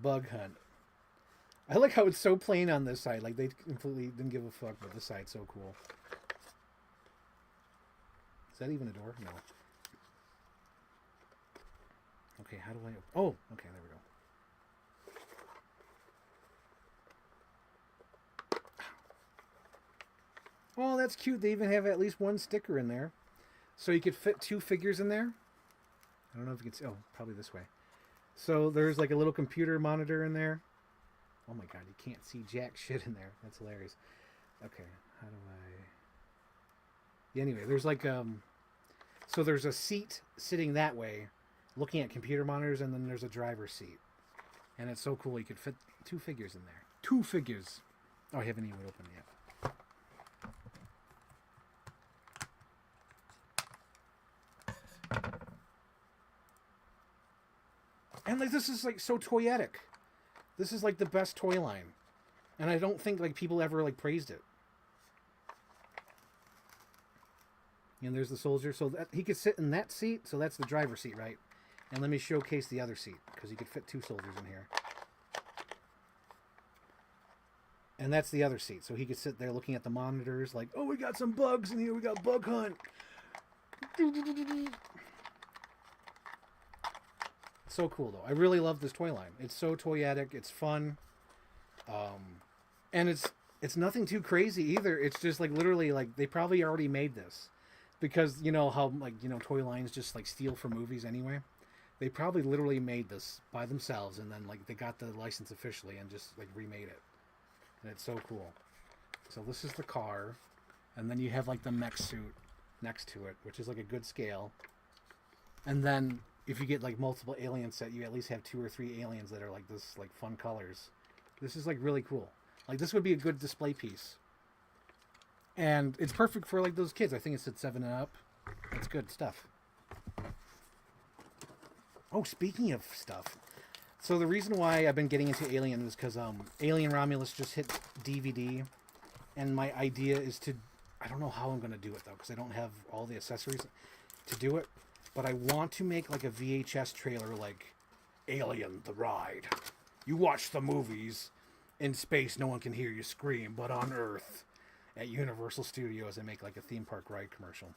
Bug Hunt. I like how it's so plain on this side. Like, they completely didn't give a fuck, but this side's so cool. Is that even a door? No. Okay, how do I... Oh, okay, there we go. Oh, that's cute. They even have at least one sticker in there. So you could fit 2 figures in there. I don't know if you can see... Oh, probably this way. So there's like a little computer monitor in there. Oh my God, you can't see jack shit in there. That's hilarious. Okay, how do I... Anyway, there's like... So there's a seat sitting that way, looking at computer monitors, and then there's a driver's seat. And it's so cool, you could fit 2 figures in there. 2 figures! Oh, I haven't even opened it yet. And like, this is like so toyetic. This is like the best toy line. And I don't think like people ever like praised it. And there's the soldier. So that he could sit in that seat. So that's the driver's seat, right? And let me showcase the other seat, because you could fit 2 soldiers in here. And that's the other seat. So he could sit there looking at the monitors like, oh, we got some bugs in here. We got Bug Hunt. So cool, though. I really love this toy line. It's so toyetic. It's fun. And it's nothing too crazy either. It's just like literally like they probably already made this. Because you know how like, you know, toy lines just like steal from movies anyway. They probably literally made this by themselves, and then like they got the license officially and just like remade it. And it's so cool. So this is the car, and then you have like the mech suit next to it, which is like a good scale. And then if you get like multiple alien set, you at least have 2 or 3 aliens that are like this like fun colors. This is like really cool. Like this would be a good display piece. And it's perfect for like those kids. I think it's at 7 and up. It's good stuff. Oh, speaking of stuff. So the reason why I've been getting into Alien is because Alien Romulus just hit DVD. And my idea is to... I don't know how I'm going to do it, though, because I don't have all the accessories to do it. But I want to make like a VHS trailer like Alien, the ride. You watch the movies. In space, no one can hear you scream. But on Earth, at Universal Studios, I make like a theme park ride commercial.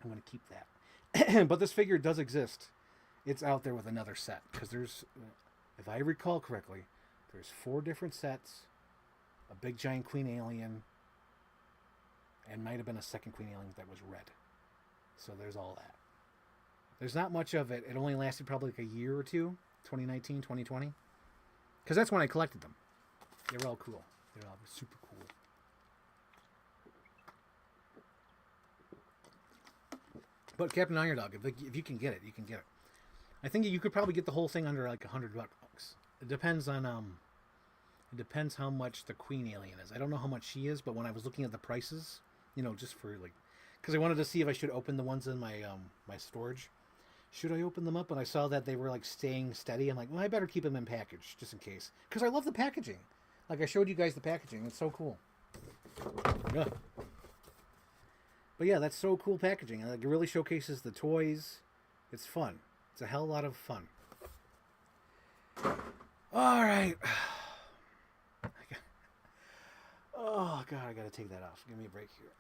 I'm going to keep that. But this figure does exist. It's out there with another set. Because there's, if I recall correctly, there's 4 different sets. A big giant queen alien. And might have been a second queen alien that was red. So there's all that. There's not much of it. It only lasted probably like a year or 2. 2019, 2020. Because that's when I collected them. They were all cool. They were all super cool. But Captain Iron Dog, if you can get it, you can get it. I think you could probably get the whole thing under like $100. It depends on it depends how much the Queen Alien is. I don't know how much she is, but when I was looking at the prices, just for like, because I wanted to see if I should open the ones in my my storage. Should I open them up? And I saw that they were like staying steady. I'm like, well, I better keep them in package just in case, because I love the packaging. Like I showed you guys the packaging. It's so cool. Yeah. But yeah, that's so cool packaging. Like, it really showcases the toys. It's fun. It's a hell of a lot of fun. All right. Oh, God, I got to take that off. Give me a break here.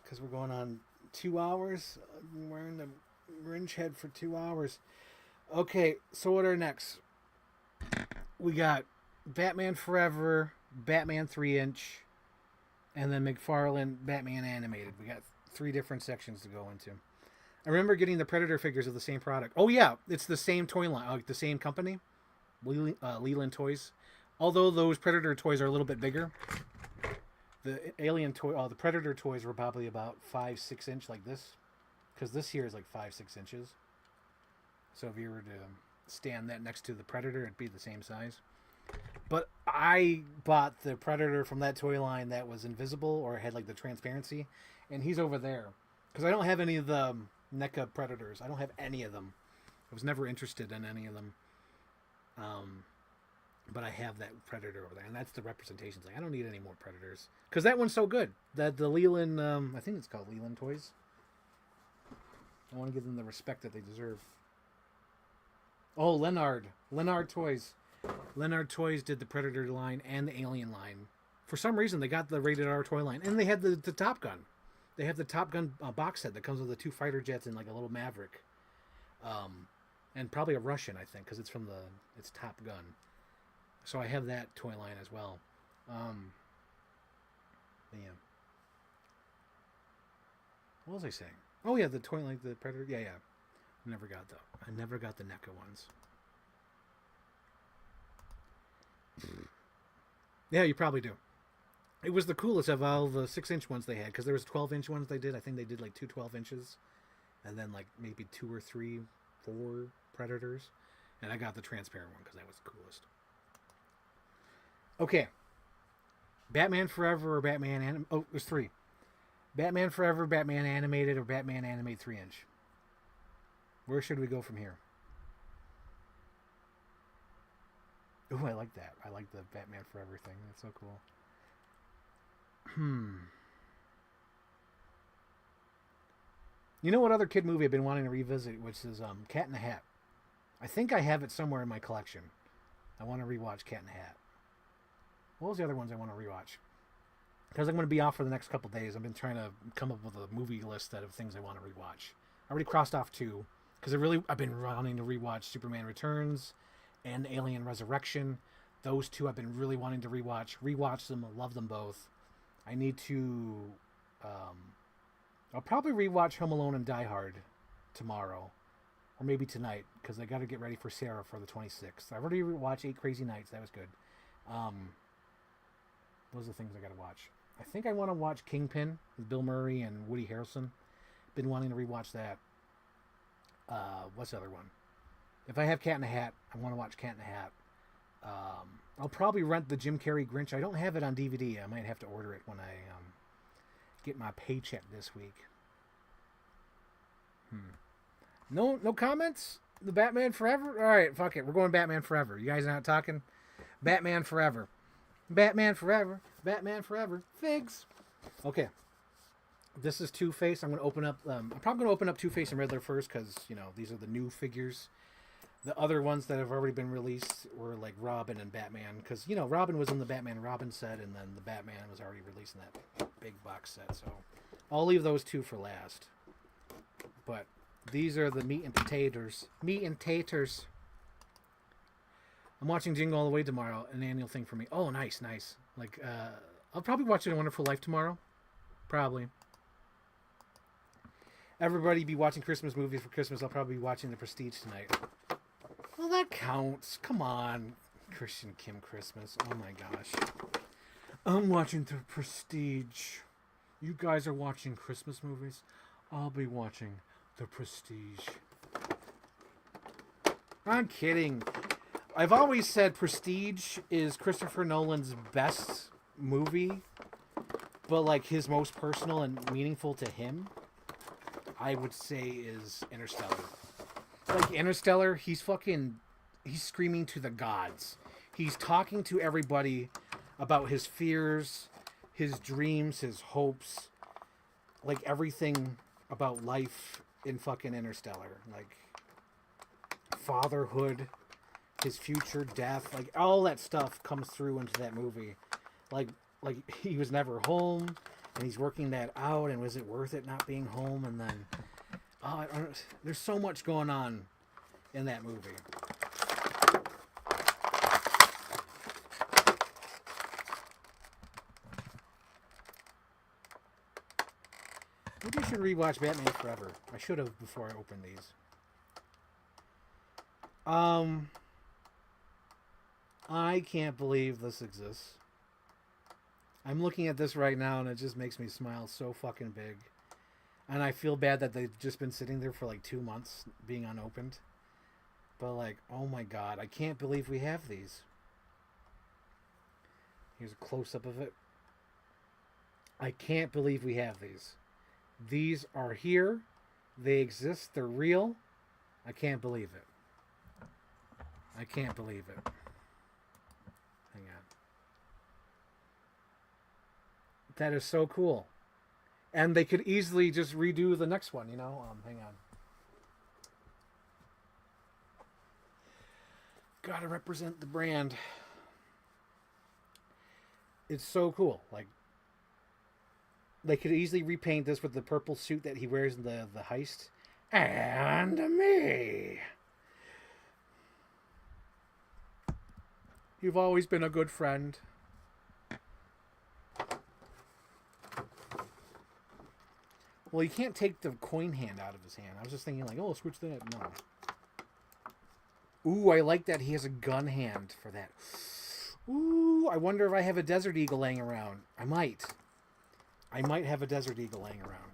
Because we're going on 2 hours. I'm wearing the Grinch head for 2 hours. Okay, so what are next? We got Batman Forever, Batman 3-inch, and then McFarlane Batman Animated. We got 3 different sections to go into. I remember getting the Predator figures of the same product. Oh, yeah, it's the same toy line, the same company, Leland Toys. Although those Predator toys are a little bit bigger. The Alien toy, the Predator toys were probably about 5-6 inch like this. Because this here is like 5-6 inches. So if you were to stand that next to the Predator, it'd be the same size. But I bought the Predator from that toy line that was invisible or had like the transparency. And he's over there. Because I don't have any of the NECA Predators. I don't have any of them. I was never interested in any of them. But I have that Predator over there. And that's the representations. Like, I don't need any more Predators. Because that one's so good. The Leland, I think it's called Leland Toys. I want to give them the respect that they deserve. Oh, Leonard Toys. Leonard Toys did the Predator line and the Alien line. For some reason, they got the rated R toy line. And they had the Top Gun. They have the Top Gun box set that comes with the 2 fighter jets and like a little Maverick. And probably a Russian, I think, because it's Top Gun. So I have that toy line as well. Yeah. What was I saying? Oh yeah, the toy line, the Predator. Yeah. I never got the NECA ones. Yeah, you probably do. It was the coolest of all the 6-inch ones they had, because there was 12-inch ones they did. I think they did like 2 12-inches, and then like maybe 2 or 3, 4 Predators, and I got the transparent one because that was the coolest. Okay. Batman Forever or Batman there's 3. Batman Forever, Batman Animated, or Batman Animate 3-inch. Where should we go from here? Ooh, I like that. I like the Batman Forever thing. That's so cool. You know what other kid movie I've been wanting to revisit, which is Cat in the Hat. I think I have it somewhere in my collection. I want to rewatch Cat in the Hat. What was the other ones I want to rewatch? Because I'm going to be off for the next couple days. I've been trying to come up with a movie list of things I want to rewatch. I already crossed off 2. Because I've been wanting to rewatch Superman Returns and Alien Resurrection. Those 2 I've been really wanting to rewatch. Rewatch them. I love them both. I need to... I'll probably rewatch Home Alone and Die Hard tomorrow. Or maybe tonight. Because I got to get ready for Sarah for the 26th. I've already rewatched 8 Crazy Nights. That was good. Those are the things I got to watch. I think I want to watch Kingpin with Bill Murray and Woody Harrelson. Been wanting to rewatch that. What's the other one? If I have Cat in the Hat, I want to watch Cat in the Hat. I'll probably rent the Jim Carrey Grinch. I don't have it on DVD. I might have to order it when I get my paycheck this week. No comments? The Batman Forever? All right, fuck it. We're going Batman Forever. You guys are not talking? Batman Forever. Batman Forever. Batman Forever. Figs. Okay. This is Two-Face. I'm going to open up... I'm probably going to open up Two-Face and Riddler first because, these are the new figures. The other ones that have already been released were like Robin and Batman. Because, Robin was in the Batman Robin set, and then the Batman was already released in that big box set. So I'll leave those 2 for last. But these are the meat and potatoes. Meat and taters. I'm watching Jingle All the Way tomorrow, an annual thing for me. Oh, nice. Like, I'll probably watch A Wonderful Life tomorrow. Probably. Everybody be watching Christmas movies for Christmas. I'll probably be watching The Prestige tonight. Well, that counts. Come on, Christian Kim Christmas. Oh my gosh. I'm watching The Prestige. You guys are watching Christmas movies. I'll be watching The Prestige. I'm kidding. I've always said Prestige is Christopher Nolan's best movie, but like his most personal and meaningful to him, I would say is Interstellar. Like Interstellar, he's screaming to the gods. He's talking to everybody about his fears, his dreams, his hopes, like everything about life in fucking Interstellar. Like fatherhood, his future, death, like all that stuff comes through into that movie. Like he was never home, and he's working that out, and was it worth it not being home? And then, there's so much going on in that movie. Maybe I should rewatch Batman Forever. I should have before I opened these. I can't believe this exists. I'm looking at this right now and it just makes me smile so fucking big. And I feel bad that they've just been sitting there for like 2 months being unopened. But like, oh my god, I can't believe we have these. Here's a close-up of it. I can't believe we have these. These are here. They exist. They're real. I can't believe it. I can't believe it. Hang on. That is so cool. And they could easily just redo the next one, you know? Hang on. Gotta represent the brand. It's so cool. Like, they could easily repaint this with the purple suit that he wears in the heist. And me. You've always been a good friend. Well, you can't take the coin hand out of his hand. I was just thinking like, oh, switch that. No. Ooh, I like that he has a gun hand for that. Ooh, I wonder if I have a Desert Eagle laying around. I might. I might have a Desert Eagle laying around.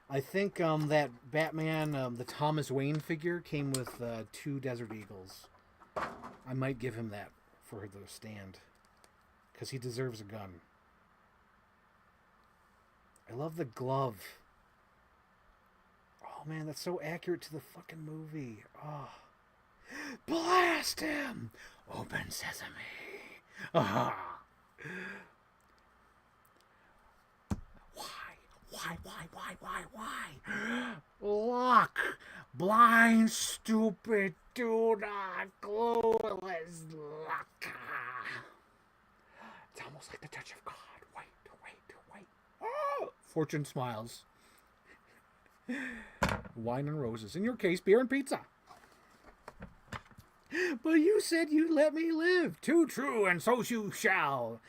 I think that Batman, the Thomas Wayne figure, came with 2 Desert Eagles. I might give him that for the stand. Because he deserves a gun. I love the glove. Oh man, that's so accurate to the fucking movie. Oh. Blast him! Open sesame. Ah. Why? Lock. Blind, stupid, do not clueless lock. It's almost like the touch of God. Wait. Oh! Fortune smiles. Wine and roses. In your case, beer and pizza. But you said you'd let me live. Too true, and so you shall.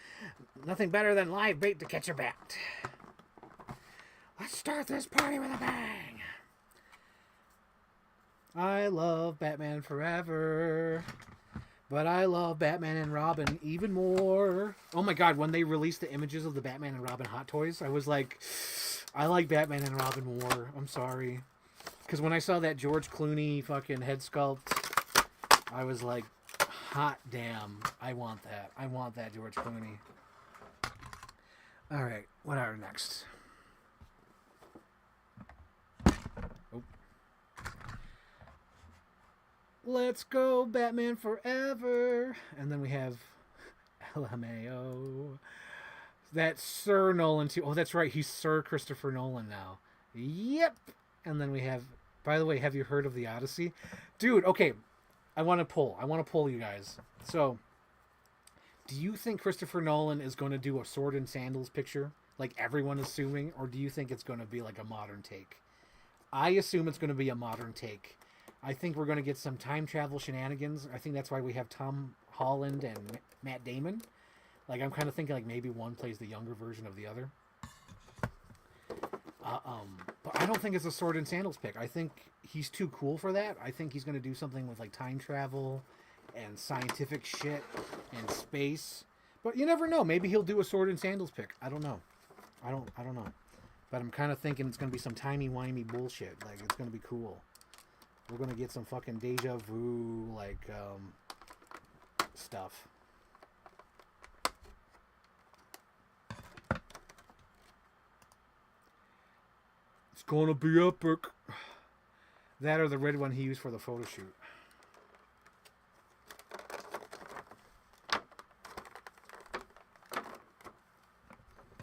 Nothing better than live bait to catch a bat. Let's start this party with a bang. I love Batman Forever. But I love Batman and Robin even more. Oh my god, when they released the images of the Batman and Robin Hot Toys, I was like, I like Batman and Robin more. I'm sorry. Because when I saw that George Clooney fucking head sculpt, I was like, hot damn, I want that. I want that George Clooney. Alright, what are next? Oh. Let's go, Batman Forever. And then we have LMAO. That's Sir Nolan too. Oh, that's right. He's Sir Christopher Nolan now. Yep. And then we have, by the way, have you heard of The Odyssey? Dude, okay. I want to poll you guys. So, do you think Christopher Nolan is going to do a sword and sandals picture, like everyone is assuming, or do you think it's going to be like a modern take? I assume it's going to be a modern take. I think we're going to get some time travel shenanigans. I think that's why we have Tom Holland and Matt Damon. Like, I'm kind of thinking like maybe one plays the younger version of the other. But I don't think it's a sword and sandals pick. I think he's too cool for that. I think he's going to do something with like time travel and scientific shit and space. But you never know. Maybe he'll do a sword and sandals pick. I don't know. I don't know. But I'm kind of thinking it's going to be some timey-wimey bullshit. Like, it's going to be cool. We're going to get some fucking deja vu, like, stuff. It's going to be epic. That or the red one he used for the photo shoot.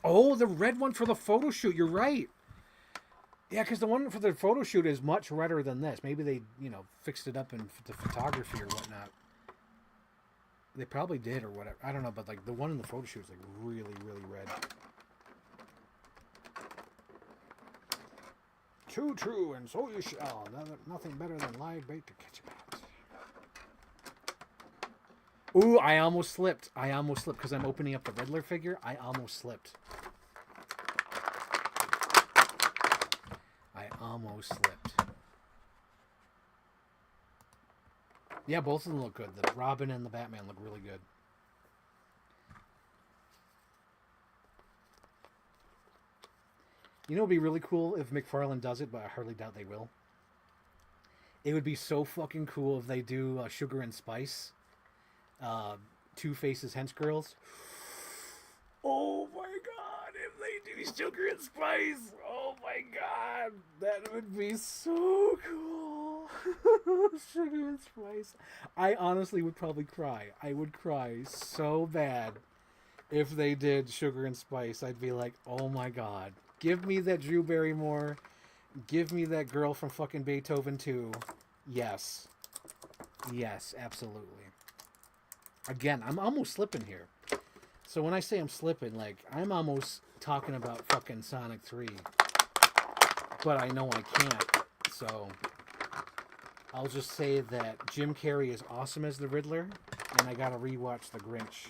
Oh, the red one for the photo shoot. You're right. Yeah, because the one for the photo shoot is much redder than this. Maybe they, you know, fixed it up in the photography or whatnot. They probably did or whatever. I don't know, but like the one in the photo shoot is like really, really red. True, true, and so you shall. Nothing better than live bait to catch a bat. Ooh, I almost slipped. I almost slipped because I'm opening up the Riddler figure. I almost slipped. I almost slipped. Yeah, both of them look good. The Robin and the Batman look really good. You know, it'd be really cool if McFarlane does it, but I hardly doubt they will. It would be so fucking cool if they do Sugar and Spice. Two-Face's Hench Girls. Oh my god, if they do Sugar and Spice. Oh my god, that would be so cool. Sugar and Spice. I honestly would probably cry. I would cry so bad if they did Sugar and Spice. I'd be like, oh my god. Give me that Drew Barrymore. Give me that girl from fucking Beethoven 2. Yes. Yes, absolutely. Again, I'm almost slipping here. So when I say I'm slipping, like, I'm almost talking about fucking Sonic 3. But I know I can't. So I'll just say that Jim Carrey is awesome as the Riddler. And I gotta rewatch The Grinch.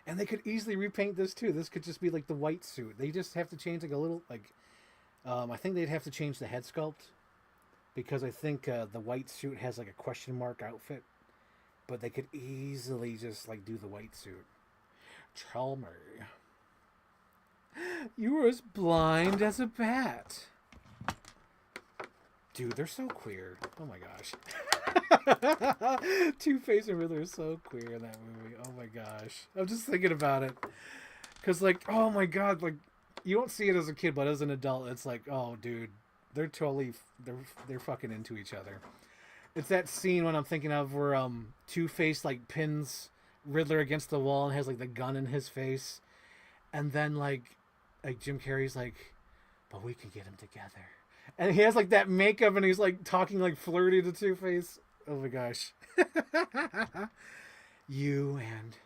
And they could easily repaint this too. This could just be like the white suit. They just have to change like a little, like, I think they'd have to change the head sculpt. Because I think the white suit has like a question mark outfit. But they could easily just like do the white suit. Tell me. You were as blind as a bat. Dude, they're so queer. Oh my gosh. Two-Face and Riddler are so queer in that movie. Oh my gosh. I'm just thinking about it. Because, like, oh my god, like, you don't see it as a kid, but as an adult, it's like, oh, dude, they're totally, they're fucking into each other. It's that scene when I'm thinking of where Two-Face, like, pins Riddler against the wall and has, like, the gun in his face. And then, like Jim Carrey's like, but we can get him together. And he has, like, that makeup, and he's, like, talking, like, flirty to Two-Face. Oh, my gosh. You and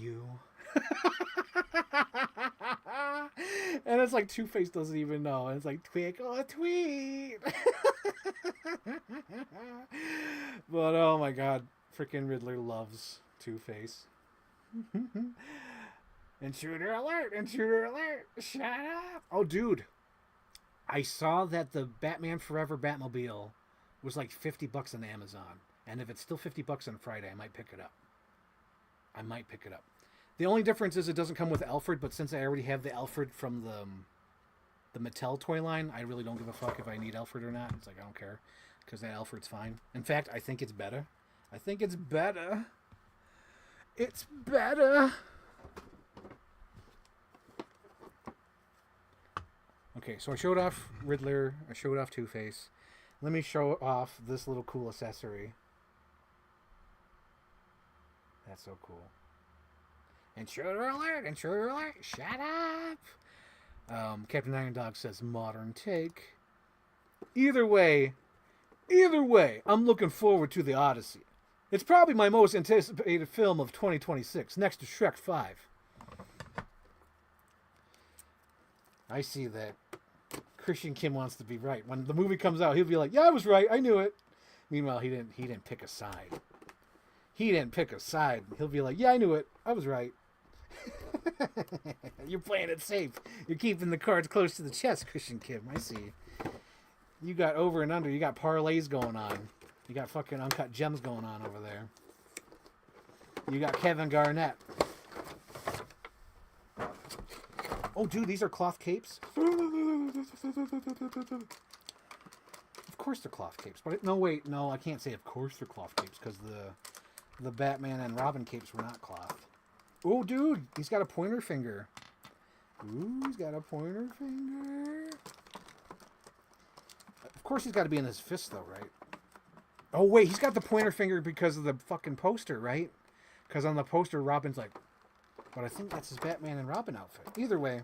you. And it's like Two-Face doesn't even know. And it's like, tweak or tweet. But, oh, my God. Freaking Riddler loves Two-Face. Intruder alert! Intruder alert! Shut up! Oh, dude. I saw that the Batman Forever Batmobile was like $50 on Amazon. And if it's still $50 on Friday, I might pick it up. I might pick it up. The only difference is it doesn't come with Alfred, but since I already have the Alfred from the Mattel toy line, I really don't give a fuck if I need Alfred or not. It's like, I don't care. Because that Alfred's fine. In fact, I think it's better. I think it's better. It's better. Okay, so I showed off Riddler. I showed off Two-Face. Let me show off this little cool accessory. That's so cool. Intruder alert! Intruder alert! Shut up! Captain Iron Dog says modern take. Either way, I'm looking forward to the Odyssey. It's probably my most anticipated film of 2026, next to Shrek 5. I see that Christian Kim wants to be right. When the movie comes out, he'll be like, yeah, I was right. I knew it. Meanwhile, he didn't pick a side. He didn't pick a side. He'll be like, yeah, I knew it. I was right. You're playing it safe. You're keeping the cards close to the chest, Christian Kim. I see. You got over and under. You got parlays going on. You got fucking uncut gems going on over there. You got Kevin Garnett. Oh, dude, these are cloth capes. Of course they're cloth capes, but no, wait, no, I can't say of course they're cloth capes because the Batman and Robin capes were not cloth. Oh, dude, he's got a pointer finger. Ooh, he's got a pointer finger. Of course he's got to be in his fist, though, right? Oh, wait, he's got the pointer finger because of the fucking poster, right? Because on the poster, Robin's like... But I think that's his Batman and Robin outfit. Either way,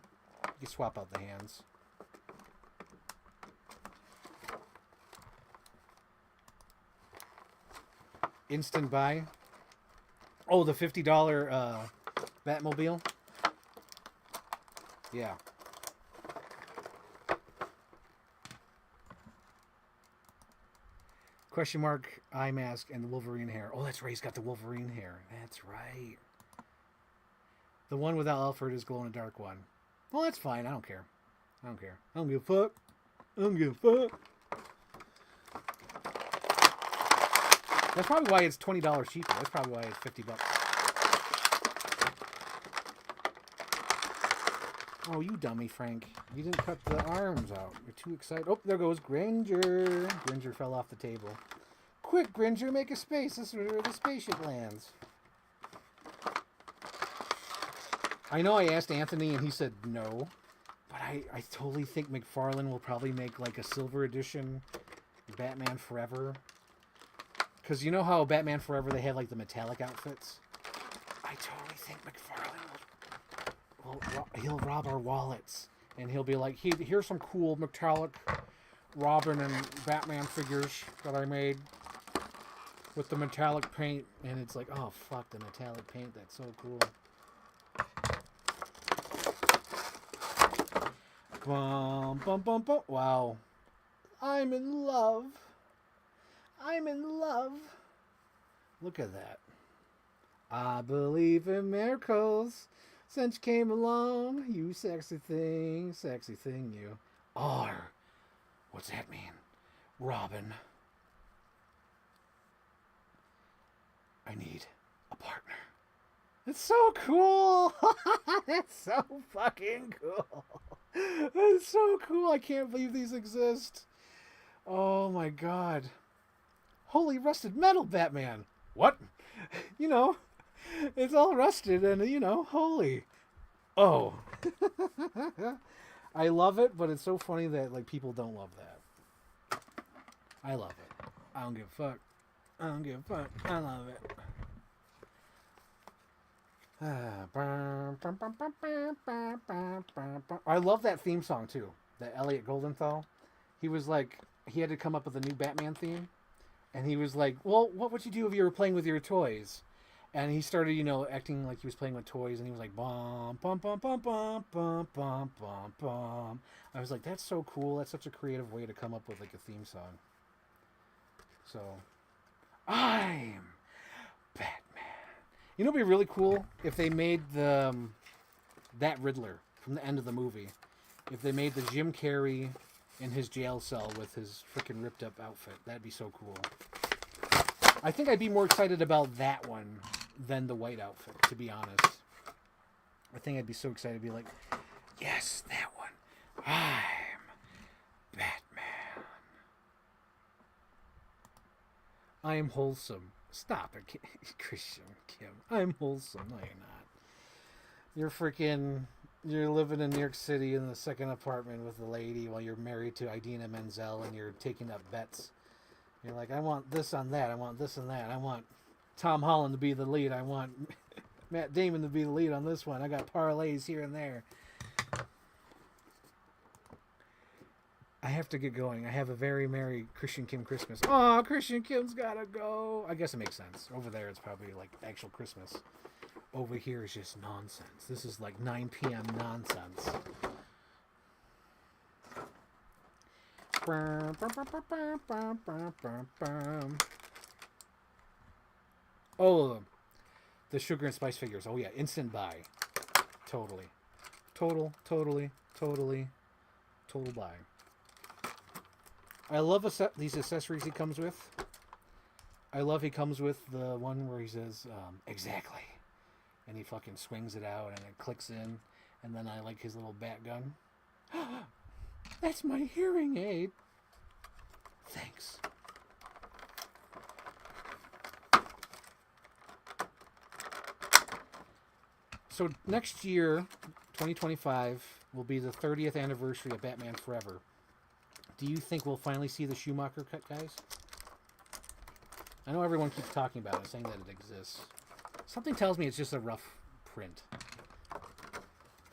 you can swap out the hands. Instant buy. Oh, the $50 Batmobile? Yeah. Question mark, eye mask, and the Wolverine hair. Oh, that's right. He's got the Wolverine hair. That's right. The one without Alfred is glow-in-the-dark one. Well, that's fine. I don't care. I don't care. I don't give a fuck. I don't give a fuck. That's probably why it's $20 cheaper. That's probably why it's $50. Oh, you dummy, Frank. You didn't cut the arms out. You're too excited. Oh, there goes Gringer. Gringer fell off the table. Quick, Gringer, make a space. This is where the spaceship lands. I know I asked Anthony and he said no. But I totally think McFarlane will probably make like a silver edition Batman Forever. Because you know how Batman Forever they have like the metallic outfits? I totally think McFarlane he'll rob our wallets. And he'll be like, here's some cool metallic Robin and Batman figures that I made with the metallic paint. And it's like, oh fuck, the metallic paint, that's so cool. Bum, bum, bum, bum. Wow. I'm in love. I'm in love. Look at that. I believe in miracles. Since you came along, you sexy thing you are. What's that mean? Robin. I need a partner. It's so cool. It's so fucking cool. It's so cool. I can't believe these exist. Oh my god. Holy rusted metal, Batman. What? You know, it's all rusted and, you know, holy. Oh. I love it, but it's so funny that, like, people don't love that. I love it. I don't give a fuck. I don't give a fuck. I love it. I love that theme song, too. That Elliot Goldenthal. He was like, he had to come up with a new Batman theme. And he was like, well, what would you do if you were playing with your toys? And he started, you know, acting like he was playing with toys. And he was like, bum, bum, bum, bum, bum, bum, bum, bum, bum. I was like, that's so cool. That's such a creative way to come up with, like, a theme song. So, I'm Batman. You know what would be really cool? If they made that Riddler from the end of the movie. If they made the Jim Carrey in his jail cell with his freaking ripped up outfit. That'd be so cool. I think I'd be more excited about that one than the white outfit, to be honest. I think I'd be so excited to be like, yes, that one. I'm Batman. I am wholesome. Stop it, Christian Kim. I'm wholesome. No, you're not. You're living in New York City in the second apartment with a lady while you're married to Idina Menzel and you're taking up bets. You're like, I want this on that. I want this and that. I want Tom Holland to be the lead. I want Matt Damon to be the lead on this one. I got parlays here and there. I have to get going. I have a very merry Christian Kim Christmas. Oh, Christian Kim's gotta go. I guess it makes sense. Over there, it's probably like actual Christmas. Over here is just nonsense. This is like 9 p.m. nonsense. Oh, the sugar and spice figures. Oh yeah, instant buy. Totally. Total buy. I love these accessories he comes with. I love he comes with the one where he says, exactly. And he fucking swings it out and it clicks in. And then I like his little bat gun. That's my hearing aid. Thanks. So next year, 2025, will be the 30th anniversary of Batman Forever. Do you think we'll finally see the Schumacher cut, guys? I know everyone keeps talking about it, saying that it exists. Something tells me it's just a rough print.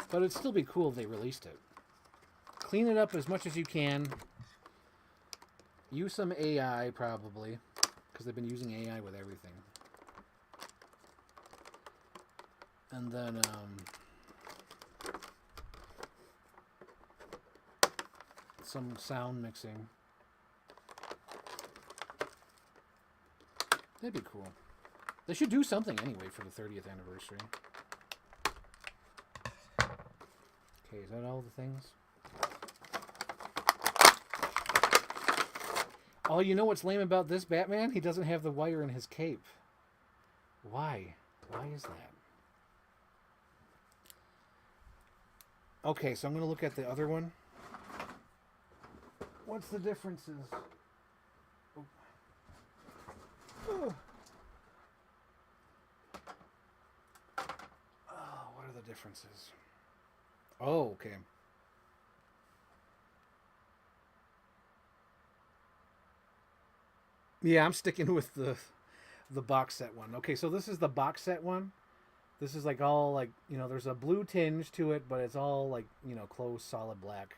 But it'd still be cool if they released it. Clean it up as much as you can. Use some AI, probably. Because they've been using AI with everything. And then, some sound mixing. That'd be cool. They should do something anyway for the 30th anniversary. Okay, is that all the things? Oh, you know what's lame about this Batman? He doesn't have the wire in his cape. Why? Why is that? Okay, so I'm going to look at the other one. What's the differences? Oh. Oh. Oh, what are the differences? Oh, okay. Yeah, I'm sticking with the box set one. Okay, so this is the box set one. This is like all like, you know, there's a blue tinge to it, but it's all like, you know, close, solid black.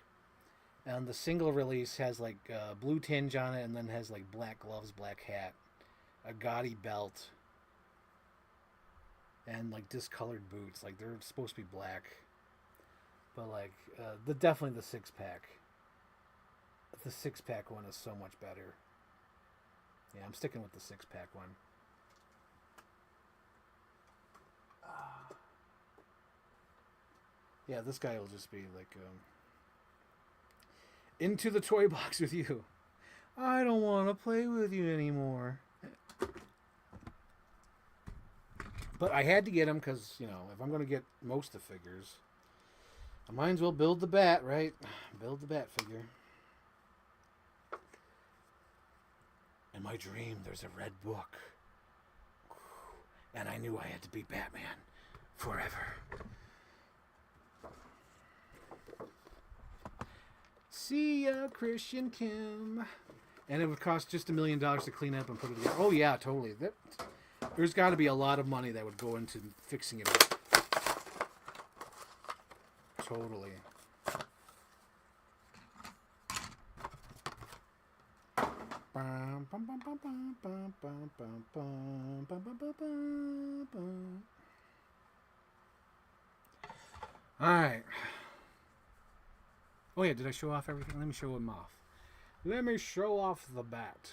And the single release has like blue tinge on it and then has like black gloves, black hat, a gaudy belt, and like discolored boots. Like they're supposed to be black. But like, definitely the six pack. The six pack one is so much better. Yeah, I'm sticking with the six pack one. Yeah, this guy will just be like, into the toy box with you. I don't want to play with you anymore. But I had to get him because, you know, if I'm going to get most of the figures, I might as well build the bat, right? Build the bat figure. In my dream, there's a red book. And I knew I had to be Batman forever. See ya, Christian Kim. And it would cost just $1 million to clean up and put it together. Oh, yeah, totally. There's got to be a lot of money that would go into fixing it up. Totally. Alright. Oh yeah, did I show off everything? Let me show them off. Let me show off the bat.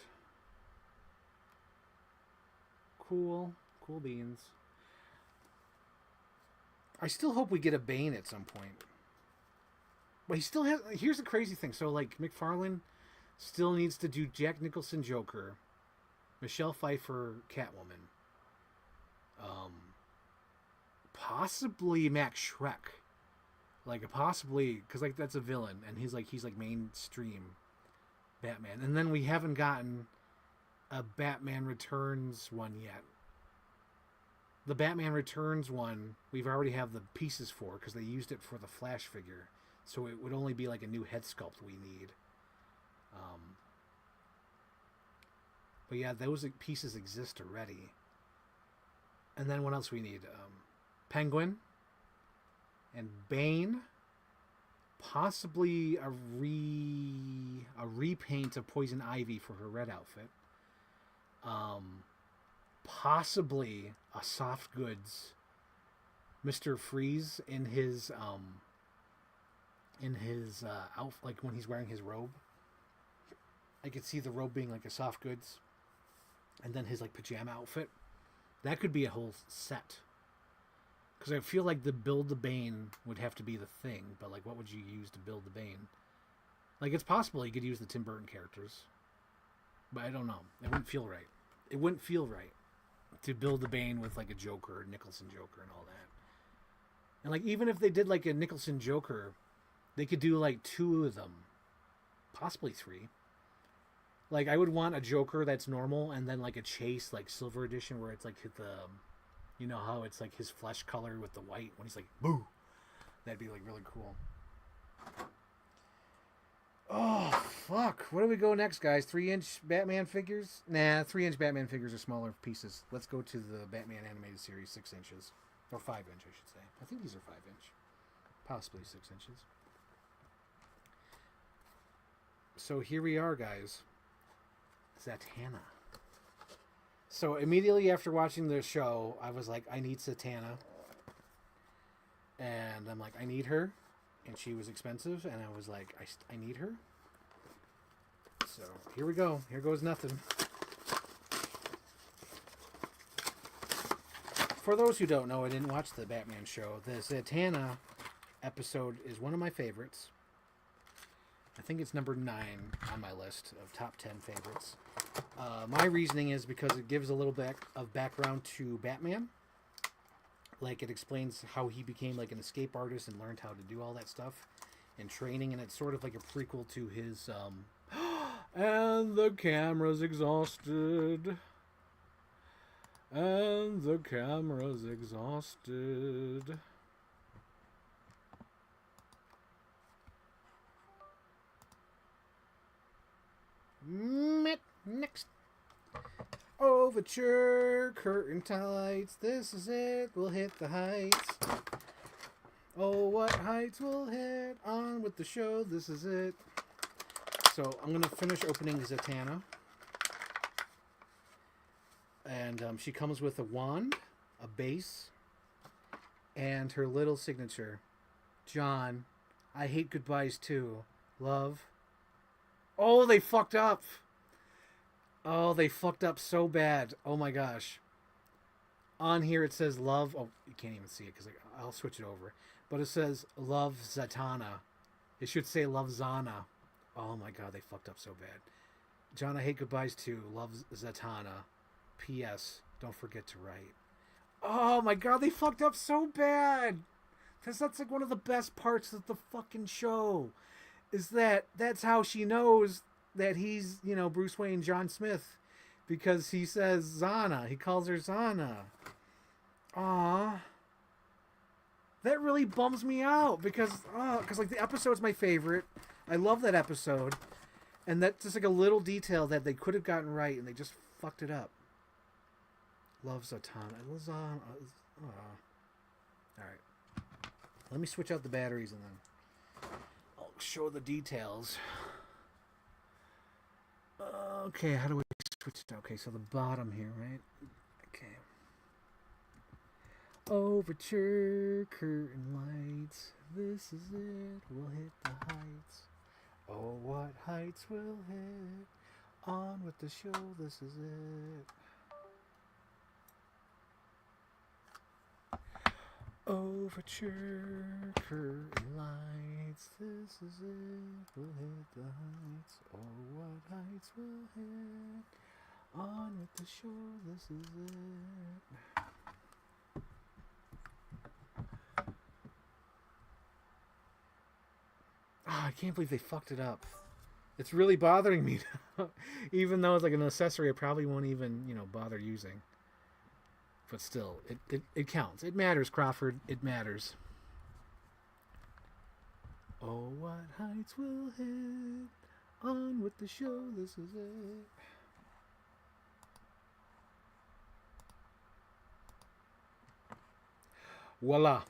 Cool. Cool beans. I still hope we get a Bane at some point. But he still has... Here's the crazy thing. So, like, McFarlane still needs to do Jack Nicholson Joker, Michelle Pfeiffer Catwoman, possibly Max Schreck. Like, possibly... Because, like, that's a villain. And he's like mainstream Batman. And then we haven't gotten a Batman Returns one yet. The Batman Returns one, we've already have the pieces for because they used it for the Flash figure. So it would only be like a new head sculpt we need. But yeah, those pieces exist already. And then what else we need? Penguin and Bane. Possibly a repaint of Poison Ivy for her red outfit. Possibly a soft goods Mr. Freeze in his outfit, like when he's wearing his robe. I could see the robe being like a soft goods, and then his like pajama outfit. That could be a whole set. Because I feel like the build the Bane would have to be the thing, but like what would you use to build the Bane? Like it's possible you could use the Tim Burton characters, but I don't know. It wouldn't feel right. It wouldn't feel right to build the Bane with like a Joker, Nicholson Joker, and all that. And like even if they did like a Nicholson Joker, they could do like two of them, possibly three. Like I would want a Joker that's normal, and then like a Chase like Silver Edition where it's like the, you know how it's like his flesh color with the white when he's like boo. That'd be like really cool. Oh fuck! Where do we go next, guys? 3-inch Batman figures? Nah, 3-inch Batman figures are smaller pieces. Let's go to the Batman animated series, 6 inches or 5-inch, I should say. I think these are 5-inch, possibly 6 inches. So here we are, guys. Zatanna. So immediately after watching the show, I was like, I need Zatanna. And I'm like, I need her. And she was expensive. And I was like, I need her. So here we go. Here goes nothing. For those who don't know, I didn't watch the Batman show. The Zatanna episode is one of my favorites. I think it's number 9 on my list of top 10 favorites. My reasoning is because it gives a little bit of background to Batman. Like it explains how he became like an escape artist and learned how to do all that stuff in training, and it's sort of like a prequel to his and the camera's exhausted. And the camera's exhausted. Next. Overture, curtain tights. This is it. We'll hit the heights. Oh, what heights we'll hit. On with the show. This is it. So I'm going to finish opening Zatanna. And she comes with a wand, a base, and her little signature. John, I hate goodbyes too. Love. Oh, they fucked up. Oh, they fucked up so bad. Oh my gosh. On here it says love. Oh, you can't even see it because I'll switch it over. But it says love Zatanna. It should say love Zana. Oh my god, they fucked up so bad. John, I hate goodbyes too. Love Zatanna. P.S. Don't forget to write. Oh my god, they fucked up so bad. Because that's like one of the best parts of the fucking show. Is that's how she knows that he's, you know, Bruce Wayne, John Smith. Because he says Zana. He calls her Zana. Aww. That really bums me out. Because like the episode's my favorite. I love that episode. And that's just like a little detail that they could have gotten right. And they just fucked it up. Love Zatanna. Lasana. Alright. Let me switch out the batteries and then I'll show the details. Okay, how do we switch it? Okay, so the bottom here, right? Okay. Overture, curtain lights. This is it. We'll hit the heights. Oh, what heights we'll hit. On with the show. This is it. Overture, curtain lights, this is it, we'll hit the heights, oh what heights we'll hit, on with the show, this is it. I can't believe they fucked it up. It's really bothering me now. Even though it's like an accessory I probably won't even, you know, bother using. But still, it counts. It matters, Crawford. It matters. Oh, what heights we'll hit. On with the show. This is it. Voila.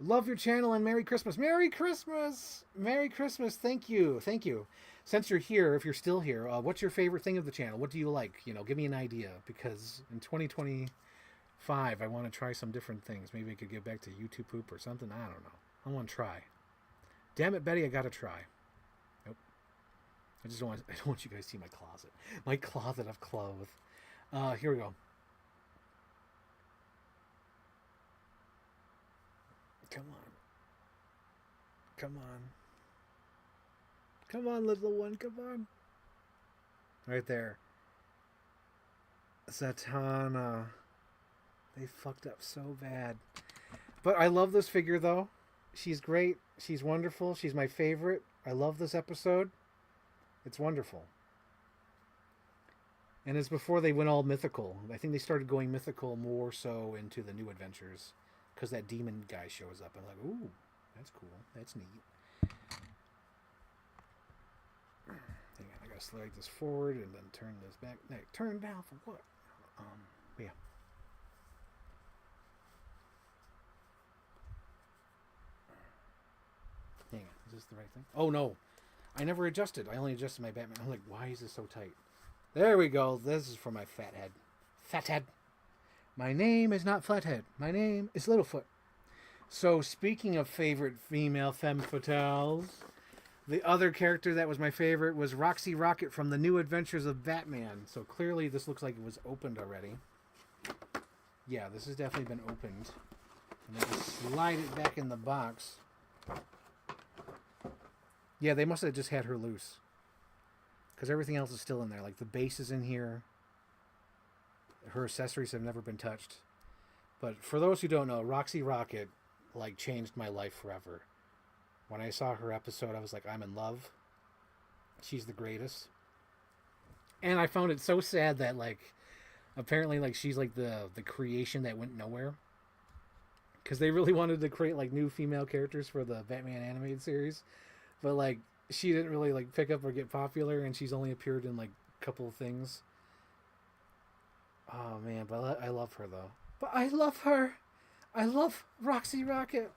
Love your channel and Merry Christmas. Merry Christmas! Merry Christmas. Thank you. Thank you. Since you're here, if you're still here, what's your favorite thing of the channel? What do you like? You know, give me an idea. Because in 2025, I want to try some different things. Maybe I could get back to YouTube poop or something. I don't know. I want to try. Damn it, Betty, I got to try. Nope. I don't want you guys to see my closet. My closet of clothes. Here we go. Come on. Come on. Come on, little one. Come on. Right there. Zatanna. They fucked up so bad. But I love this figure, though. She's great. She's wonderful. She's my favorite. I love this episode. It's wonderful. And it's before they went all mythical. I think they started going mythical more so into the New Adventures. Because that demon guy shows up. I'm like, ooh, that's cool. That's neat. Hang on, I gotta slide this forward and then turn this back. No, turn down for what? Yeah. Hang on, is this the right thing? Oh no, I never adjusted. I only adjusted my Batman. I'm like, why is this so tight? There we go. This is for my fat head. Fat head. My name is not Flathead. My name is Littlefoot. So speaking of favorite female femme fatales, the other character that was my favorite was Roxy Rocket from the New Adventures of Batman. So clearly this looks like it was opened already. Yeah, this has definitely been opened. And then just slide it back in the box. Yeah, they must have just had her loose. Because everything else is still in there. Like the base is in here. Her accessories have never been touched. But for those who don't know, Roxy Rocket like changed my life forever. When I saw her episode, I was like, I'm in love. She's the greatest. And I found it so sad that like apparently like she's like the creation that went nowhere. Because they really wanted to create like new female characters for the Batman animated series. But like she didn't really like pick up or get popular, and she's only appeared in like a couple of things. Oh man, but I love her though. But I love her. I love Roxy Rocket.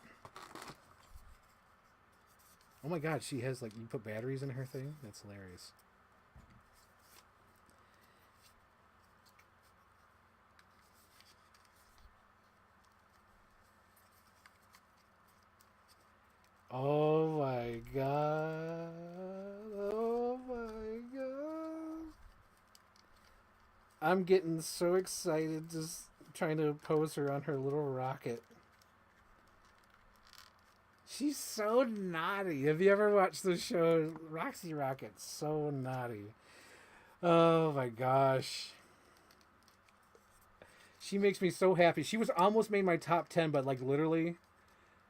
Oh my god, she has like, you put batteries in her thing? That's hilarious. Oh my god. Oh my god. I'm getting so excited just trying to pose her on her little rocket. She's so naughty. Have you ever watched the show Roxy Rocket? So naughty. Oh my gosh. She makes me so happy. She was almost made my top 10, but like literally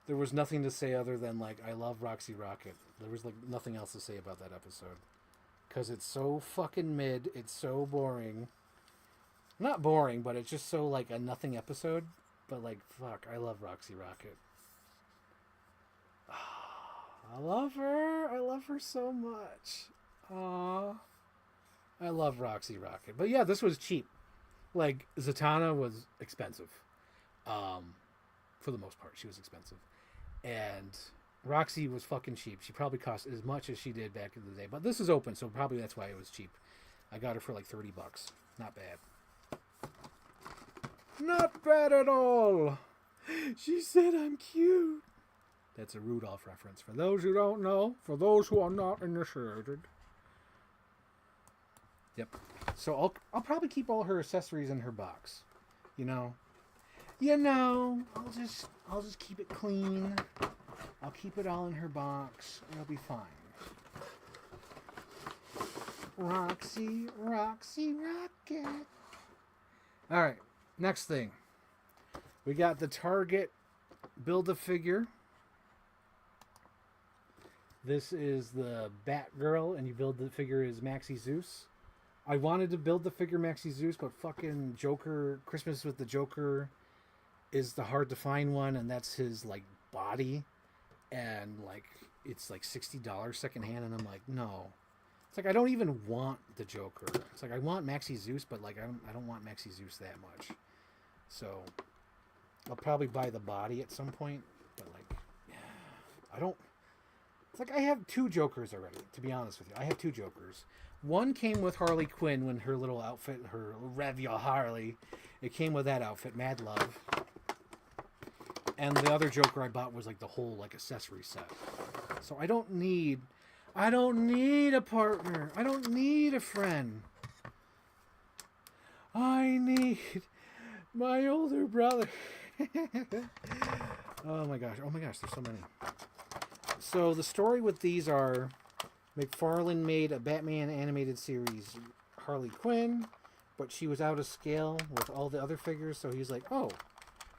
there was nothing to say other than like I love Roxy Rocket. There was like nothing else to say about that episode. Cuz it's so fucking mid, it's so boring. Not boring, but it's just so like a nothing episode, but like fuck, I love Roxy Rocket. I love her. I love her so much. Aww. I love Roxy Rocket. But yeah, this was cheap. Like, Zatanna was expensive. For the most part, she was expensive. And Roxy was fucking cheap. She probably cost as much as she did back in the day. But this is open, so probably that's why it was cheap. I got her for like $30. Not bad. Not bad at all. She said I'm cute. That's a Rudolph reference. For those who don't know, for those who are not initiated. Yep. So I'll probably keep all her accessories in her box. You know. I'll just keep it clean. I'll keep it all in her box. It'll be fine. Roxy, Roxy Rocket. All right. Next thing. We got the Target Build-A-Figure. This is the Batgirl, and you build the figure as Maxie Zeus. I wanted to build the figure Maxie Zeus, but fucking Joker, Christmas with the Joker is the hard to find one, and that's his like body, and like it's like $60 secondhand, and I'm like, no. It's like I don't even want the Joker. It's like I want Maxie Zeus, but like I don't want Maxie Zeus that much. So I'll probably buy the body at some point, but like yeah, I don't. It's like I have two Jokers already, to be honest with you. I have two Jokers. One came with Harley Quinn when her little outfit, her Rev Ya Harley. It came with that outfit, Mad Love. And the other Joker I bought was like the whole like accessory set. So I don't need a partner. I don't need a friend. I need my older brother. Oh my gosh, there's so many. So the story with these are McFarlane made a Batman animated series, Harley Quinn, but she was out of scale with all the other figures, so he's like, oh,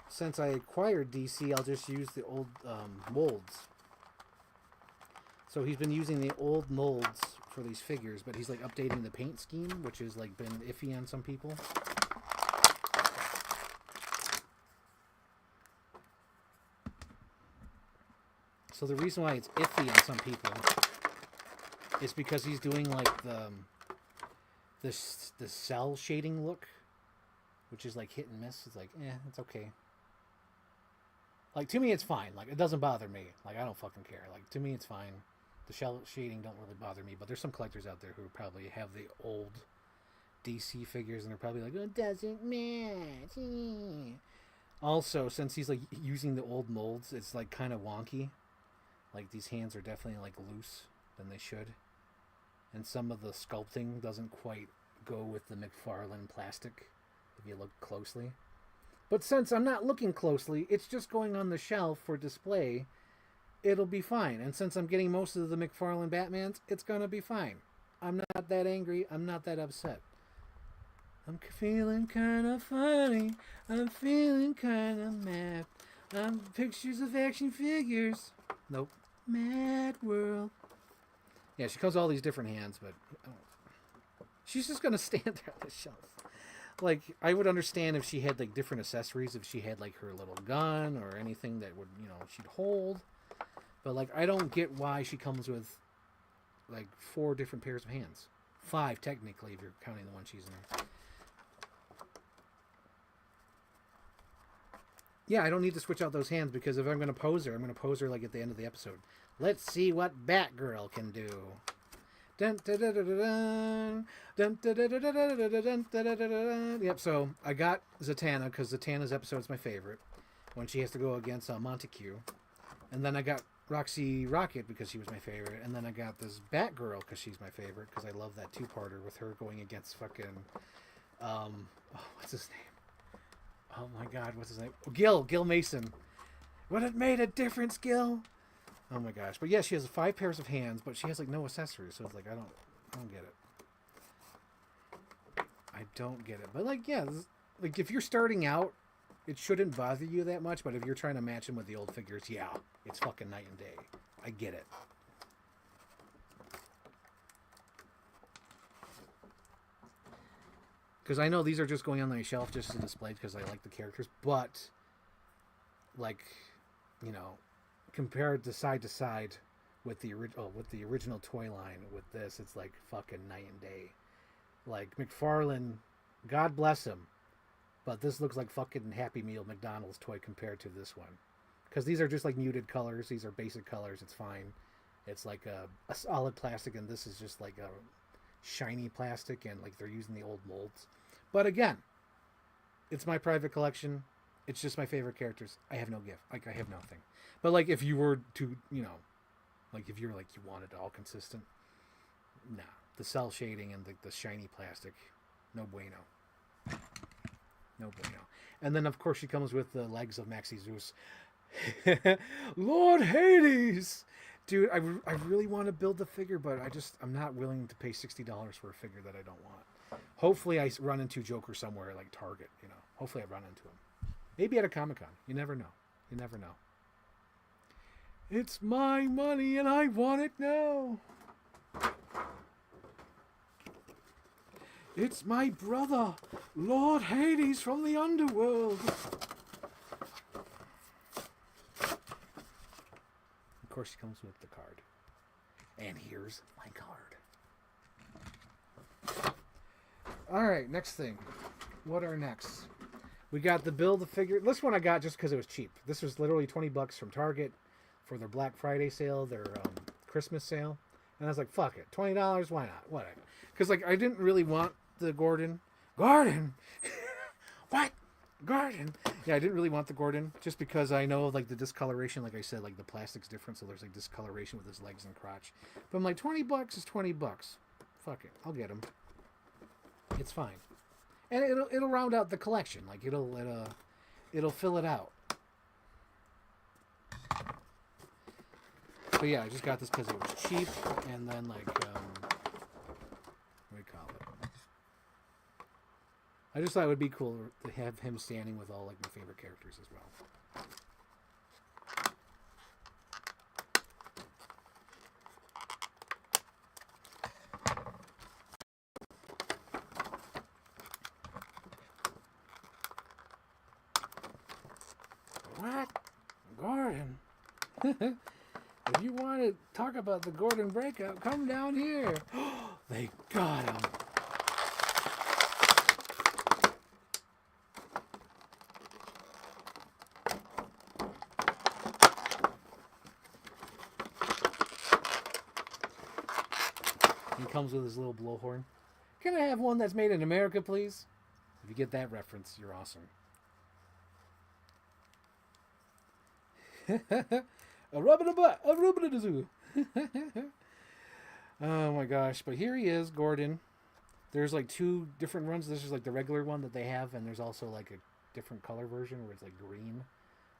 since I acquired DC, I'll just use the old molds. So he's been using the old molds for these figures, but he's like updating the paint scheme, which has like been iffy on some people. So the reason why it's iffy on some people is because he's doing like the cell shading look, which is like hit and miss. It's like, it's okay. Like, to me, it's fine. Like, it doesn't bother me. Like, I don't fucking care. Like, to me, it's fine. The shell shading don't really bother me, but there's some collectors out there who probably have the old DC figures, and they're probably like, oh, it doesn't match. Also, since he's, like, using the old molds, it's, like, kind of wonky. Like, these hands are definitely, like, loose than they should. And some of the sculpting doesn't quite go with the McFarlane plastic, if you look closely. But since I'm not looking closely, it's just going on the shelf for display, it'll be fine. And since I'm getting most of the McFarlane Batmans, it's going to be fine. I'm not that angry. I'm not that upset. I'm feeling kind of funny. I'm feeling kind of mad. I'm pictures of action figures. Nope. Mad World. Yeah, she comes all these different hands, but she's just going to stand there on the shelf. Like, I would understand if she had, like, different accessories, if she had, like, her little gun or anything that would, she'd hold. But, like, I don't get why she comes with, like, 4 different pairs of hands. 5, technically, if you're counting the one she's in. Yeah, I don't need to switch out those hands, because if I'm going to pose her, I'm going to pose her, like, at the end of the episode. Let's see what Batgirl can do. Yep, so I got Zatanna because Zatanna's episode is my favorite when she has to go against Montague. And then I got Roxy Rocket because she was my favorite. And then I got this Batgirl because she's my favorite because I love that 2-parter with her going against fucking what's his name? Oh my god, what's his name? Oh, Gil Mason. Would it made a difference, Gil? Oh my gosh. But yeah, she has 5 pairs of hands, but she has like no accessories, so it's like I don't get it. I don't get it. But like, yeah, like if you're starting out, it shouldn't bother you that much, but if you're trying to match them with the old figures, yeah, it's fucking night and day. I get it. Because I know these are just going on my shelf just to display because I like the characters, but like, compared to side with the original toy line with this, it's like fucking night and day. Like McFarlane, God bless him, but this looks like fucking Happy Meal McDonald's toy compared to this one. Because these are just like muted colors. These are basic colors. It's fine. It's like a solid plastic, and this is just like a shiny plastic, and like they're using the old molds. But again, it's my private collection. It's just my favorite characters. I have no gift. Like, I have nothing. But like, if you were to, like if you're like you want it all consistent, nah. The cell shading and the shiny plastic, no bueno. No bueno. And then of course she comes with the legs of Maxie Zeus. Lord Hades! Dude, I really want to build the figure, but I'm not willing to pay $60 for a figure that I don't want. Hopefully I run into Joker somewhere like Target, Hopefully I run into him. Maybe at a Comic-Con. You never know. You never know. It's my money and I want it now. It's my brother, Lord Hades from the underworld. Of course, she comes with the card. And here's my card. All right, next thing. What are next? We got the Build a Figure. This one I got just because it was cheap. This was literally $20 from Target for their Black Friday sale, their Christmas sale. And I was like, fuck it. $20, why not? Whatever. Because like, I didn't really want the Gordon. Gordon! What? Gordon! Yeah, I didn't really want the Gordon just because I know like the discoloration, like I said, like the plastic's different, so there's like discoloration with his legs and crotch. But I'm like, $20 is $20. Fuck it. I'll get him. It's fine. And it'll round out the collection. Like it'll fill it out. But yeah, I just got this because it was cheap, and then like, what do you call it? I just thought it would be cool to have him standing with all like my favorite characters as well. What? Gordon? If you want to talk about the Gordon breakup, come down here. They got him. He comes with his little blowhorn. Can I have one that's made in America, please? If you get that reference, you're awesome. A rub a butt, a rub a zoo. Oh my gosh! But here he is, Gordon. There's like two different runs. This is like the regular one that they have, and there's also like a different color version where it's like green.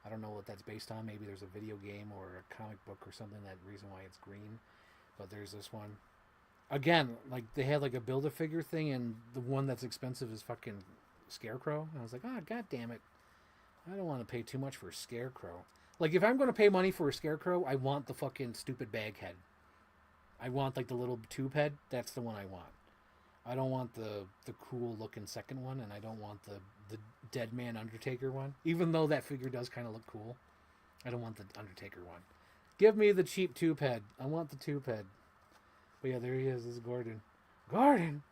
I don't know what that's based on. Maybe there's a video game or a comic book or something that reason why it's green. But there's this one. Again, like they had like a Build-A-Figure thing, and the one that's expensive is fucking Scarecrow. And I was like, oh god damn it! I don't want to pay too much for a Scarecrow. Like, if I'm going to pay money for a Scarecrow, I want the fucking stupid bag head. I want, like, the little tube head. That's the one I want. I don't want the cool-looking second one, and I don't want the Dead Man Undertaker one. Even though that figure does kind of look cool. I don't want the Undertaker one. Give me the cheap tube head. I want the tube head. But yeah, there he is. This is Gordon. Gordon!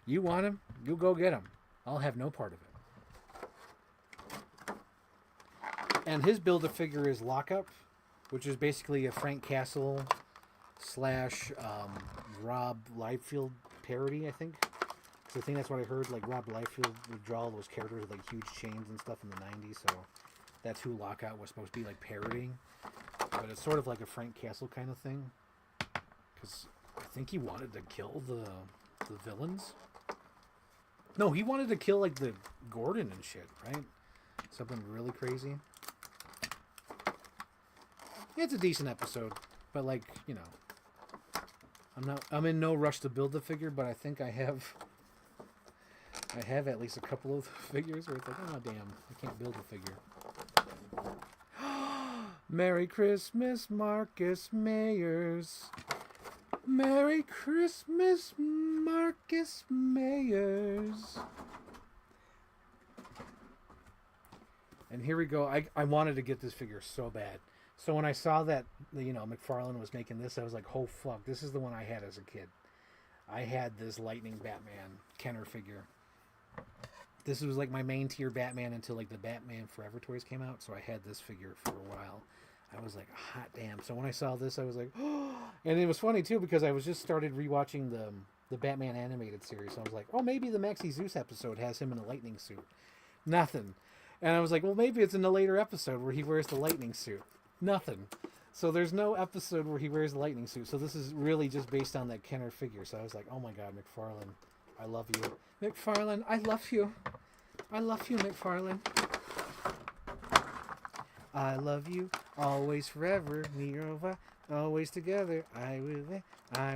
You want him? You go get him. I'll have no part of it. And his Build-A-Figure is Lockup, which is basically a Frank Castle / Rob Liefeld parody, I think. Because I think that's what I heard. Like, Rob Liefeld would draw all those characters with, like, huge chains and stuff in the 90s, so that's who Lockout was supposed to be, like, parodying. But it's sort of like a Frank Castle kind of thing. Because I think he wanted to kill the villains. No, he wanted to kill, like, the Gordon and shit, right? Something really crazy. It's a decent episode, but like, you know, I'm in no rush to build the figure, but I think I have at least a couple of figures where it's like, oh damn, I can't build a figure. Merry Christmas, Marcus Mayers. Merry Christmas, Marcus Mayers. And here we go. I wanted to get this figure so bad. So when I saw that, you know, McFarlane was making this, I was like, oh fuck, this is the one I had as a kid. I had this Lightning Batman Kenner figure. This was like my main tier Batman until like the Batman Forever toys came out. So I had this figure for a while. I was like, hot damn. So when I saw this, I was like, oh. And it was funny too because I was just started rewatching the Batman animated series. So I was like, oh, maybe the Maxie Zeus episode has him in a lightning suit. Nothing. And I was like, well, maybe it's in a later episode where he wears the lightning suit. Nothing. So there's no episode where he wears the lightning suit. So this is really just based on that Kenner figure. So I was like, oh my god, McFarlane, I love you. McFarlane, I love you. I love you, McFarlane. I love you, always, forever, me over, always together. I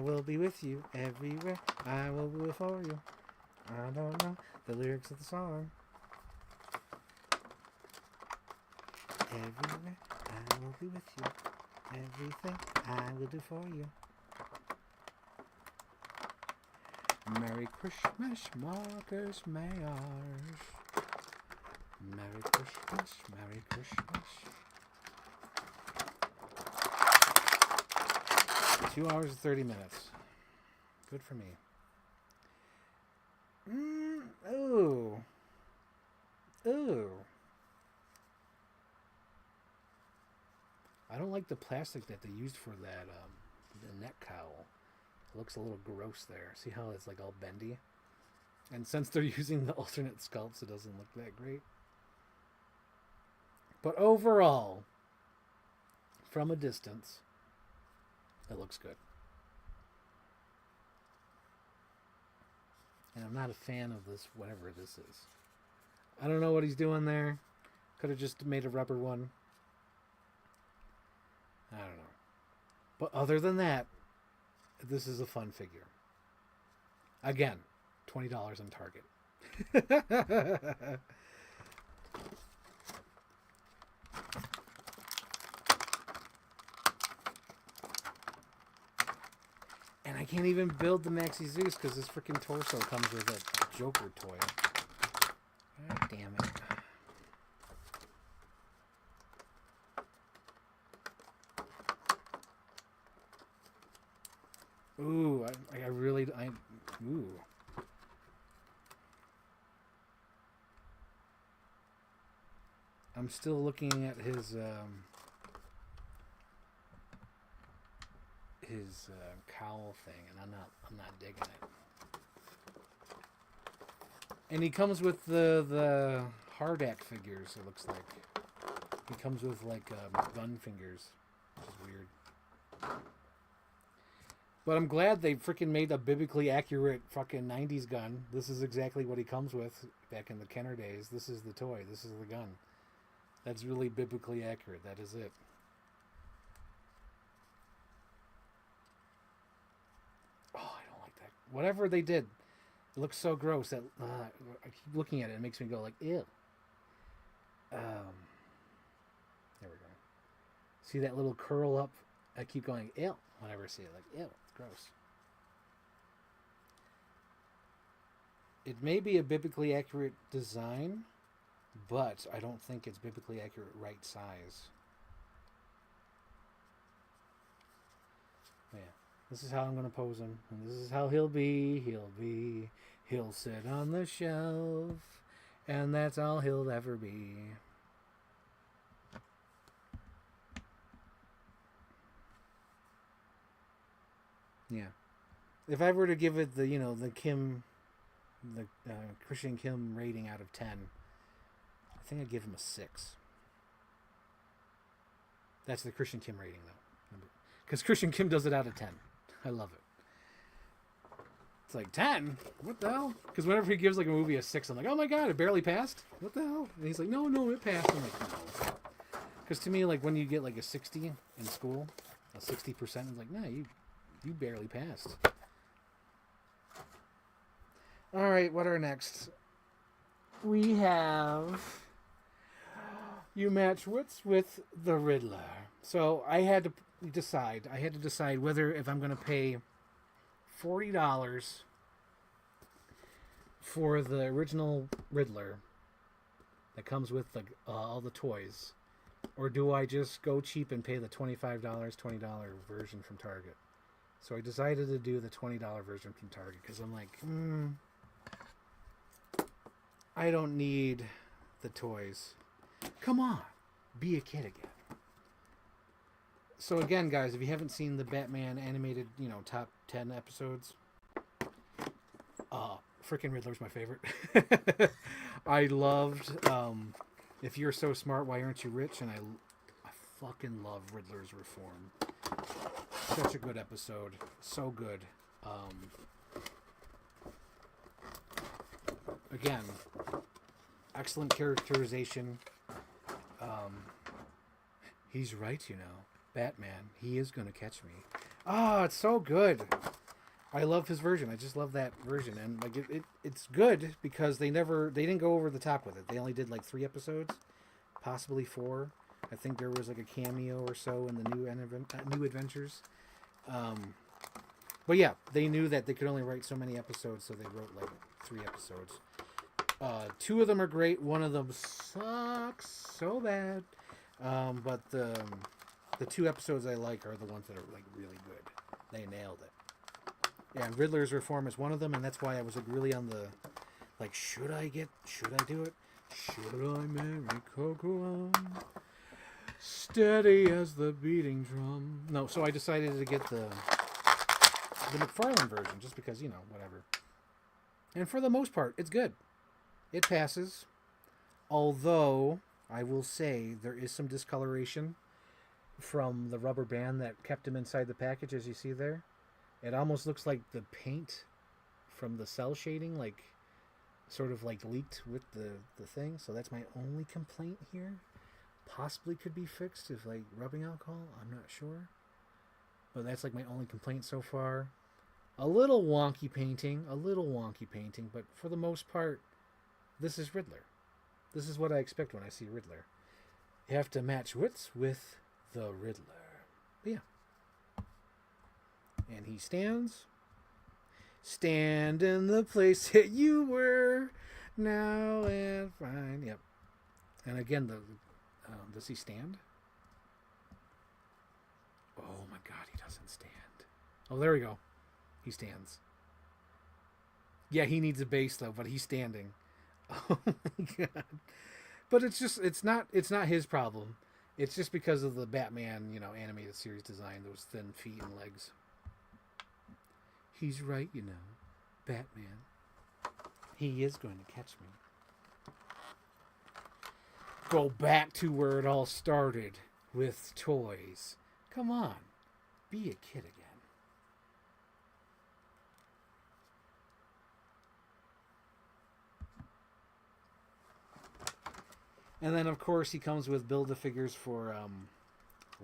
will be with you everywhere. I will be for you. I don't know the lyrics of the song. Everywhere, I will be with you. Everything I will do for you. Merry Christmas, Marcus Mayers. Merry Christmas, Merry Christmas. 2 hours and 30 minutes. Good for me. Ooh. Ooh. I don't like the plastic that they used for that, the neck cowl. It looks a little gross there. See how it's like all bendy? And since they're using the alternate sculpts, it doesn't look that great. But overall, from a distance, it looks good. And I'm not a fan of this, whatever this is. I don't know what he's doing there. Could have just made a rubber one. I don't know. But other than that, this is a fun figure. Again, $20 on Target. And I can't even build the Maxi Zeus because this freaking torso comes with a Joker toy. God damn it. Ooh, ooh. I'm still looking at his cowl thing, and I'm not digging it. And he comes with the Hardak figures. It looks like he comes with like gun fingers, which is weird. But I'm glad they freaking made a biblically accurate fucking 90s gun. This is exactly what he comes with back in the Kenner days. This is the toy. This is the gun. That's really biblically accurate. That is it. Oh, I don't like that. Whatever they did, it looks so gross that I keep looking at it. It makes me go like, ew. There we go. See that little curl up? I keep going, ew, whenever I see it. Like, ew, it's gross. It may be a biblically accurate design, but I don't think it's biblically accurate right size. Yeah, this is how I'm going to pose him. And this is how he'll be. He'll sit on the shelf. And that's all he'll ever be. Yeah. If I were to give it the, Christian Kim rating out of 10, I think I'd give him a 6. That's the Christian Kim rating, though. Because Christian Kim does it out of 10. I love it. It's like, 10? What the hell? Because whenever he gives like a movie a 6, I'm like, oh my god, it barely passed? What the hell? And he's like, no, it passed. I'm like, no. Because to me, like, when you get like a 60 in school, a 60%, it's like, nah, you barely passed. All right, what are next? We have You Match Wits with the Riddler. So I had to decide whether if I'm going to pay $40 for the original Riddler that comes with all the toys, or do I just go cheap and pay the $20 version from Target. So I decided to do the $20 version from Target because I'm like, I don't need the toys. Come on, be a kid again. So again, guys, if you haven't seen the Batman animated, top 10 episodes, freaking Riddler's my favorite. I loved If You're So Smart, Why Aren't You Rich? And I fucking love Riddler's Reform. Such a good episode. So good. Again, excellent characterization. He's right, Batman. He is going to catch me. Oh, it's so good. I love his version. I just love that version. And like it's good because they didn't go over the top with it. They only did like 3 episodes, possibly 4. I think there was like a cameo or so in the new adventures. But yeah, they knew that they could only write so many episodes, so they wrote like 3 episodes. 2 of them are great. One of them sucks so bad. But the 2 episodes I like are the ones that are like really good. They nailed it. Yeah, and Riddler's Reform is one of them, and that's why I was like really on the like, should I do it? Should I marry Coco? Steady as the beating drum. No, so I decided to get the McFarlane version just because, whatever. And for the most part, it's good. It passes. Although, I will say, there is some discoloration from the rubber band that kept him inside the package, as you see there. It almost looks like the paint from the cell shading, like, sort of like leaked with the thing. So that's my only complaint here. possibly could be fixed if like rubbing alcohol. I'm not sure, but that's like my only complaint so far. A little wonky painting, but for the most part, this is Riddler. This is what I expect when I see Riddler. You have to match wits with the Riddler. But yeah. And he stands. Stand in the place that you were now and fine. Yep. And again, does he stand? Oh my God, he doesn't stand. Oh, there we go. He stands. Yeah, he needs a base though, but he's standing. Oh my God. But it's not his problem. It's just because of the Batman, animated series design, those thin feet and legs. He's right, Batman. He is going to catch me. Go back to where it all started with toys. Come on. Be a kid again. And then, of course, he comes with Build-A-Figures for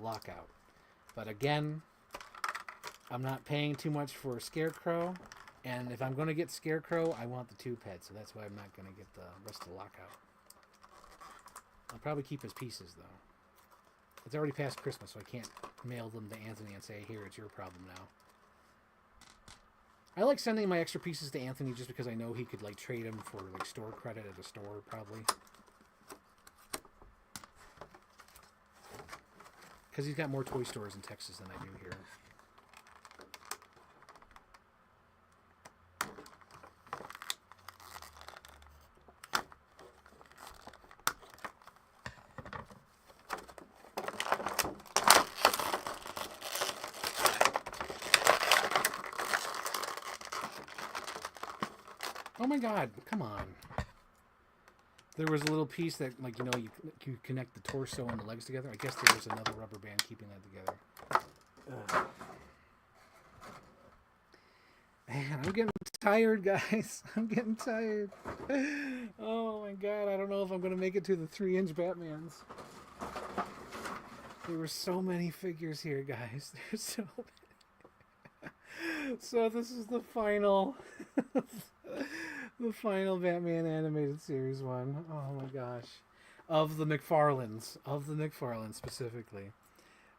Lockout. But again, I'm not paying too much for Scarecrow. And if I'm going to get Scarecrow, I want the tube head. So that's why I'm not going to get the rest of Lockout. I'll probably keep his pieces, though. It's already past Christmas, so I can't mail them to Anthony and say, here, it's your problem now. I like sending my extra pieces to Anthony just because I know he could, trade them for, store credit at a store, probably. Because he's got more toy stores in Texas than I do here. Oh my God, come on. There was a little piece that, you connect the torso and the legs together. I guess there was another rubber band keeping that together. Man, I'm getting tired, guys. I'm getting tired. Oh my God, I don't know if I'm going to make it to the 3-inch Batmans. There were so many figures here, guys. There's so many. So this is the final... the final Batman animated series one. Oh my gosh. Of the McFarlanes specifically.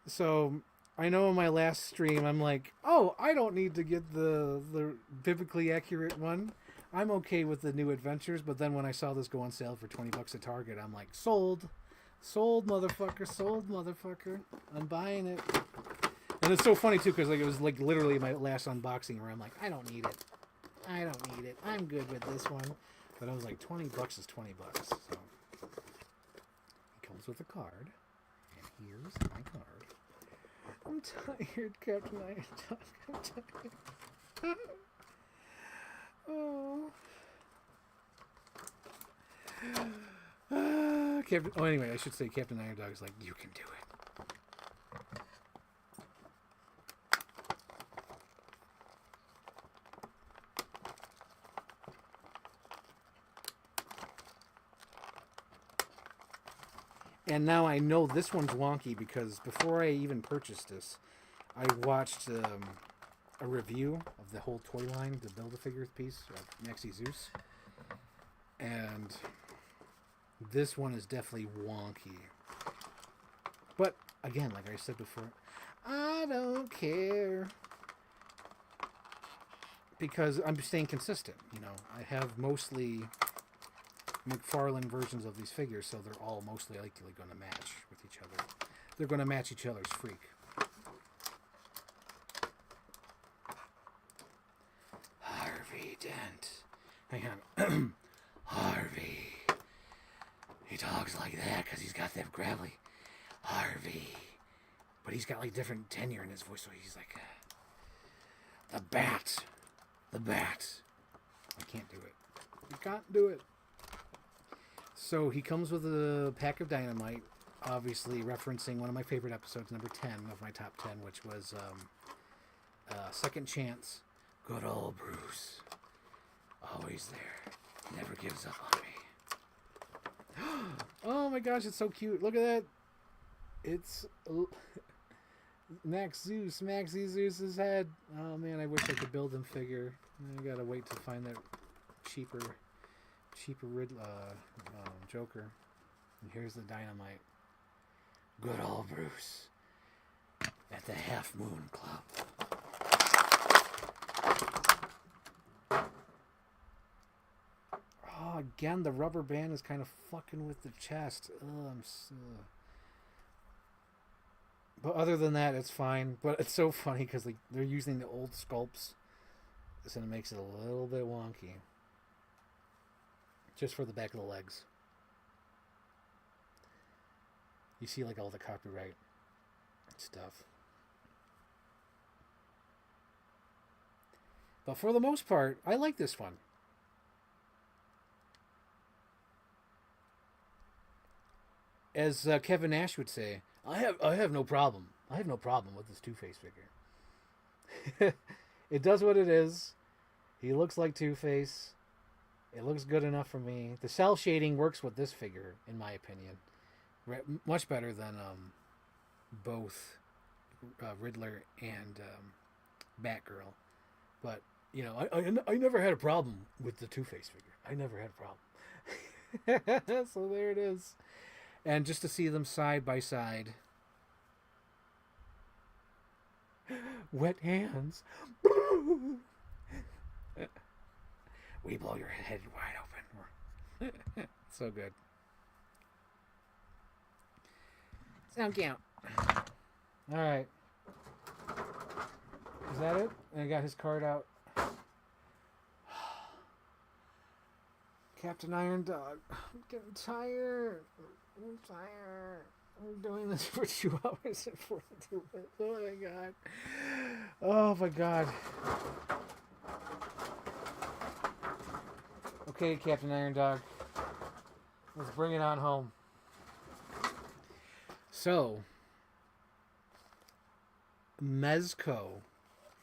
So I know in my last stream I'm like, oh, I don't need to get the biblically accurate one. I'm okay with the New Adventures, but then when I saw this go on sale for $20 at Target, I'm like, sold. Sold, motherfucker. I'm buying it. And it's so funny too, because it was literally my last unboxing where I'm like, I don't need it. I'm good with this one. But I was like, $20 is $20. So it comes with a card. And here's my card. I'm tired, Captain Iron. I'm tired. Oh. Anyway, I should say Captain Iron Dog is like, you can do it. And now I know this one's wonky because before I even purchased this, I watched a review of the whole toy line, the Build-A-Figure piece of Maxi Zeus. And this one is definitely wonky. But, again, like I said before, I don't care. Because I'm staying consistent, I have mostly McFarlane versions of these figures, so they're all mostly likely going to match with each other. They're going to match each other's freak. Harvey Dent. Hang on. Harvey. He talks like that because he's got that gravelly. Harvey. But he's got different tenure in his voice, so he's like... the Bat. The Bat. I can't do it. I can't do it. So he comes with a pack of dynamite, obviously referencing one of my favorite episodes, number 10 of my top 10, which was Second Chance. Good old Bruce. Always there. Never gives up on me. Oh my gosh, it's so cute. Look at that. It's Max Zeus's head. Oh man, I wish I could build him figure. I gotta wait to find that cheaper Joker. And here's the dynamite. Good old Bruce at the Half Moon Club. Oh, again, the rubber band is kind of fucking with the chest. But other than that, it's fine. But it's so funny because they're using the old sculpts, so it makes it a little bit wonky. Just for the back of the legs. You see like all the copyright stuff. But for the most part, I like this one. As Kevin Nash would say, I have no problem. I have no problem with this Two-Face figure. It does what it is. He looks like Two-Face. It looks good enough for me. The cell shading works with this figure, in my opinion. Much better than both Riddler and Batgirl. But, you know, I never had a problem with the Two-Face figure. I never had a problem. So there it is. And just to see them side by side. Wet hands. We blow your head wide open. So good. Sound count. Alright. Is that it? I got his card out. Captain Iron Dog. I'm getting tired. I'm tired. I'm doing this for 2 hours and 42 minutes. Oh my god. Oh my god. Okay, Captain Iron Dog. Let's bring it on home. So, Mezco.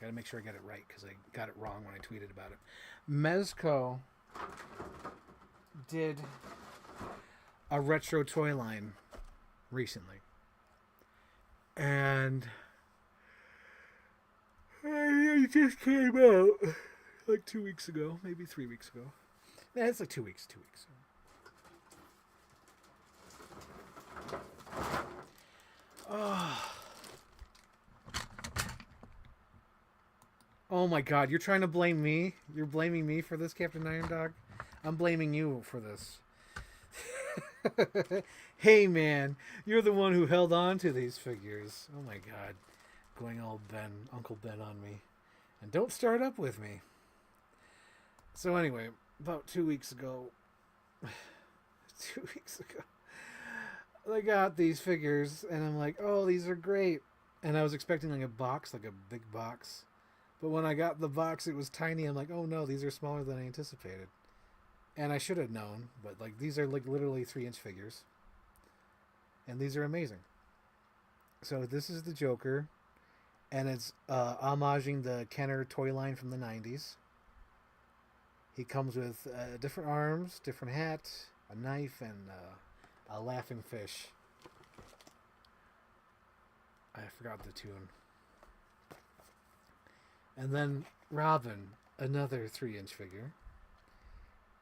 Gotta make sure I get it right because I got it wrong when I tweeted about it. Mezco did a retro toy line recently. And it just came out like 2 weeks ago, maybe 3 weeks ago. Yeah, it's like 2 weeks, 2 weeks. Oh my god, you're trying to blame me? You're blaming me for this, Captain Iron Dog? I'm blaming you for this. Hey man, you're the one who held on to these figures. Oh my god. Going all Uncle Ben on me. And don't start up with me. So anyway, about 2 weeks ago, 2 weeks ago, I got these figures and I'm like, oh, these are great. And I was expecting like a box, like a big box. But when I got the box, it was tiny. I'm like, oh no, these are smaller than I anticipated. And I should have known, but like these are like literally 3-inch figures. And these are amazing. So this is the Joker. And it's homaging the Kenner toy line from the 90s. He comes with different arms, different hat, a knife, and a laughing fish. I forgot the tune. And then Robin, another 3-inch figure.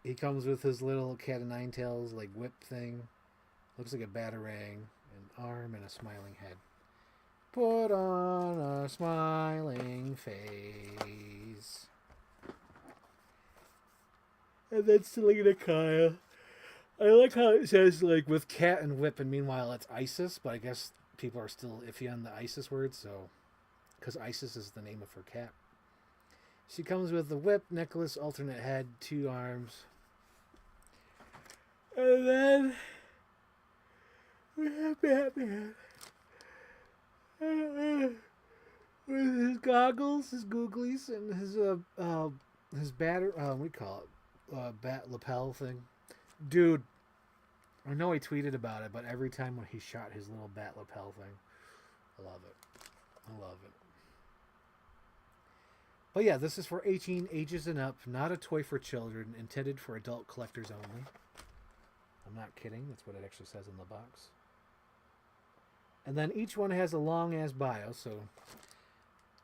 He comes with his little cat o' nine tails, like whip thing. Looks like a batarang, an arm, and a smiling head. Put on a smiling face. And then Selena Kyle. I like how it says, like, with cat and whip, and meanwhile it's ISIS, but I guess people are still iffy on the ISIS word, so... Because ISIS is the name of her cat. She comes with the whip, necklace, alternate head, 2 arms. And then... we have Batman. With his goggles, his googlies, and his batter... what do you call it? Bat lapel thing. Dude, I know I tweeted about it, but every time when he shot his little bat lapel thing, I love it. I love it. But yeah, this is for 18 ages and up, not a toy for children, intended for adult collectors only. I'm not kidding. That's what it actually says in the box. And then each one has a long-ass bio. So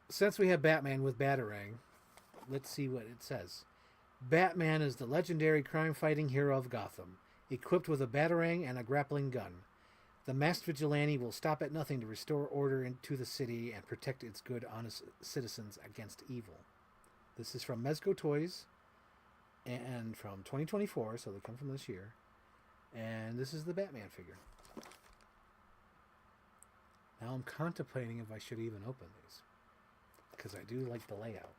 since we have Batman with Batarang, let's see what it says. Batman is the legendary crime-fighting hero of Gotham, equipped with a Batarang and a grappling gun. The masked vigilante will stop at nothing to restore order into the city and protect its good, honest citizens against evil. This is from Mezco Toys and from 2024, so they come from this year. And this is the Batman figure. Now I'm contemplating if I should even open these, because I do like the layout.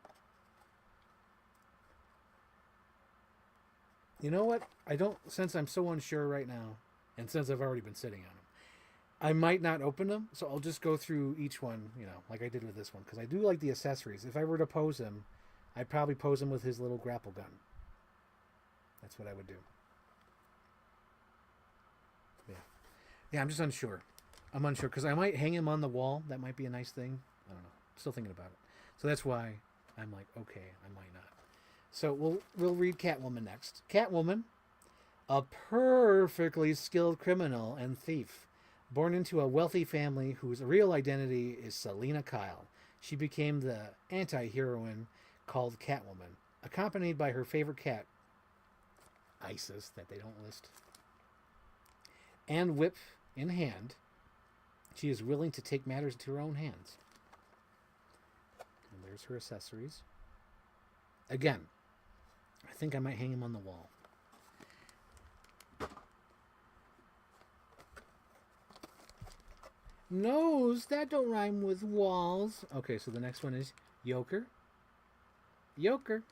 You know what? I don't, since I'm so unsure right now, and since I've already been sitting on them, I might not open them, so I'll just go through each one, you know, like I did with this one, because I do like the accessories. If I were to pose him, I'd probably pose him with his little grapple gun. That's what I would do. Yeah, I'm just unsure. I'm unsure, because I might hang him on the wall. That might be a nice thing. I don't know. Still thinking about it. So that's why I'm like, okay, I might not. So we'll read Catwoman next. Catwoman, a perfectly skilled criminal and thief, born into a wealthy family whose real identity is Selina Kyle. She became the anti-heroine called Catwoman, accompanied by her favorite cat, Isis, that they don't list. And whip in hand, she is willing to take matters into her own hands. And there's her accessories. Again, I think I might hang him on the wall. Nose, that don't rhyme with walls. Okay, so the next one is Joker. Joker.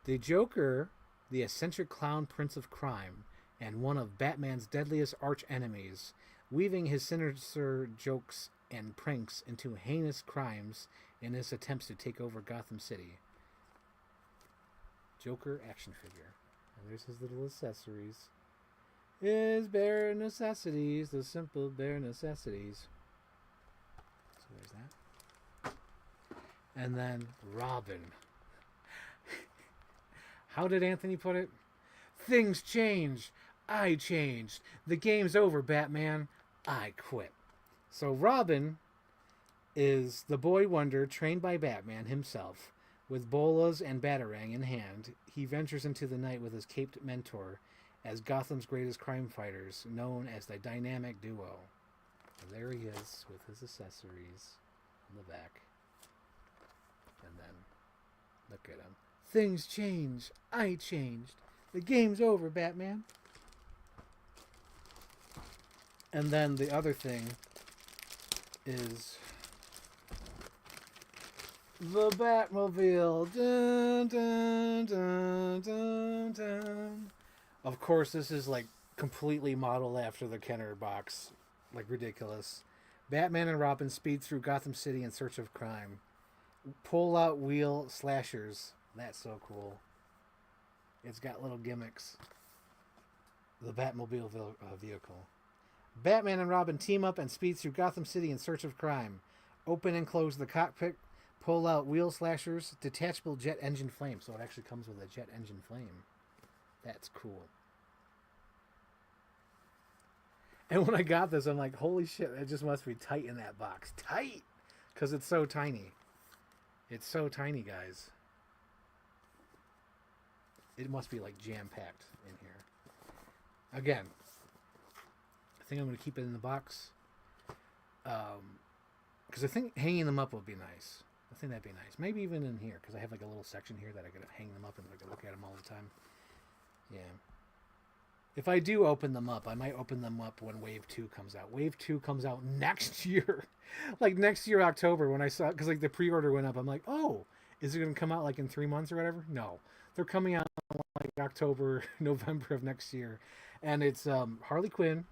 The Joker, the eccentric clown prince of crime, and one of Batman's deadliest arch enemies, weaving his sinister jokes and pranks into heinous crimes in his attempts to take over Gotham City. Joker action figure. And there's his little accessories. His bare necessities, the simple bare necessities. So there's that. And then Robin. How did Anthony put it? Things change. I changed. The game's over, Batman. I quit. So Robin is the boy wonder trained by Batman himself. With bolas and batarang in hand, he ventures into the night with his caped mentor as Gotham's greatest crime fighters, known as the Dynamic Duo. And there he is with his accessories on the back. And then, look at him. Things change. I changed. The game's over, Batman. And then the other thing is the Batmobile. Dun, dun, dun, dun, dun. Of course, this is like completely modeled after the Kenner box. Like ridiculous. Batman and Robin speed through Gotham City in search of crime. Pull out wheel slashers. That's so cool. It's got little gimmicks. The Batmobile vehicle. Batman and Robin team up and speed through Gotham City in search of crime. Open and close the cockpit. Pull out wheel slashers. Detachable jet engine flame. So it actually comes with a jet engine flame. That's cool. And when I got this, I'm like, holy shit, it just must be tight in that box. Tight! Because it's so tiny. It's so tiny, guys. It must be like jam-packed in here. Again, I think I'm going to keep it in the box. Because I think hanging them up would be nice. I think that'd be nice. Maybe even in here, because I have like a little section here that I could hang them up and I could look at them all the time. Yeah. If I do open them up, I might open them up when Wave 2 comes out. Wave 2 comes out next year. Like next year, October, when I saw, because like the pre-order went up. I'm like, oh, is it going to come out like in 3 months or whatever? No. They're coming out like October, November of next year. And it's Harley Quinn,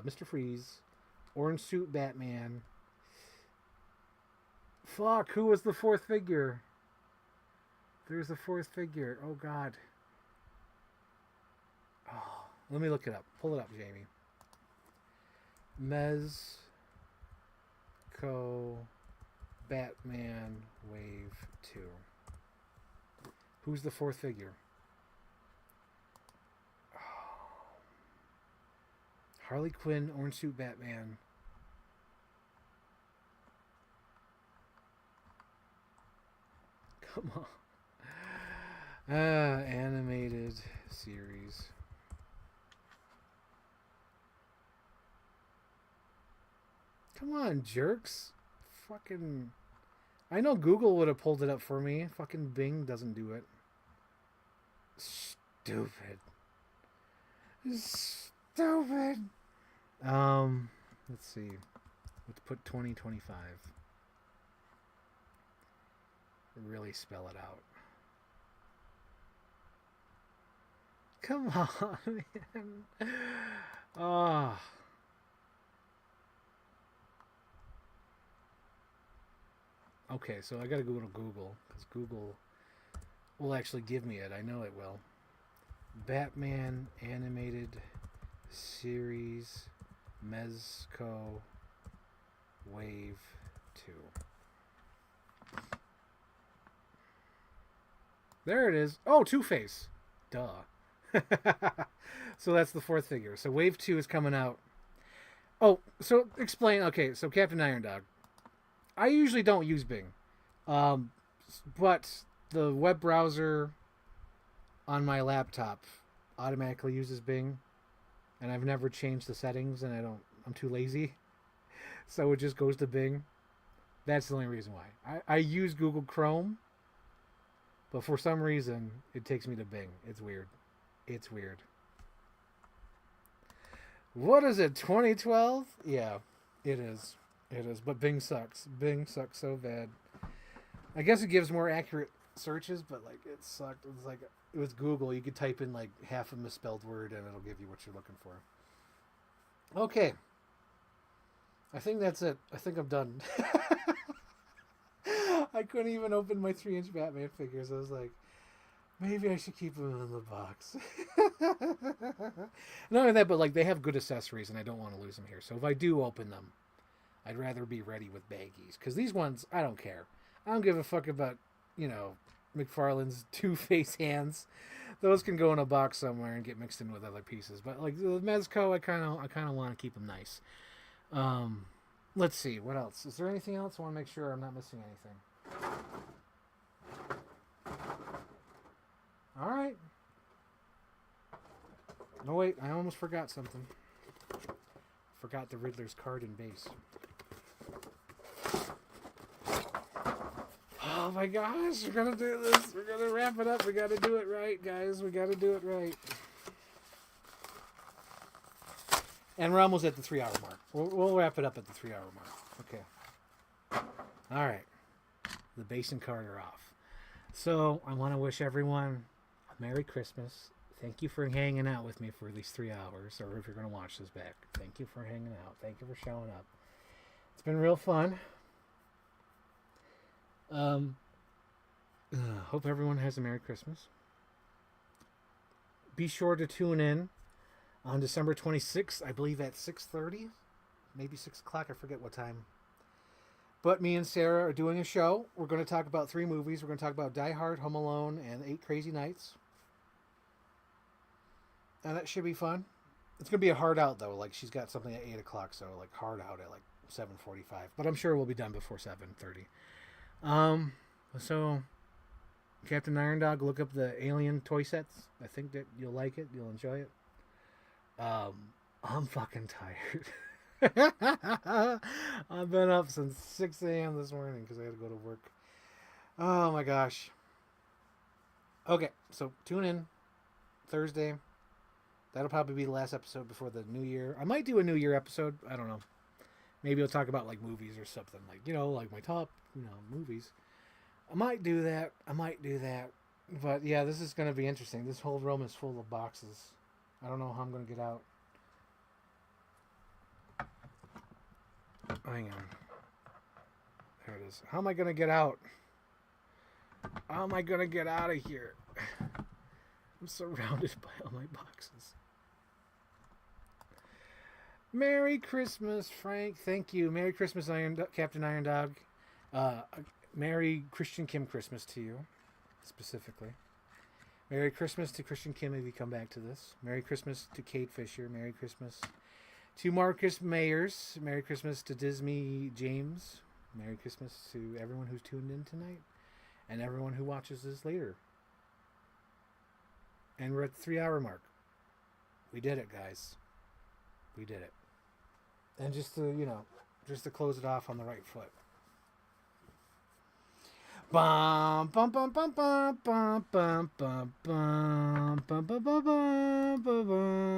Mr. Freeze, Orange Suit Batman. Fuck, who was the fourth figure? There's the fourth figure. Oh, God. Oh, let me look it up. Pull it up, Jamie. Mezco Batman Wave 2. Who's the fourth figure? Harley Quinn, Orange Suit Batman. Come on. Animated series. Come on, jerks. Fucking. I know Google would have pulled it up for me. Fucking Bing doesn't do it. Stupid. Stupid. Let's see. Let's put 2025. Really spell it out. Come on, man. Oh. Okay, so I gotta go to Google, because Google will actually give me it. I know it will. Batman animated series Mezco Wave 2. There it is. Oh, Two-Face. Duh. So that's the fourth figure. So Wave 2 is coming out. Oh, so explain. Okay, so Captain Iron Dog. I usually don't use Bing. But the web browser on my laptop automatically uses Bing. And I've never changed the settings, and I'm too lazy. So it just goes to Bing. That's the only reason why. I use Google Chrome, but for some reason, it takes me to Bing. It's weird. It's weird. What is it, 2012? Yeah, it is. It is. But Bing sucks. Bing sucks so bad. I guess it gives more accurate searches, but like it sucked. It was like it was Google. You could type in like half a misspelled word and it'll give you what you're looking for. Okay. I think that's it. I think I'm done. I couldn't even open my 3-inch Batman figures. I was like, maybe I should keep them in the box. Not only that, but like they have good accessories and I don't want to lose them here. So if I do open them, I'd rather be ready with baggies. Because these ones, I don't care. I don't give a fuck about, McFarlane's Two-Face hands. Those can go in a box somewhere and get mixed in with other pieces. But like the Mezco, I kind of want to keep them nice. Let's see, what else? Is there anything else? I want to make sure I'm not missing anything. All right. No, wait, I almost forgot something. Forgot the Riddler's card and base. Oh my gosh, we're gonna do this. We're gonna wrap it up. We gotta do it right, guys. We gotta do it right. And we're almost at the 3-hour mark. We'll wrap it up at the 3-hour mark. Okay. All right. The base and card are off. So I want to wish everyone a Merry Christmas. Thank you for hanging out with me for these 3 hours, or if you're going to watch this back. Thank you for hanging out. Thank you for showing up. It's been real fun. Hope everyone has a Merry Christmas. Be sure to tune in on December 26th, I believe at 6:30, maybe 6 o'clock, I forget what time. But me and Sarah are doing a show. We're going to talk about 3 movies. We're going to talk about Die Hard, Home Alone, and 8 Crazy Nights. And that should be fun. It's going to be a hard out, though. Like, she's got something at 8 o'clock, so, like, hard out at, like, 7:45. But I'm sure we'll be done before 7:30. So, Captain Iron Dog, look up the Alien toy sets. I think that you'll like it. You'll enjoy it. I'm fucking tired. I've been up since 6 a.m. this morning because I had to go to work. Oh my gosh. Okay, so tune in Thursday. That'll probably be the last episode before the new year. I might do a new year episode. I don't know. Maybe I'll talk about like movies or something. Like, like my top, movies. I might do that. But yeah, this is going to be interesting. This whole room is full of boxes. I don't know how I'm going to get out. Hang on. There it is. How am I going to get out? How am I going to get out of here? I'm surrounded by all my boxes. Merry Christmas, Frank. Thank you. Merry Christmas, Captain Iron Dog. Merry Christian Kim Christmas to you, specifically. Merry Christmas to Christian Kim if you come back to this. Merry Christmas to Kate Fisher. Merry Christmas To Marcus Mayers, Merry Christmas to Disney James. Merry Christmas to everyone who's tuned in tonight and everyone who watches this later. And we're at the 3-hour mark. We did it, guys. We did it. And just to close it off on the right foot. Bum bum bum bum bum bum bum bum bum bum bum bum bum bum.